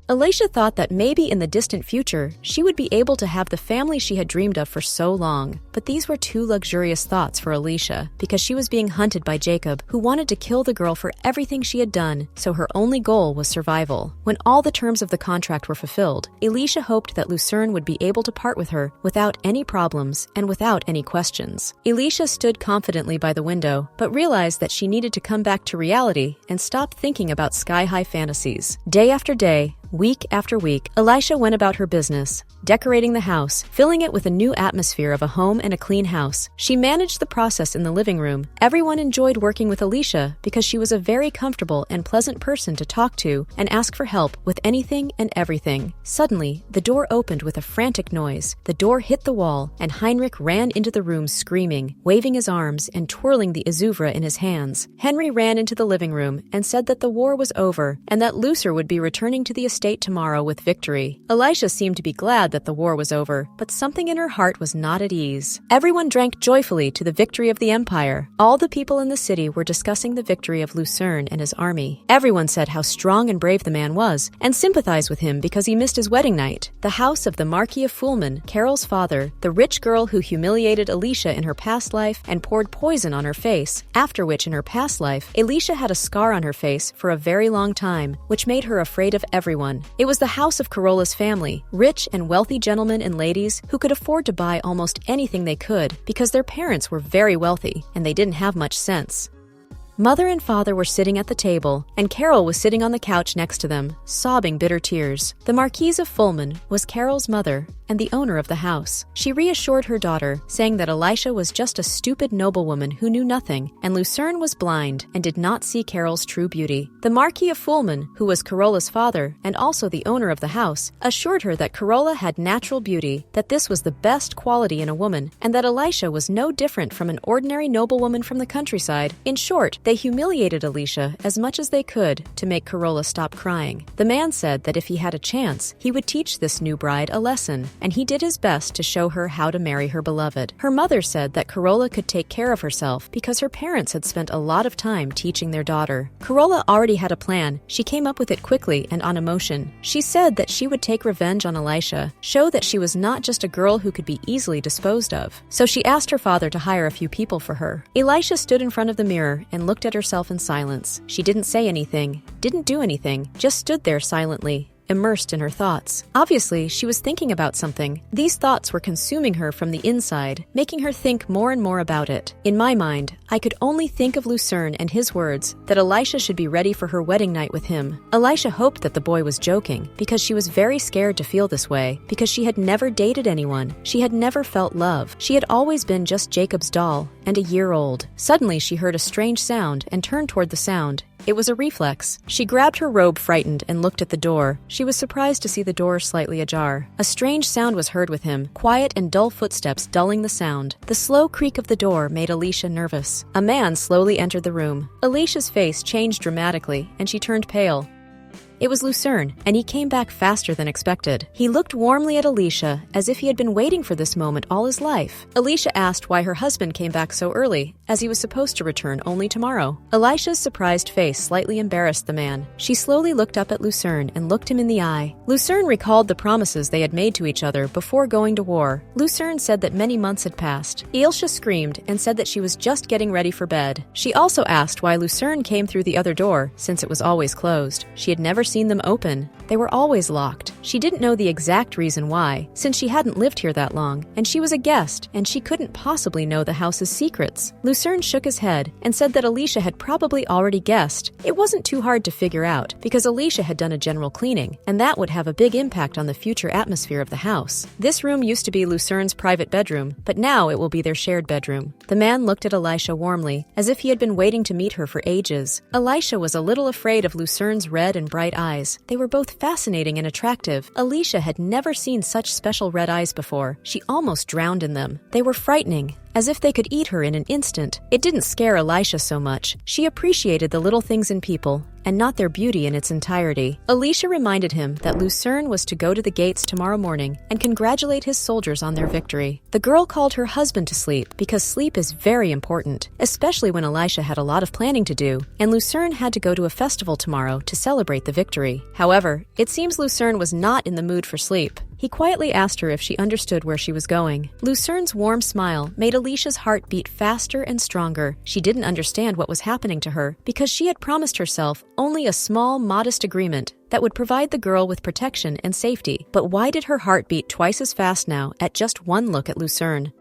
Elisha thought that maybe in the distant future, she would be able to have the family she had dreamed of for so long. But these were too luxurious thoughts for Elisha, because she was being hunted by Jacob, who wanted to kill the girl for everything she had done, so her only goal was survival. When all the terms of the contract were fulfilled, Elisha hoped that Lucerne would be able to part with her without any problems and without any questions. Elisha stood confidently by the window, but realized that she needed to come back to reality and stop thinking about sky-high fantasies. Day after day, week after week, Elisha went about her business, decorating the house, filling it with a new atmosphere of a home and a clean house. She managed the process in the living room. Everyone enjoyed working with Elisha because she was a very comfortable and pleasant person to talk to and ask for help with anything and everything. Suddenly, the door opened with a frantic noise. The door hit the wall, and Heinrich ran into the room screaming, waving his arms and twirling the izuvra in his hands. Henry ran into the living room and said that the war was over and that Lucerne would be returning to the estate tomorrow with victory. Elisha seemed to be glad that the war was over, but something in her heart was not at ease. Everyone drank joyfully to the victory of the empire. All the people in the city were discussing the victory of Lucerne and his army. Everyone said how strong and brave the man was and sympathized with him because he missed his wedding night. The house of the Marquis of Fulman, Carol's father, the rich girl who humiliated Elisha in her past life and poured poison on her face, after which in her past life, Elisha had a scar on her face for a very long time, which made her afraid of everyone. It was the house of Carolla's family, rich and wealthy gentlemen and ladies who could afford to buy almost anything they could because their parents were very wealthy and they didn't have much sense. Mother and father were sitting at the table, and Carol was sitting on the couch next to them, sobbing bitter tears. The Marquise of Fulman was Carol's mother and the owner of the house. She reassured her daughter, saying that Elisha was just a stupid noblewoman who knew nothing, and Lucerne was blind and did not see Carol's true beauty. The Marquis of Fulman, who was Carolla's father and also the owner of the house, assured her that Carolla had natural beauty, that this was the best quality in a woman, and that Elisha was no different from an ordinary noblewoman from the countryside. In short, they humiliated Elisha as much as they could to make Carolla stop crying. The man said that if he had a chance, he would teach this new bride a lesson, and he did his best to show her how to marry her beloved. Her mother said that Carolla could take care of herself because her parents had spent a lot of time teaching their daughter. Carolla already had a plan. She came up with it quickly and on emotion. She said that she would take revenge on Elisha, show that she was not just a girl who could be easily disposed of. So she asked her father to hire a few people for her. Elisha stood in front of the mirror and looked at herself in silence. She didn't say anything, didn't do anything, just stood there silently, immersed in her thoughts. Obviously, she was thinking about something. These thoughts were consuming her from the inside, making her think more and more about it. In my mind, I could only think of Lucerne and his words that Elisha should be ready for her wedding night with him. Elisha hoped that the boy was joking, because she was very scared to feel this way, because she had never dated anyone. She had never felt love. She had always been just Jacob's doll, and a year old. Suddenly, she heard a strange sound and turned toward the sound. It was a reflex. She grabbed her robe frightened and looked at the door. She was surprised to see the door slightly ajar. A strange sound was heard with him, quiet and dull footsteps dulling the sound. The slow creak of the door made Elisha nervous. A man slowly entered the room. Elisha's face changed dramatically, and she turned pale. It was Lucerne, and he came back faster than expected. He looked warmly at Elisha, as if he had been waiting for this moment all his life. Elisha asked why her husband came back so early, as he was supposed to return only tomorrow. Elisha's surprised face slightly embarrassed the man. She slowly looked up at Lucerne and looked him in the eye. Lucerne recalled the promises they had made to each other before going to war. Lucerne said that many months had passed. Elisha screamed and said that she was just getting ready for bed. She also asked why Lucerne came through the other door, since it was always closed. She had never seen them open. They were always locked. She didn't know the exact reason why, since she hadn't lived here that long, and she was a guest, and she couldn't possibly know the house's secrets. Lucerne shook his head and said that Elisha had probably already guessed. It wasn't too hard to figure out, because Elisha had done a general cleaning, and that would have a big impact on the future atmosphere of the house. This room used to be Lucerne's private bedroom, but now it will be their shared bedroom. The man looked at Elisha warmly, as if he had been waiting to meet her for ages. Elisha was a little afraid of Lucerne's red and bright eyes. They were both fascinating and attractive. Elisha had never seen such special red eyes before. She almost drowned in them. They were frightening, as if they could eat her in an instant. It didn't scare Elisha so much. She appreciated the little things in people, and not their beauty in its entirety. Elisha reminded him that Lucerne was to go to the gates tomorrow morning and congratulate his soldiers on their victory. The girl called her husband to sleep, because sleep is very important, especially when Elisha had a lot of planning to do, and Lucerne had to go to a festival tomorrow to celebrate the victory. However, it seems Lucerne was not in the mood for sleep. He quietly asked her if she understood where she was going. Lucerne's warm smile made Elisha's heart beat faster and stronger. She didn't understand what was happening to her, because she had promised herself only a small, modest agreement that would provide the girl with protection and safety. But why did her heart beat twice as fast now at just one look at Lucerne?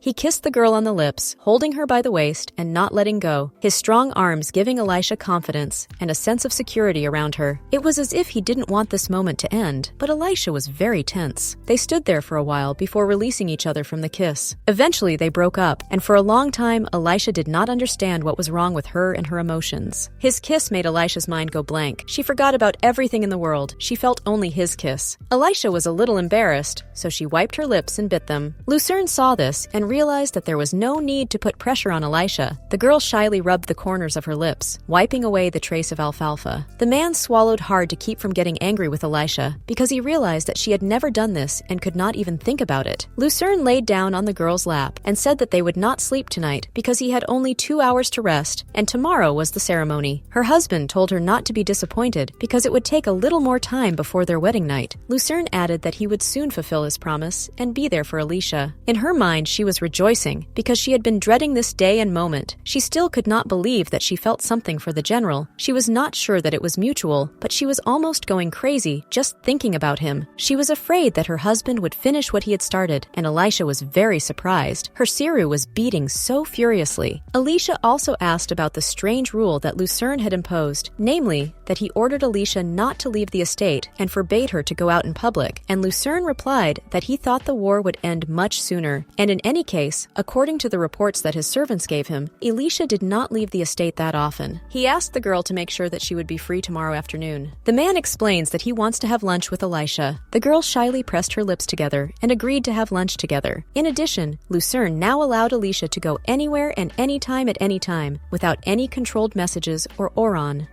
He kissed the girl on the lips, holding her by the waist and not letting go, his strong arms giving Elisha confidence and a sense of security around her. It was as if he didn't want this moment to end, but Elisha was very tense. They stood there for a while before releasing each other from the kiss. Eventually, they broke up, and for a long time, Elisha did not understand what was wrong with her and her emotions. His kiss made Elisha's mind go blank. She forgot about everything in the world. She felt only his kiss. Elisha was a little embarrassed, so she wiped her lips and bit them. Lucerne saw this and realized that there was no need to put pressure on Elisha. The girl shyly rubbed the corners of her lips, wiping away the trace of alfalfa. The man swallowed hard to keep from getting angry with Elisha, because he realized that she had never done this and could not even think about it. Lucerne laid down on the girl's lap and said that they would not sleep tonight because he had only 2 hours to rest, and tomorrow was the ceremony. Her husband told her not to be disappointed because it would take a little more time before their wedding night. Lucerne added that he would soon fulfill his promise and be there for Elisha. In her mind, she was rejoicing because she had been dreading this day and moment. She still could not believe that she felt something for the general. She was not sure that it was mutual, but she was almost going crazy just thinking about him. She was afraid that her husband would finish what he had started, and Elisha was very surprised. Her siru was beating so furiously. Elisha also asked about the strange rule that Lucerne had imposed, namely, that he ordered Elisha not to leave the estate and forbade her to go out in public, and Lucerne replied that he thought the war would end much sooner, and in any case, according to the reports that his servants gave him, Elisha did not leave the estate that often. He asked the girl to make sure that she would be free tomorrow afternoon. The man explains that he wants to have lunch with Elisha. The girl shyly pressed her lips together and agreed to have lunch together. In addition, Lucerne now allowed Elisha to go anywhere and anytime at any time, without any controlled messages or Oron.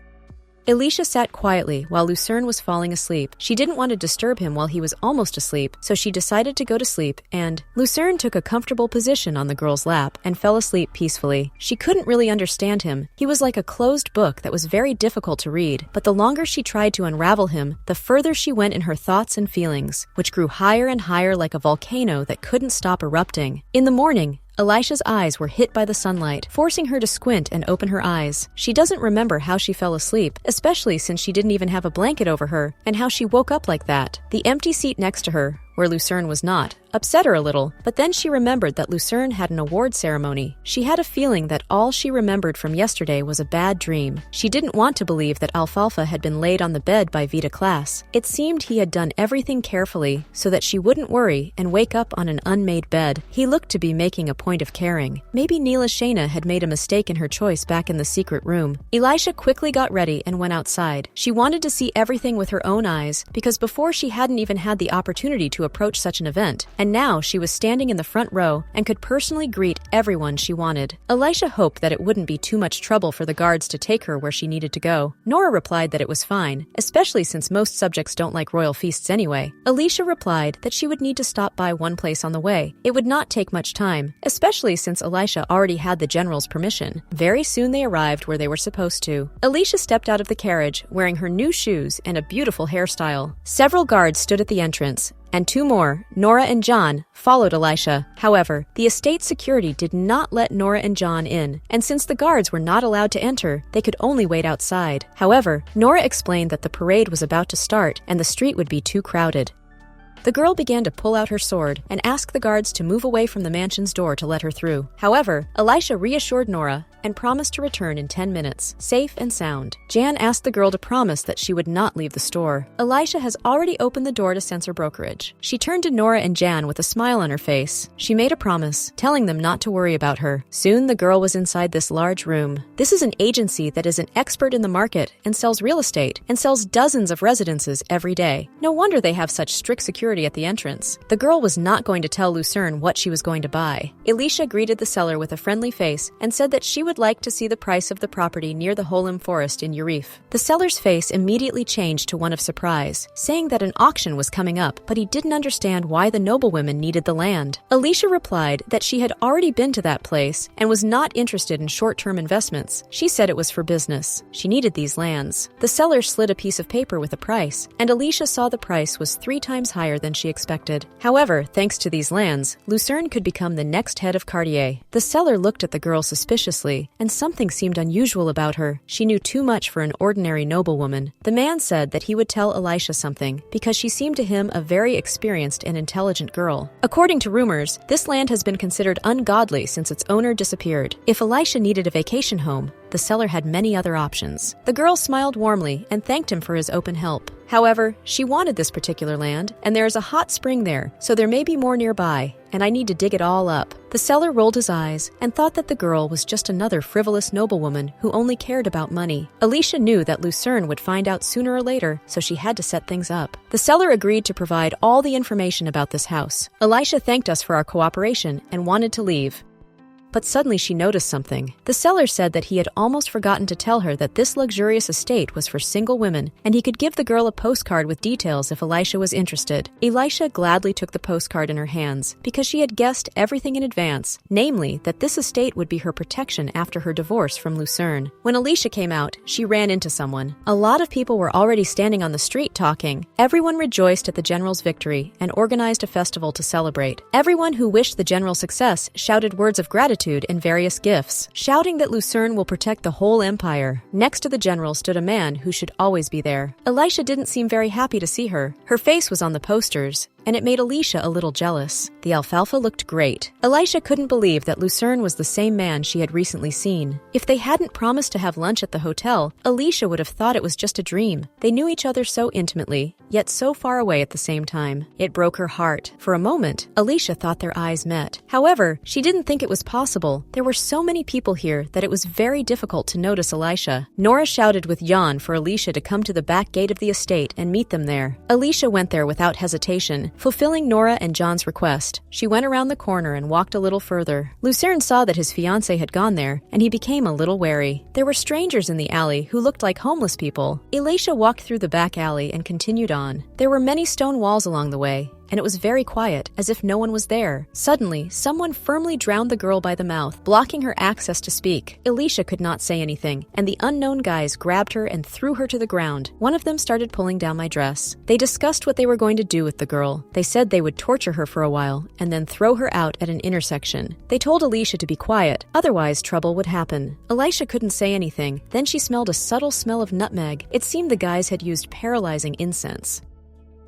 Elisha sat quietly while Lucerne was falling asleep. She didn't want to disturb him while he was almost asleep, so she decided to go to sleep, and Lucerne took a comfortable position on the girl's lap and fell asleep peacefully. She couldn't really understand him. He was like a closed book that was very difficult to read, but the longer she tried to unravel him, the further she went in her thoughts and feelings, which grew higher and higher like a volcano that couldn't stop erupting. In the morning, Elisha's eyes were hit by the sunlight, forcing her to squint and open her eyes. She doesn't remember how she fell asleep, especially since she didn't even have a blanket over her, and how she woke up like that. The empty seat next to her, where Lucerne was not, upset her a little, but then she remembered that Lucerne had an award ceremony. She had a feeling that all she remembered from yesterday was a bad dream. She didn't want to believe that alfalfa had been laid on the bed by Vita Class. It seemed he had done everything carefully so that she wouldn't worry and wake up on an unmade bed. He looked to be making a point of caring. Maybe Neela Shayna had made a mistake in her choice back in the secret room. Elisha quickly got ready and went outside. She wanted to see everything with her own eyes, because before she hadn't even had the opportunity to approach such an event, and now she was standing in the front row and could personally greet everyone she wanted. Elisha hoped that it wouldn't be too much trouble for the guards to take her where she needed to go. Nora replied that it was fine, especially since most subjects don't like royal feasts anyway. Elisha replied that she would need to stop by one place on the way. It would not take much time, especially since Elisha already had the general's permission. Very soon they arrived where they were supposed to. Elisha stepped out of the carriage, wearing her new shoes and a beautiful hairstyle. Several guards stood at the entrance, and 2 more, Nora and John, followed Elisha. However, the estate security did not let Nora and John in, and since the guards were not allowed to enter, they could only wait outside. However, Nora explained that the parade was about to start and the street would be too crowded. The girl began to pull out her sword and ask the guards to move away from the mansion's door to let her through. However, Elisha reassured Nora and promised to return in 10 minutes, safe and sound. Jan asked the girl to promise that she would not leave the store. Elisha has already opened the door to censor brokerage. She turned to Nora and Jan with a smile on her face. She made a promise, telling them not to worry about her. Soon the girl was inside this large room. This is an agency that is an expert in the market and sells real estate and sells dozens of residences every day. No wonder they have such strict security at the entrance. The girl was not going to tell Lucerne what she was going to buy. Elisha greeted the seller with a friendly face and said that she would like to see the price of the property near the Holim Forest in Urif. The seller's face immediately changed to one of surprise, saying that an auction was coming up, but he didn't understand why the noblewomen needed the land. Elisha replied that she had already been to that place and was not interested in short-term investments. She said it was for business. She needed these lands. The seller slid a piece of paper with a price, and Elisha saw the price was 3 times higher than she expected. However, thanks to these lands, Lucerne could become the next head of Cartier. The seller looked at the girl suspiciously, and something seemed unusual about her. She knew too much for an ordinary noblewoman. The man said that he would tell Elisha something, because she seemed to him a very experienced and intelligent girl. According to rumors, this land has been considered ungodly since its owner disappeared. If Elisha needed a vacation home, the seller had many other options. The girl smiled warmly and thanked him for his open help. However, she wanted this particular land, and there is a hot spring there, so there may be more nearby, and I need to dig it all up. The seller rolled his eyes and thought that the girl was just another frivolous noblewoman who only cared about money. Elisha knew that Lucerne would find out sooner or later, so she had to set things up. The seller agreed to provide all the information about this house. Elisha thanked us for our cooperation and wanted to leave. But suddenly she noticed something. The seller said that he had almost forgotten to tell her that this luxurious estate was for single women, and he could give the girl a postcard with details if Elisha was interested. Elisha gladly took the postcard in her hands, because she had guessed everything in advance, namely that this estate would be her protection after her divorce from Lucerne. When Elisha came out, she ran into someone. A lot of people were already standing on the street talking. Everyone rejoiced at the general's victory and organized a festival to celebrate. Everyone who wished the general success shouted words of gratitude and various gifts, shouting that Lucerne will protect the whole empire. Next to the general stood a man who should always be there. Elisha didn't seem very happy to see her. Her face was on the posters, and it made Elisha a little jealous. The alfalfa looked great. Elisha couldn't believe that Lucerne was the same man she had recently seen. If they hadn't promised to have lunch at the hotel, Elisha would have thought it was just a dream. They knew each other so intimately, yet so far away at the same time. It broke her heart. For a moment, Elisha thought their eyes met. However, she didn't think it was possible. There were so many people here that it was very difficult to notice Elisha. Nora shouted with Jan for Elisha to come to the back gate of the estate and meet them there. Elisha went there without hesitation, fulfilling Nora and John's request. She went around the corner and walked a little further. Lucerne saw that his fiancé had gone there, and he became a little wary. There were strangers in the alley who looked like homeless people. Elisha walked through the back alley and continued on. There were many stone walls along the way, and it was very quiet, as if no one was there. Suddenly, someone firmly drowned the girl by the mouth, blocking her access to speak. Elisha could not say anything, and the unknown guys grabbed her and threw her to the ground. One of them started pulling down my dress. They discussed what they were going to do with the girl. They said they would torture her for a while, and then throw her out at an intersection. They told Elisha to be quiet, otherwise trouble would happen. Elisha couldn't say anything. Then she smelled a subtle smell of nutmeg. It seemed the guys had used paralyzing incense.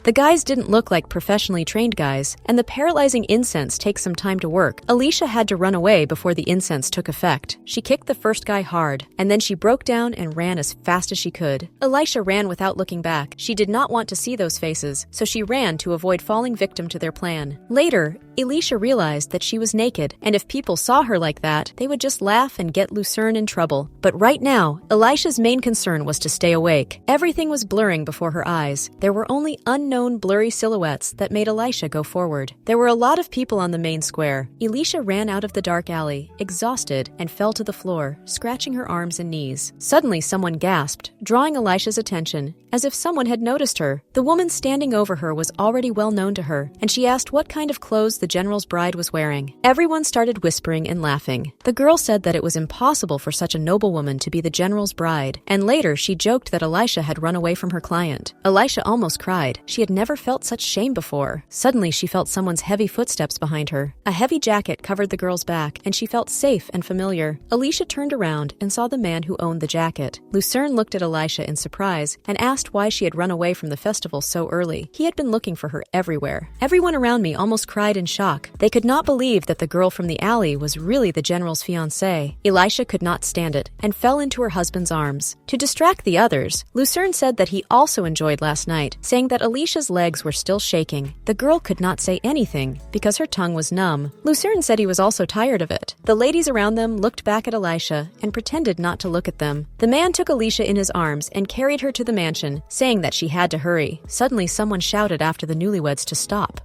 The guys didn't look like professionally trained guys, and the paralyzing incense takes some time to work. Elisha had to run away before the incense took effect. She kicked the first guy hard, and then she broke down and ran as fast as she could. Elisha ran without looking back. She did not want to see those faces, so she ran to avoid falling victim to their plan. Later, Elisha realized that she was naked, and if people saw her like that, they would just laugh and get Lucerne in trouble. But right now, Elisha's main concern was to stay awake. Everything was blurring before her eyes. There were only unknown blurry silhouettes that made Elisha go forward. There were a lot of people on the main square. Elisha ran out of the dark alley, exhausted, and fell to the floor, scratching her arms and knees. Suddenly, someone gasped, drawing Elisha's attention, as if someone had noticed her. The woman standing over her was already well known to her, and she asked what kind of clothes the general's bride was wearing. Everyone started whispering and laughing. The girl said that it was impossible for such a noblewoman to be the general's bride, and later she joked that Elisha had run away from her client. Elisha almost cried. She had never felt such shame before. Suddenly, she felt someone's heavy footsteps behind her. A heavy jacket covered the girl's back, and she felt safe and familiar. Elisha turned around and saw the man who owned the jacket. Lucerne looked at Elisha in surprise and asked why she had run away from the festival so early. He had been looking for her everywhere. Everyone around me almost cried in shock. They could not believe that the girl from the alley was really the general's fiancée. Elisha could not stand it and fell into her husband's arms. To distract the others, Lucerne said that he also enjoyed last night, saying that Elisha's legs were still shaking. The girl could not say anything because her tongue was numb. Lucerne said he was also tired of it. The ladies around them looked back at Elisha and pretended not to look at them. The man took Elisha in his arms and carried her to the mansion, saying that she had to hurry. Suddenly, someone shouted after the newlyweds to stop.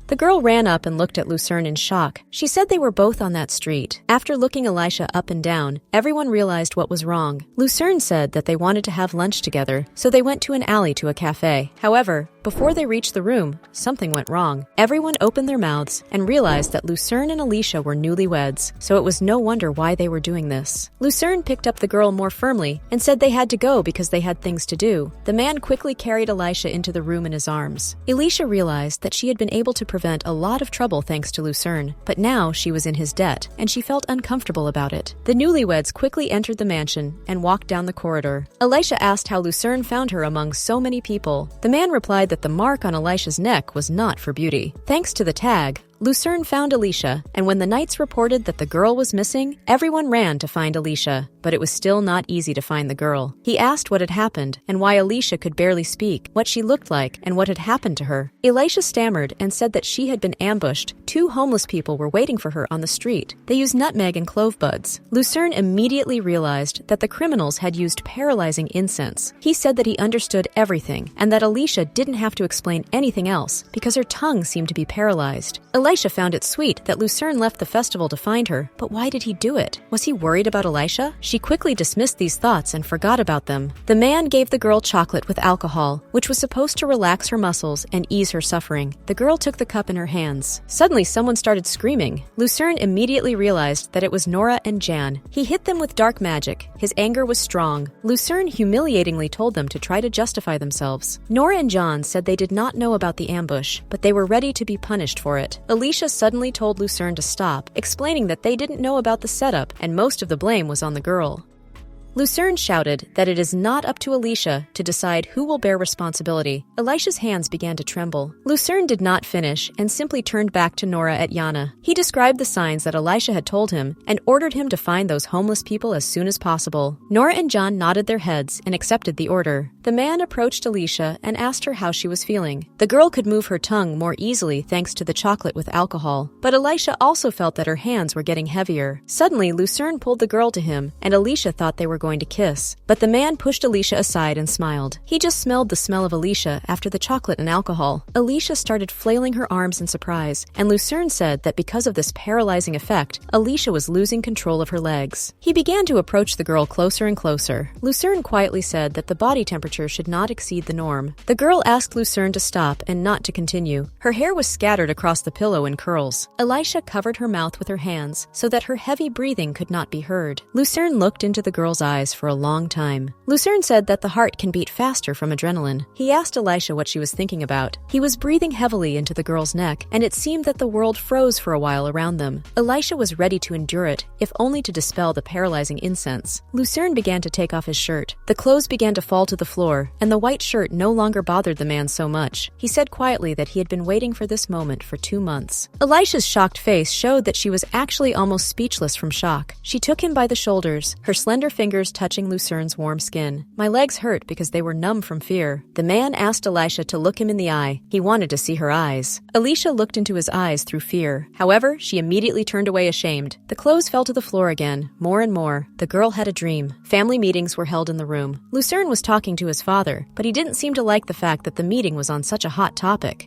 The girl ran up and looked at Lucerne in shock. She said they were both on that street. After looking Elisha up and down, everyone realized what was wrong. Lucerne said that they wanted to have lunch together, so they went to an alley to a cafe. However, Before they reached the room, something went wrong. Everyone opened their mouths and realized that Lucerne and Elisha were newlyweds, so it was no wonder why they were doing this. Lucerne picked up the girl more firmly and said they had to go because they had things to do. The man quickly carried Elisha into the room in his arms. Elisha realized that she had been able to prevent a lot of trouble thanks to Lucerne, but now she was in his debt, and she felt uncomfortable about it. The newlyweds quickly entered the mansion and walked down the corridor. Elisha asked how Lucerne found her among so many people. The man replied that the mark on Elisha's neck was not for beauty. Thanks to the tag, Lucerne found Elisha, and when the knights reported that the girl was missing, everyone ran to find Elisha, but it was still not easy to find the girl. He asked what had happened and why Elisha could barely speak, what she looked like, and what had happened to her. Elisha stammered and said that she had been ambushed. 2 homeless people were waiting for her on the street. They used nutmeg and clove buds. Lucerne immediately realized that the criminals had used paralyzing incense. He said that he understood everything and that Elisha didn't have to explain anything else because her tongue seemed to be paralyzed. Elisha found it sweet that Lucerne left the festival to find her, but why did he do it? Was he worried about Elisha? She quickly dismissed these thoughts and forgot about them. The man gave the girl chocolate with alcohol, which was supposed to relax her muscles and ease her suffering. The girl took the cup in her hands. Suddenly, someone started screaming. Lucerne immediately realized that it was Nora and Jan. He hit them with dark magic. His anger was strong. Lucerne humiliatingly told them to try to justify themselves. Nora and Jan said they did not know about the ambush, but they were ready to be punished for it. Elisha suddenly told Lucerne to stop, explaining that they didn't know about the setup and most of the blame was on the girl. Lucerne shouted that it is not up to Elisha to decide who will bear responsibility. Elisha's hands began to tremble. Lucerne did not finish and simply turned back to Nora at Yana. He described the signs that Elisha had told him and ordered him to find those homeless people as soon as possible. Nora and John nodded their heads and accepted the order. The man approached Elisha and asked her how she was feeling. The girl could move her tongue more easily thanks to the chocolate with alcohol, but Elisha also felt that her hands were getting heavier. Suddenly, Lucerne pulled the girl to him, and Elisha thought they were going to kiss. But the man pushed Elisha aside and smiled. He just smelled the smell of Elisha after the chocolate and alcohol. Elisha started flailing her arms in surprise, and Lucerne said that because of this paralyzing effect, Elisha was losing control of her legs. He began to approach the girl closer and closer. Lucerne quietly said that the body temperature should not exceed the norm. The girl asked Lucerne to stop and not to continue. Her hair was scattered across the pillow in curls. Elisha covered her mouth with her hands so that her heavy breathing could not be heard. Lucerne looked into the girl's eyes for a long time. Lucerne said that the heart can beat faster from adrenaline. He asked Elisha what she was thinking about. He was breathing heavily into the girl's neck, and it seemed that the world froze for a while around them. Elisha was ready to endure it, if only to dispel the paralyzing incense. Lucerne began to take off his shirt. The clothes began to fall to the floor, and the white shirt no longer bothered the man so much. He said quietly that he had been waiting for this moment for 2 months. Elisha's shocked face showed that she was actually almost speechless from shock. She took him by the shoulders, her slender fingers touching Lucerne's warm skin. My legs hurt because they were numb from fear. The man asked Elisha to look him in the eye. He wanted to see her eyes. Elisha looked into his eyes through fear. However, she immediately turned away ashamed. The clothes fell to the floor again, more and more. The girl had a dream. Family meetings were held in the room. Lucerne was talking to his father, but he didn't seem to like the fact that the meeting was on such a hot topic.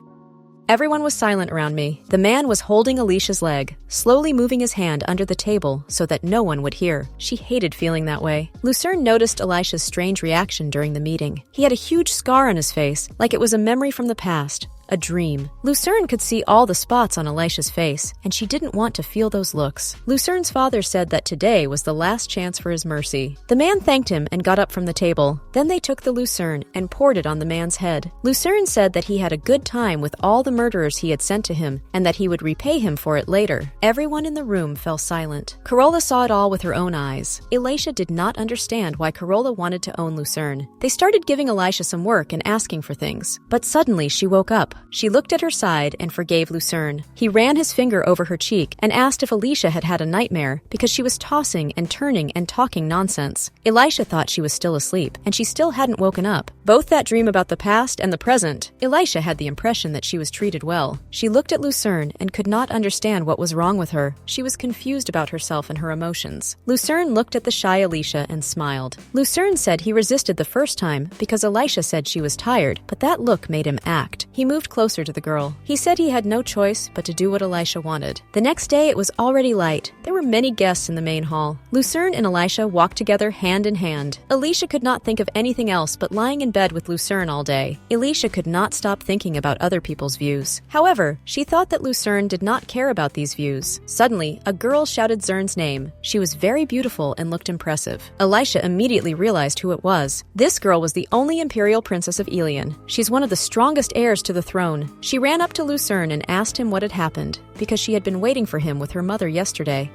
Everyone was silent around me. The man was holding Elisha's leg, slowly moving his hand under the table so that no one would hear. She hated feeling that way. Lucerne noticed Elisha's strange reaction during the meeting. He had a huge scar on his face, like it was a memory from the past. A dream. Lucerne could see all the spots on Elisha's face, and she didn't want to feel those looks. Lucerne's father said that today was the last chance for his mercy. The man thanked him and got up from the table. Then they took the lucerne and poured it on the man's head. Lucerne said that he had a good time with all the murderers he had sent to him, and that he would repay him for it later. Everyone in the room fell silent. Carola saw it all with her own eyes. Elisha did not understand why Carola wanted to own Lucerne. They started giving Elisha some work and asking for things, but suddenly she woke up. She looked at her side and forgave Lucerne. He ran his finger over her cheek and asked if Elisha had had a nightmare because she was tossing and turning and talking nonsense. Elisha thought she was still asleep, and she still hadn't woken up. Both that dream about the past and the present, Elisha had the impression that she was treated well. She looked at Lucerne and could not understand what was wrong with her. She was confused about herself and her emotions. Lucerne looked at the shy Elisha and smiled. Lucerne said he resisted the first time because Elisha said she was tired, but that look made him act. He moved moved closer to the girl. He said he had no choice but to do what Elisha wanted. The next day, it was already light. There were many guests in the main hall. Lucerne and Elisha walked together hand in hand. Elisha could not think of anything else but lying in bed with Lucerne all day. Elisha could not stop thinking about other people's views. However, she thought that Lucerne did not care about these views. Suddenly, a girl shouted Zern's name. She was very beautiful and looked impressive. Elisha immediately realized who it was. This girl was the only imperial princess of Ilion. She's one of the strongest heirs to the throne. She ran up to Lucerne and asked him what had happened, because she had been waiting for him with her mother yesterday.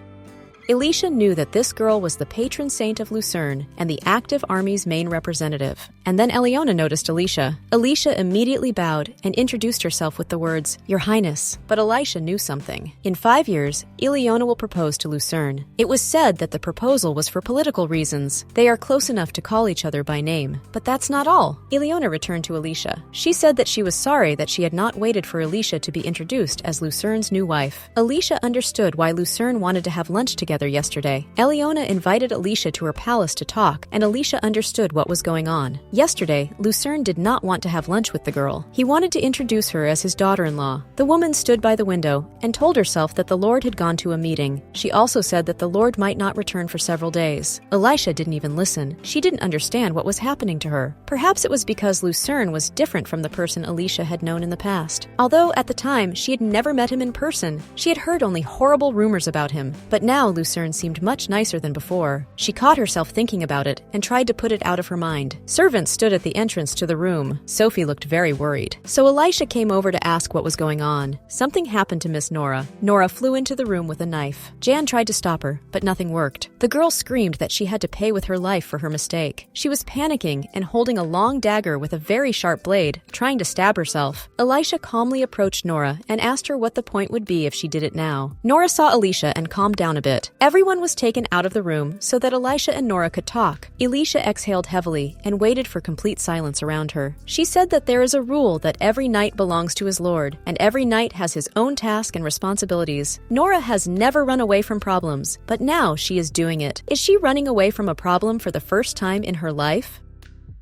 Elisha knew that this girl was the patron saint of Lucerne and the active army's main representative. And then Eliona noticed Elisha. Elisha immediately bowed and introduced herself with the words, "Your Highness." But Elisha knew something. In 5 years, Eliona will propose to Lucerne. It was said that the proposal was for political reasons. They are close enough to call each other by name. But that's not all. Eliona returned to Elisha. She said that she was sorry that she had not waited for Elisha to be introduced as Lucerne's new wife. Elisha understood why Lucerne wanted to have lunch together yesterday. Eliona invited Elisha to her palace to talk, and Elisha understood what was going on. Yesterday, Lucerne did not want to have lunch with the girl. He wanted to introduce her as his daughter-in-law. The woman stood by the window and told herself that the Lord had gone to a meeting. She also said that the Lord might not return for several days. Elisha didn't even listen. She didn't understand what was happening to her. Perhaps it was because Lucerne was different from the person Elisha had known in the past. Although at the time she had never met him in person, she had heard only horrible rumors about him. But now Lucerne seemed much nicer than before. She caught herself thinking about it and tried to put it out of her mind. Servants stood at the entrance to the room. Sophie looked very worried. So Elisha came over to ask what was going on. Something happened to Miss Nora. Nora flew into the room with a knife. Jan tried to stop her, but nothing worked. The girl screamed that she had to pay with her life for her mistake. She was panicking and holding a long dagger with a very sharp blade, trying to stab herself. Elisha calmly approached Nora and asked her what the point would be if she did it now. Nora saw Elisha and calmed down a bit. Everyone was taken out of the room so that Elisha and Nora could talk. Elisha exhaled heavily and waited for complete silence around her. She said that there is a rule that every knight belongs to his lord, and every knight has his own task and responsibilities. Nora has never run away from problems, but now she is doing it. Is she running away from a problem for the first time in her life?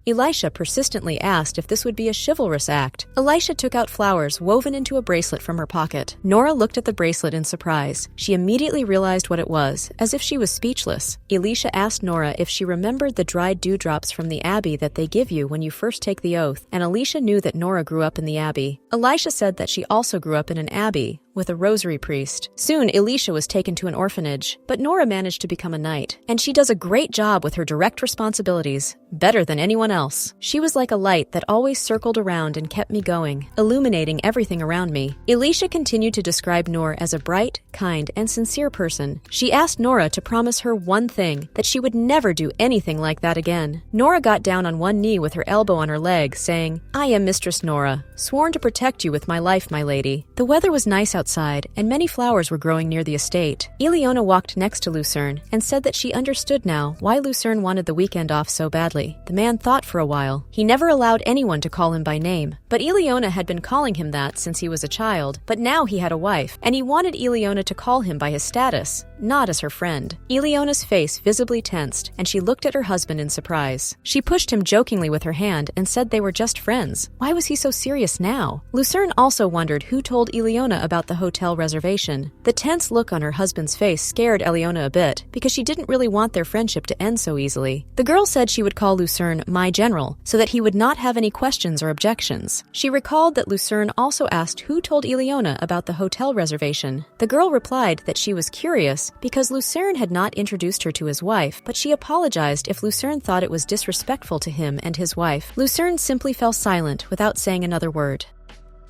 Elisha persistently asked if this would be a chivalrous act. Elisha took out flowers woven into a bracelet from her pocket. Nora looked at the bracelet in surprise. She immediately realized what it was, as if she was speechless. Elisha asked Nora if she remembered the dried dewdrops from the abbey that they give you when you first take the oath, and Elisha knew that Nora grew up in the abbey. Elisha said that she also grew up in an abbey, with a rosary priest. Soon, Elisha was taken to an orphanage, but Nora managed to become a knight, and she does a great job with her direct responsibilities, better than anyone else. She was like a light that always circled around and kept me going, illuminating everything around me. Elisha continued to describe Nora as a bright, kind, and sincere person. She asked Nora to promise her one thing, that she would never do anything like that again. Nora got down on one knee with her elbow on her leg, saying, "I am Mistress Nora, sworn to protect you with my life, my lady." The weather was nice outside, and many flowers were growing near the estate. Eliona walked next to Lucerne and said that she understood now why Lucerne wanted the weekend off so badly. The man thought for a while. He never allowed anyone to call him by name, but Eliona had been calling him that since he was a child. But now he had a wife, and he wanted Eliona to call him by his status, not as her friend. Eliona's face visibly tensed, and she looked at her husband in surprise. She pushed him jokingly with her hand and said they were just friends. Why was he so serious now? Lucerne also wondered who told Eliona about the hotel reservation. The tense look on her husband's face scared Eliona a bit, because she didn't really want their friendship to end so easily. The girl said she would call Lucerne my general, so that he would not have any questions or objections. She recalled that Lucerne also asked who told Eliona about the hotel reservation. The girl replied that she was curious because Lucerne had not introduced her to his wife, but she apologized if Lucerne thought it was disrespectful to him and his wife. Lucerne simply fell silent without saying another word.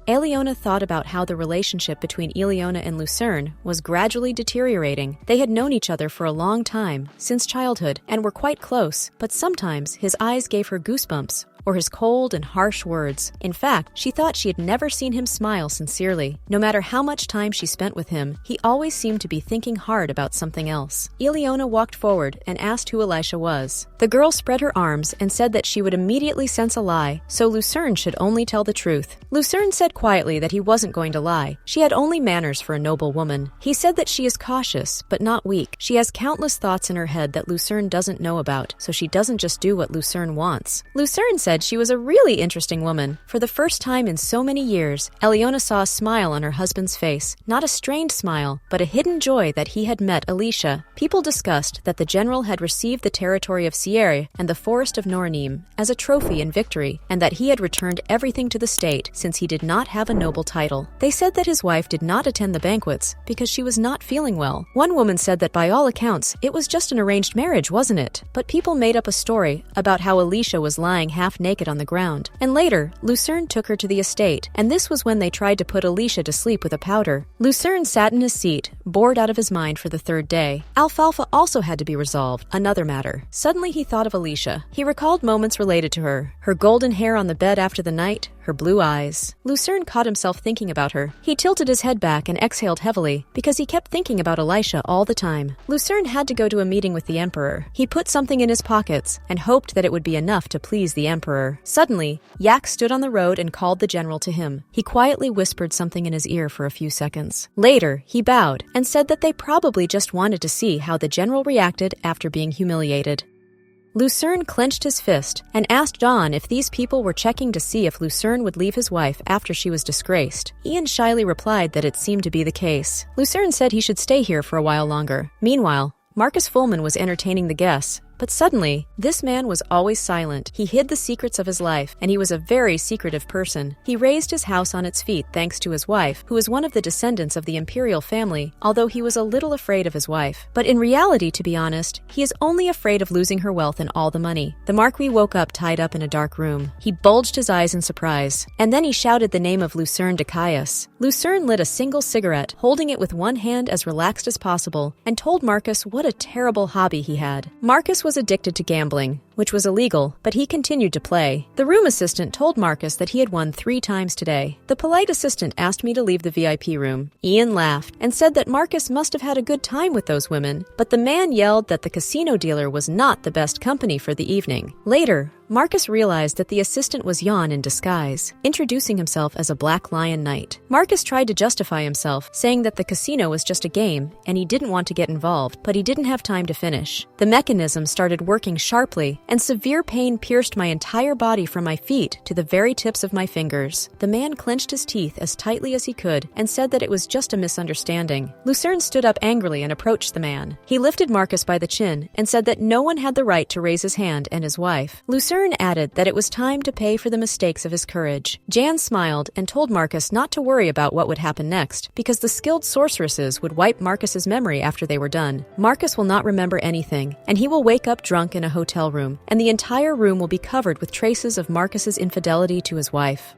Eliona thought about how the relationship between Eliona and Lucerne was gradually deteriorating. They had known each other for a long time, since childhood, and were quite close, but sometimes his eyes gave her goosebumps, or his cold and harsh words. In fact, she thought she had never seen him smile sincerely. No matter how much time she spent with him, he always seemed to be thinking hard about something else. Eliona walked forward and asked who Elisha was. The girl spread her arms and said that she would immediately sense a lie, so Lucerne should only tell the truth. Lucerne said quietly that he wasn't going to lie. She had only manners for a noble woman. He said that she is cautious, but not weak. She has countless thoughts in her head that Lucerne doesn't know about, so she doesn't just do what Lucerne wants. Lucerne said said she was a really interesting woman. For the first time in so many years, Eliona saw a smile on her husband's face. Not a strained smile, but a hidden joy that he had met Elisha. People discussed that the general had received the territory of Sierre and the forest of Noranim as a trophy in victory, and that he had returned everything to the state since he did not have a noble title. They said that his wife did not attend the banquets because she was not feeling well. One woman said that by all accounts, it was just an arranged marriage, wasn't it? But people made up a story about how Elisha was lying half naked on the ground. And later, Lucerne took her to the estate, and this was when they tried to put Elisha to sleep with a powder. Lucerne sat in his seat, bored out of his mind for the third day. Alfalfa also had to be resolved, another matter. Suddenly he thought of Elisha. He recalled moments related to her golden hair on the bed after the night, her blue eyes. Lucerne caught himself thinking about her. He tilted his head back and exhaled heavily because he kept thinking about Elisha all the time. Lucerne had to go to a meeting with the emperor. He put something in his pockets and hoped that it would be enough to please the emperor. Suddenly, Yak stood on the road and called the general to him. He quietly whispered something in his ear for a few seconds. Later, he bowed and said that they probably just wanted to see how the general reacted after being humiliated. Lucerne clenched his fist and asked Don if these people were checking to see if Lucerne would leave his wife after she was disgraced. Ian shyly replied that it seemed to be the case. Lucerne said he should stay here for a while longer. Meanwhile, Marcus Fulman was entertaining the guests. But suddenly, this man was always silent. He hid the secrets of his life, and he was a very secretive person. He raised his house on its feet thanks to his wife, who is one of the descendants of the imperial family, although he was a little afraid of his wife. But in reality, to be honest, he is only afraid of losing her wealth and all the money. The Marquis woke up tied up in a dark room. He bulged his eyes in surprise, and then he shouted the name of Lucerne to Caius. Lucerne lit a single cigarette, holding it with one hand as relaxed as possible, and told Marcus what a terrible hobby he had. Marcus was addicted to gambling, which was illegal, but he continued to play. The room assistant told Marcus that he had won 3 times today. The polite assistant asked me to leave the VIP room. Ian laughed and said that Marcus must have had a good time with those women, but the man yelled that the casino dealer was not the best company for the evening. Later, Marcus realized that the assistant was Jan in disguise, introducing himself as a Black Lion Knight. Marcus tried to justify himself, saying that the casino was just a game and he didn't want to get involved, but he didn't have time to finish. The mechanism started working sharply, and severe pain pierced my entire body from my feet to the very tips of my fingers. The man clenched his teeth as tightly as he could and said that it was just a misunderstanding. Lucerne stood up angrily and approached the man. He lifted Marcus by the chin and said that no one had the right to raise his hand and his wife. Lucerne added that it was time to pay for the mistakes of his courage. Jan smiled and told Marcus not to worry about what would happen next, because the skilled sorceresses would wipe Marcus's memory after they were done. Marcus will not remember anything, and he will wake up drunk in a hotel room, and the entire room will be covered with traces of Marcus's infidelity to his wife.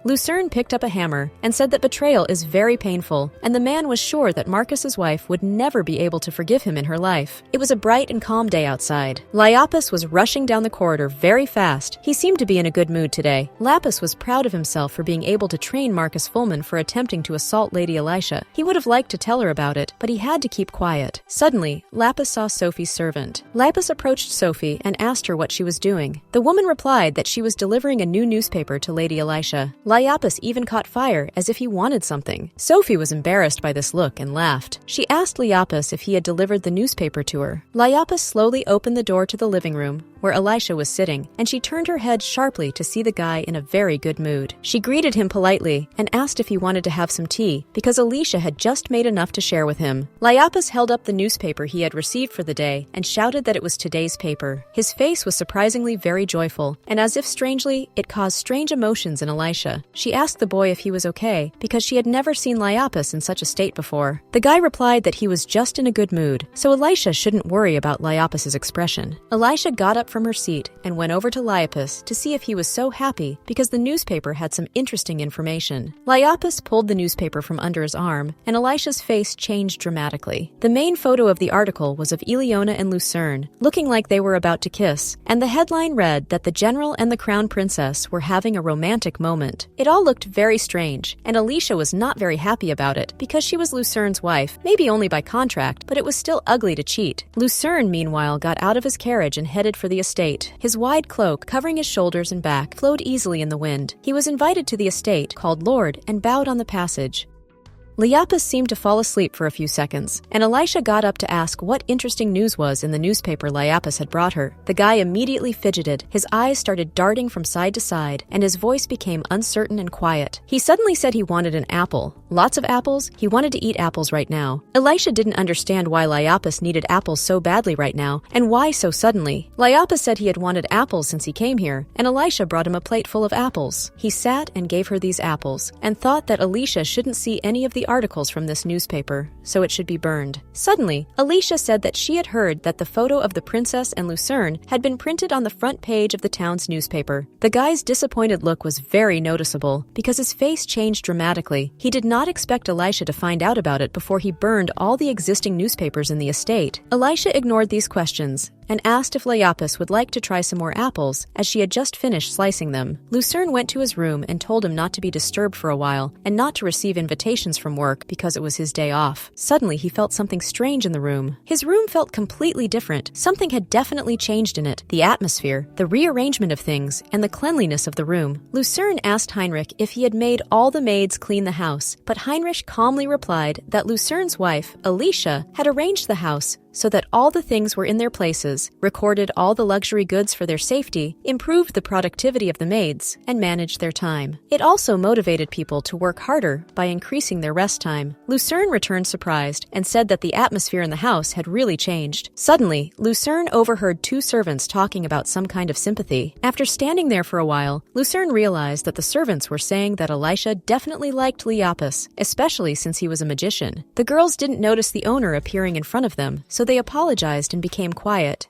Lucerne picked up a hammer and said that betrayal is very painful, and the man was sure that Marcus's wife would never be able to forgive him in her life. It was a bright and calm day outside. Liapis was rushing down the corridor very fast. He seemed to be in a good mood today. Lapis was proud of himself for being able to train Marcus Fulman for attempting to assault Lady Elisha. He would have liked to tell her about it, but he had to keep quiet. Suddenly, Lapis saw Sophie's servant. Lapis approached Sophie and asked her what she was doing. The woman replied that she was delivering a new newspaper to Lady Elisha. Liapis even caught fire as if he wanted something. Sophie was embarrassed by this look and laughed. She asked Liapis if he had delivered the newspaper to her. Liapis slowly opened the door to the living room, where Elisha was sitting, and she turned her head sharply to see the guy in a very good mood. She greeted him politely and asked if he wanted to have some tea, because Elisha had just made enough to share with him. Liapis held up the newspaper he had received for the day and shouted that it was today's paper. His face was surprisingly very joyful, and as if strangely, it caused strange emotions in Elisha. She asked the boy if he was okay, because she had never seen Liapis in such a state before. The guy replied that he was just in a good mood, so Elisha shouldn't worry about Liapis's expression. Elisha got up from her seat and went over to Liapis to see if he was so happy because the newspaper had some interesting information. Liapis pulled the newspaper from under his arm, and Elisha's face changed dramatically. The main photo of the article was of Eliona and Lucerne, looking like they were about to kiss, and the headline read that the general and the crown princess were having a romantic moment. It all looked very strange, and Elisha was not very happy about it because she was Lucerne's wife, maybe only by contract, but it was still ugly to cheat. Lucerne, meanwhile, got out of his carriage and headed for the estate. His wide cloak, covering his shoulders and back, flowed easily in the wind. He was invited to the estate, called Lord, and bowed on the passage. Liapis seemed to fall asleep for a few seconds, and Elisha got up to ask what interesting news was in the newspaper Liapis had brought her. The guy immediately fidgeted, his eyes started darting from side to side, and his voice became uncertain and quiet. He suddenly said he wanted an apple. Lots of apples? He wanted to eat apples right now. Elisha didn't understand why Liapis needed apples so badly right now, and why so suddenly. Liapis said he had wanted apples since he came here, and Elisha brought him a plate full of apples. He sat and gave her these apples, and thought that Elisha shouldn't see any of the articles from this newspaper, so it should be burned. Suddenly, Elisha said that she had heard that the photo of the princess and Lucerne had been printed on the front page of the town's newspaper. The guy's disappointed look was very noticeable, because his face changed dramatically. He did not expect Elisha to find out about it before he burned all the existing newspapers in the estate. Elisha ignored these questions and asked if Liapis would like to try some more apples, as she had just finished slicing them. Lucerne went to his room and told him not to be disturbed for a while, and not to receive invitations from work because it was his day off. Suddenly, he felt something strange in the room. His room felt completely different. Something had definitely changed in it. The atmosphere, the rearrangement of things, and the cleanliness of the room. Lucerne asked Heinrich if he had made all the maids clean the house, but Heinrich calmly replied that Lucerne's wife, Elisha, had arranged the house so that all the things were in their places, recorded all the luxury goods for their safety, improved the productivity of the maids, and managed their time. It also motivated people to work harder by increasing their rest time. Lucerne returned surprised and said that the atmosphere in the house had really changed. Suddenly, Lucerne overheard two servants talking about some kind of sympathy. After standing there for a while, Lucerne realized that the servants were saying that Elisha definitely liked Liapis, especially since he was a magician. The girls didn't notice the owner appearing in front of them, so they apologized and became quiet.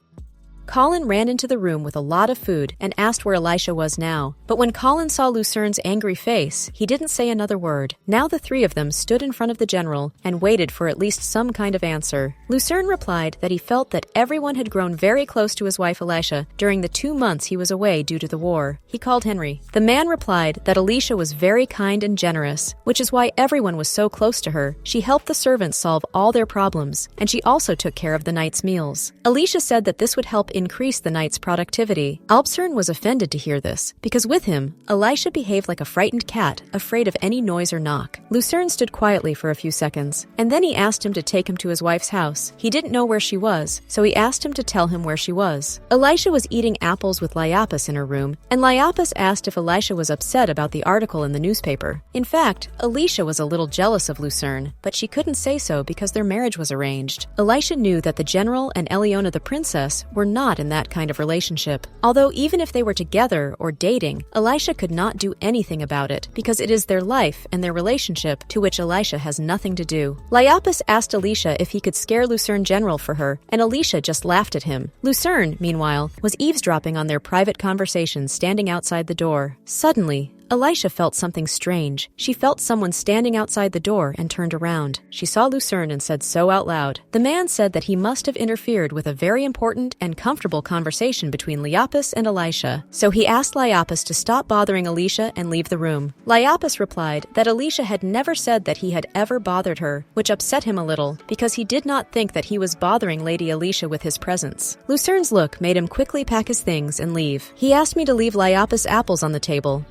Colin ran into the room with a lot of food and asked where Elisha was now. But when Colin saw Lucerne's angry face, he didn't say another word. Now the three of them stood in front of the general and waited for at least some kind of answer. Lucerne replied that he felt that everyone had grown very close to his wife Elisha during the 2 months he was away due to the war. He called Henry. The man replied that Elisha was very kind and generous, which is why everyone was so close to her. She helped the servants solve all their problems, and she also took care of the night's meals. Elisha said that this would help increase the night's productivity. Lucerne was offended to hear this, because with him, Elisha behaved like a frightened cat, afraid of any noise or knock. Lucerne stood quietly for a few seconds, and then he asked him to take him to his wife's house. He didn't know where she was, so he asked him to tell him where she was. Elisha was eating apples with Liapis in her room, and Liapis asked if Elisha was upset about the article in the newspaper. In fact, Elisha was a little jealous of Lucerne, but she couldn't say so because their marriage was arranged. Elisha knew that the general and Eliona the princess were not in that kind of relationship. Although even if they were together or dating, Elisha could not do anything about it because it is their life and their relationship to which Elisha has nothing to do. Liapis asked Elisha if he could scare Lucerne General for her, and Elisha just laughed at him. Lucerne, meanwhile, was eavesdropping on their private conversation standing outside the door. Suddenly, Elisha felt something strange. She felt someone standing outside the door and turned around. She saw Lucerne and said so out loud. The man said that he must have interfered with a very important and comfortable conversation between Liapis and Elisha. So he asked Liapis to stop bothering Elisha and leave the room. Liapis replied that Elisha had never said that he had ever bothered her, which upset him a little, because he did not think that he was bothering Lady Elisha with his presence. Lucerne's look made him quickly pack his things and leave. He asked me to leave Liapis apples on the table.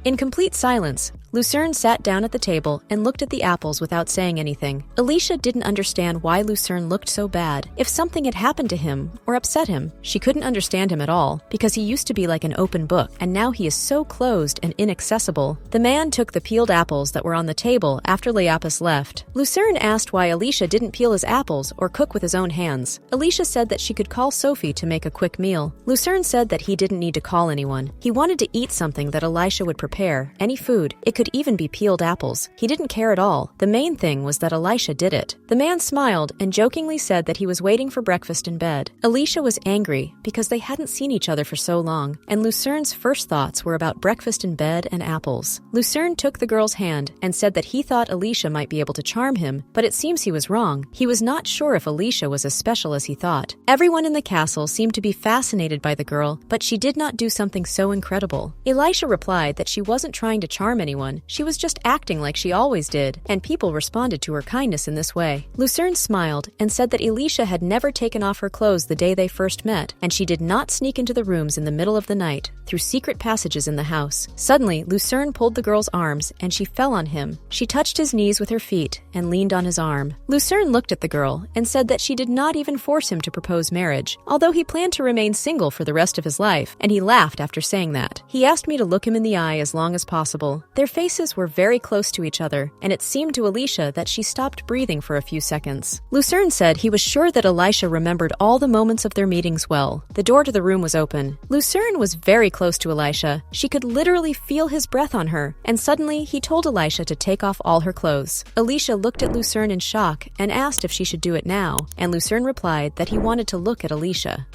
In complete silence, Lucerne sat down at the table and looked at the apples without saying anything. Elisha didn't understand why Lucerne looked so bad. If something had happened to him or upset him, she couldn't understand him at all, because he used to be like an open book, and now he is so closed and inaccessible. The man took the peeled apples that were on the table after Liapis left. Lucerne asked why Elisha didn't peel his apples or cook with his own hands. Elisha said that she could call Sophie to make a quick meal. Lucerne said that he didn't need to call anyone. He wanted to eat something that Elisha would prepare, any food. It could even be peeled apples. He didn't care at all. The main thing was that Elisha did it. The man smiled and jokingly said that he was waiting for breakfast in bed. Elisha was angry because they hadn't seen each other for so long, and Lucerne's first thoughts were about breakfast in bed and apples. Lucerne took the girl's hand and said that he thought Elisha might be able to charm him, but it seems he was wrong. He was not sure if Elisha was as special as he thought. Everyone in the castle seemed to be fascinated by the girl, but she did not do something so incredible. Elisha replied that she wasn't trying to charm anyone, anyone. She was just acting like she always did, and people responded to her kindness in this way. Lucerne smiled and said that Elisha had never taken off her clothes the day they first met, and she did not sneak into the rooms in the middle of the night, through secret passages in the house. Suddenly, Lucerne pulled the girl's arms, and she fell on him. She touched his knees with her feet and leaned on his arm. Lucerne looked at the girl and said that she did not even force him to propose marriage, although he planned to remain single for the rest of his life, and he laughed after saying that. He asked me to look him in the eye as long as possible. Their faces were very close to each other, and it seemed to Elisha that she stopped breathing for a few seconds. Lucerne said he was sure that Elisha remembered all the moments of their meetings well. The door to the room was open. Lucerne was very close to Elisha. She could literally feel his breath on her, and suddenly he told Elisha to take off all her clothes. Elisha looked at Lucerne in shock and asked if she should do it now, and Lucerne replied that he wanted to look at Elisha.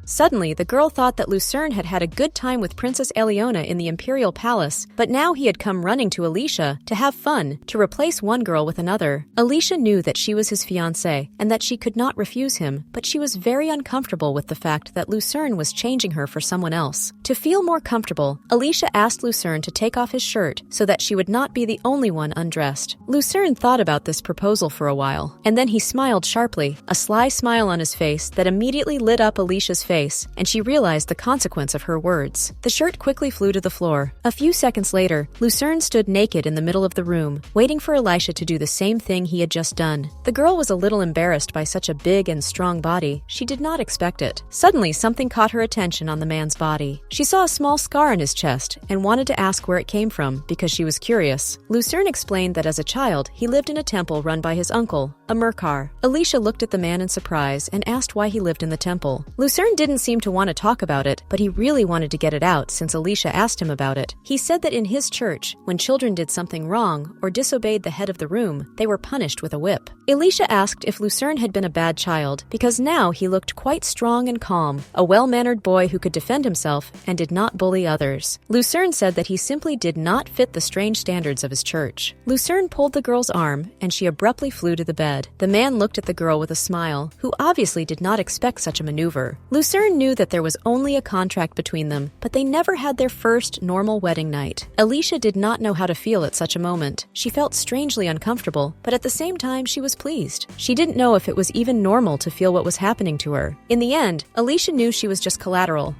Suddenly, the girl thought that Lucerne had had a good time with Princess Eliona in the imperial palace, but now he had come running to Elisha to have fun, to replace one girl with another. Elisha knew that she was his fiancée and that she could not refuse him, but she was very uncomfortable with the fact that Lucerne was changing her for someone else. To feel more comfortable, Elisha asked Lucerne to take off his shirt so that she would not be the only one undressed. Lucerne thought about this proposal for a while, and then he smiled sharply, a sly smile on his face that immediately lit up Elisha's face, and she realized the consequence of her words. The shirt quickly flew to the floor. A few seconds later, Lucerne stood naked in the middle of the room, waiting for Elisha to do the same thing he had just done. The girl was a little embarrassed by such a big and strong body. She did not expect it. Suddenly, something caught her attention on the man's body. She saw a small scar on his chest and wanted to ask where it came from because she was curious. Lucerne explained that as a child, he lived in a temple run by his uncle, a Merkar. Elisha looked at the man in surprise and asked why he lived in the temple. Lucerne didn't seem to want to talk about it, but he really wanted to get it out since Elisha asked him about it. He said that in his church, when children did something wrong or disobeyed the head of the room, they were punished with a whip. Elisha asked if Lucerne had been a bad child, because now he looked quite strong and calm, a well-mannered boy who could defend himself and did not bully others. Lucerne said that he simply did not fit the strange standards of his church. Lucerne pulled the girl's arm, and she abruptly flew to the bed. The man looked at the girl with a smile, who obviously did not expect such a maneuver. Lucerne knew that there was only a contract between them, but they never had their first normal wedding night. Elisha did not know how to feel at such a moment. She felt strangely uncomfortable, but at the same time she was pleased. She didn't know if it was even normal to feel what was happening to her. In the end, Elisha knew she was just collateral.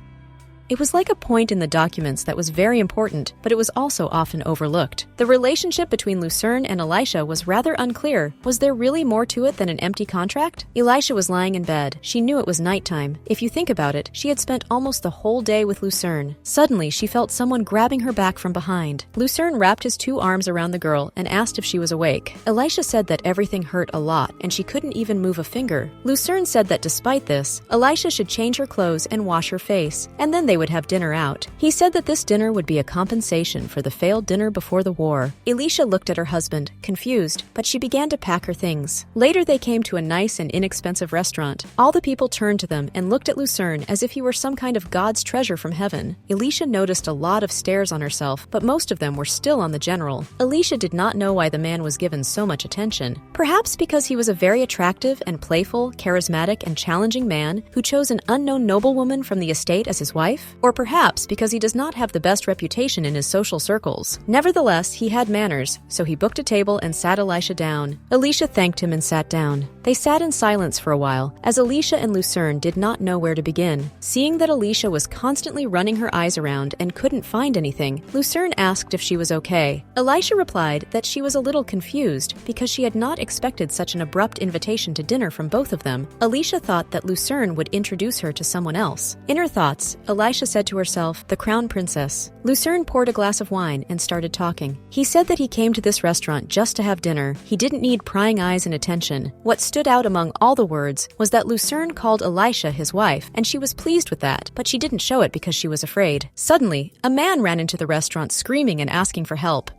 It was like a point in the documents that was very important, but it was also often overlooked. The relationship between Lucerne and Elisha was rather unclear. Was there really more to it than an empty contract? Elisha was lying in bed. She knew it was nighttime. If you think about it, she had spent almost the whole day with Lucerne. Suddenly, she felt someone grabbing her back from behind. Lucerne wrapped his two arms around the girl and asked if she was awake. Elisha said that everything hurt a lot, and she couldn't even move a finger. Lucerne said that despite this, Elisha should change her clothes and wash her face, and then they would have dinner out. He said that this dinner would be a compensation for the failed dinner before the war. Elisha looked at her husband, confused, but she began to pack her things. Later they came to a nice and inexpensive restaurant. All the people turned to them and looked at Lucerne as if he were some kind of God's treasure from heaven. Elisha noticed a lot of stares on herself, but most of them were still on the general. Elisha did not know why the man was given so much attention. Perhaps because he was a very attractive and playful, charismatic, and challenging man who chose an unknown noblewoman from the estate as his wife? Or perhaps because he does not have the best reputation in his social circles. Nevertheless, he had manners, so he booked a table and sat Elisha down. Elisha thanked him and sat down. They sat in silence for a while, as Elisha and Lucerne did not know where to begin. Seeing that Elisha was constantly running her eyes around and couldn't find anything, Lucerne asked if she was okay. Elisha replied that she was a little confused because she had not expected such an abrupt invitation to dinner from both of them. Elisha thought that Lucerne would introduce her to someone else. In her thoughts, Elisha said to herself, "The crown princess." Lucerne poured a glass of wine and started talking. He said that he came to this restaurant just to have dinner. He didn't need prying eyes and attention. What stood out among all the words was that Lucerne called Elisha his wife, and she was pleased with that, but she didn't show it because she was afraid. Suddenly, a man ran into the restaurant screaming and asking for help.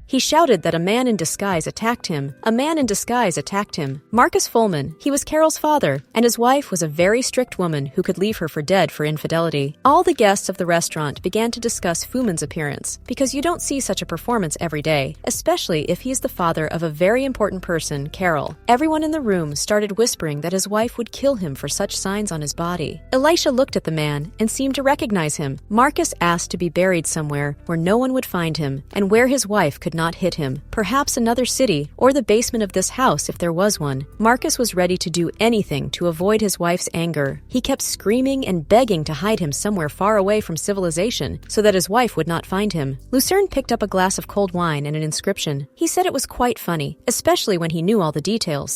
He shouted that a man in disguise attacked him. A man in disguise attacked him. Marcus Fulman, he was Carol's father, and his wife was a very strict woman who could leave her for dead for infidelity. All the guests of the restaurant began to discuss Fulman's appearance, because you don't see such a performance every day, especially if he is the father of a very important person, Carol. Everyone in the room started whispering that his wife would kill him for such signs on his body. Elisha looked at the man and seemed to recognize him. Marcus asked to be buried somewhere where no one would find him, and where his wife could not hit him, perhaps another city, or the basement of this house if there was one. Marcus was ready to do anything to avoid his wife's anger. He kept screaming and begging to hide him somewhere far away from civilization so that his wife would not find him. Lucerne picked up a glass of cold wine and an inscription. He said it was quite funny, especially when he knew all the details.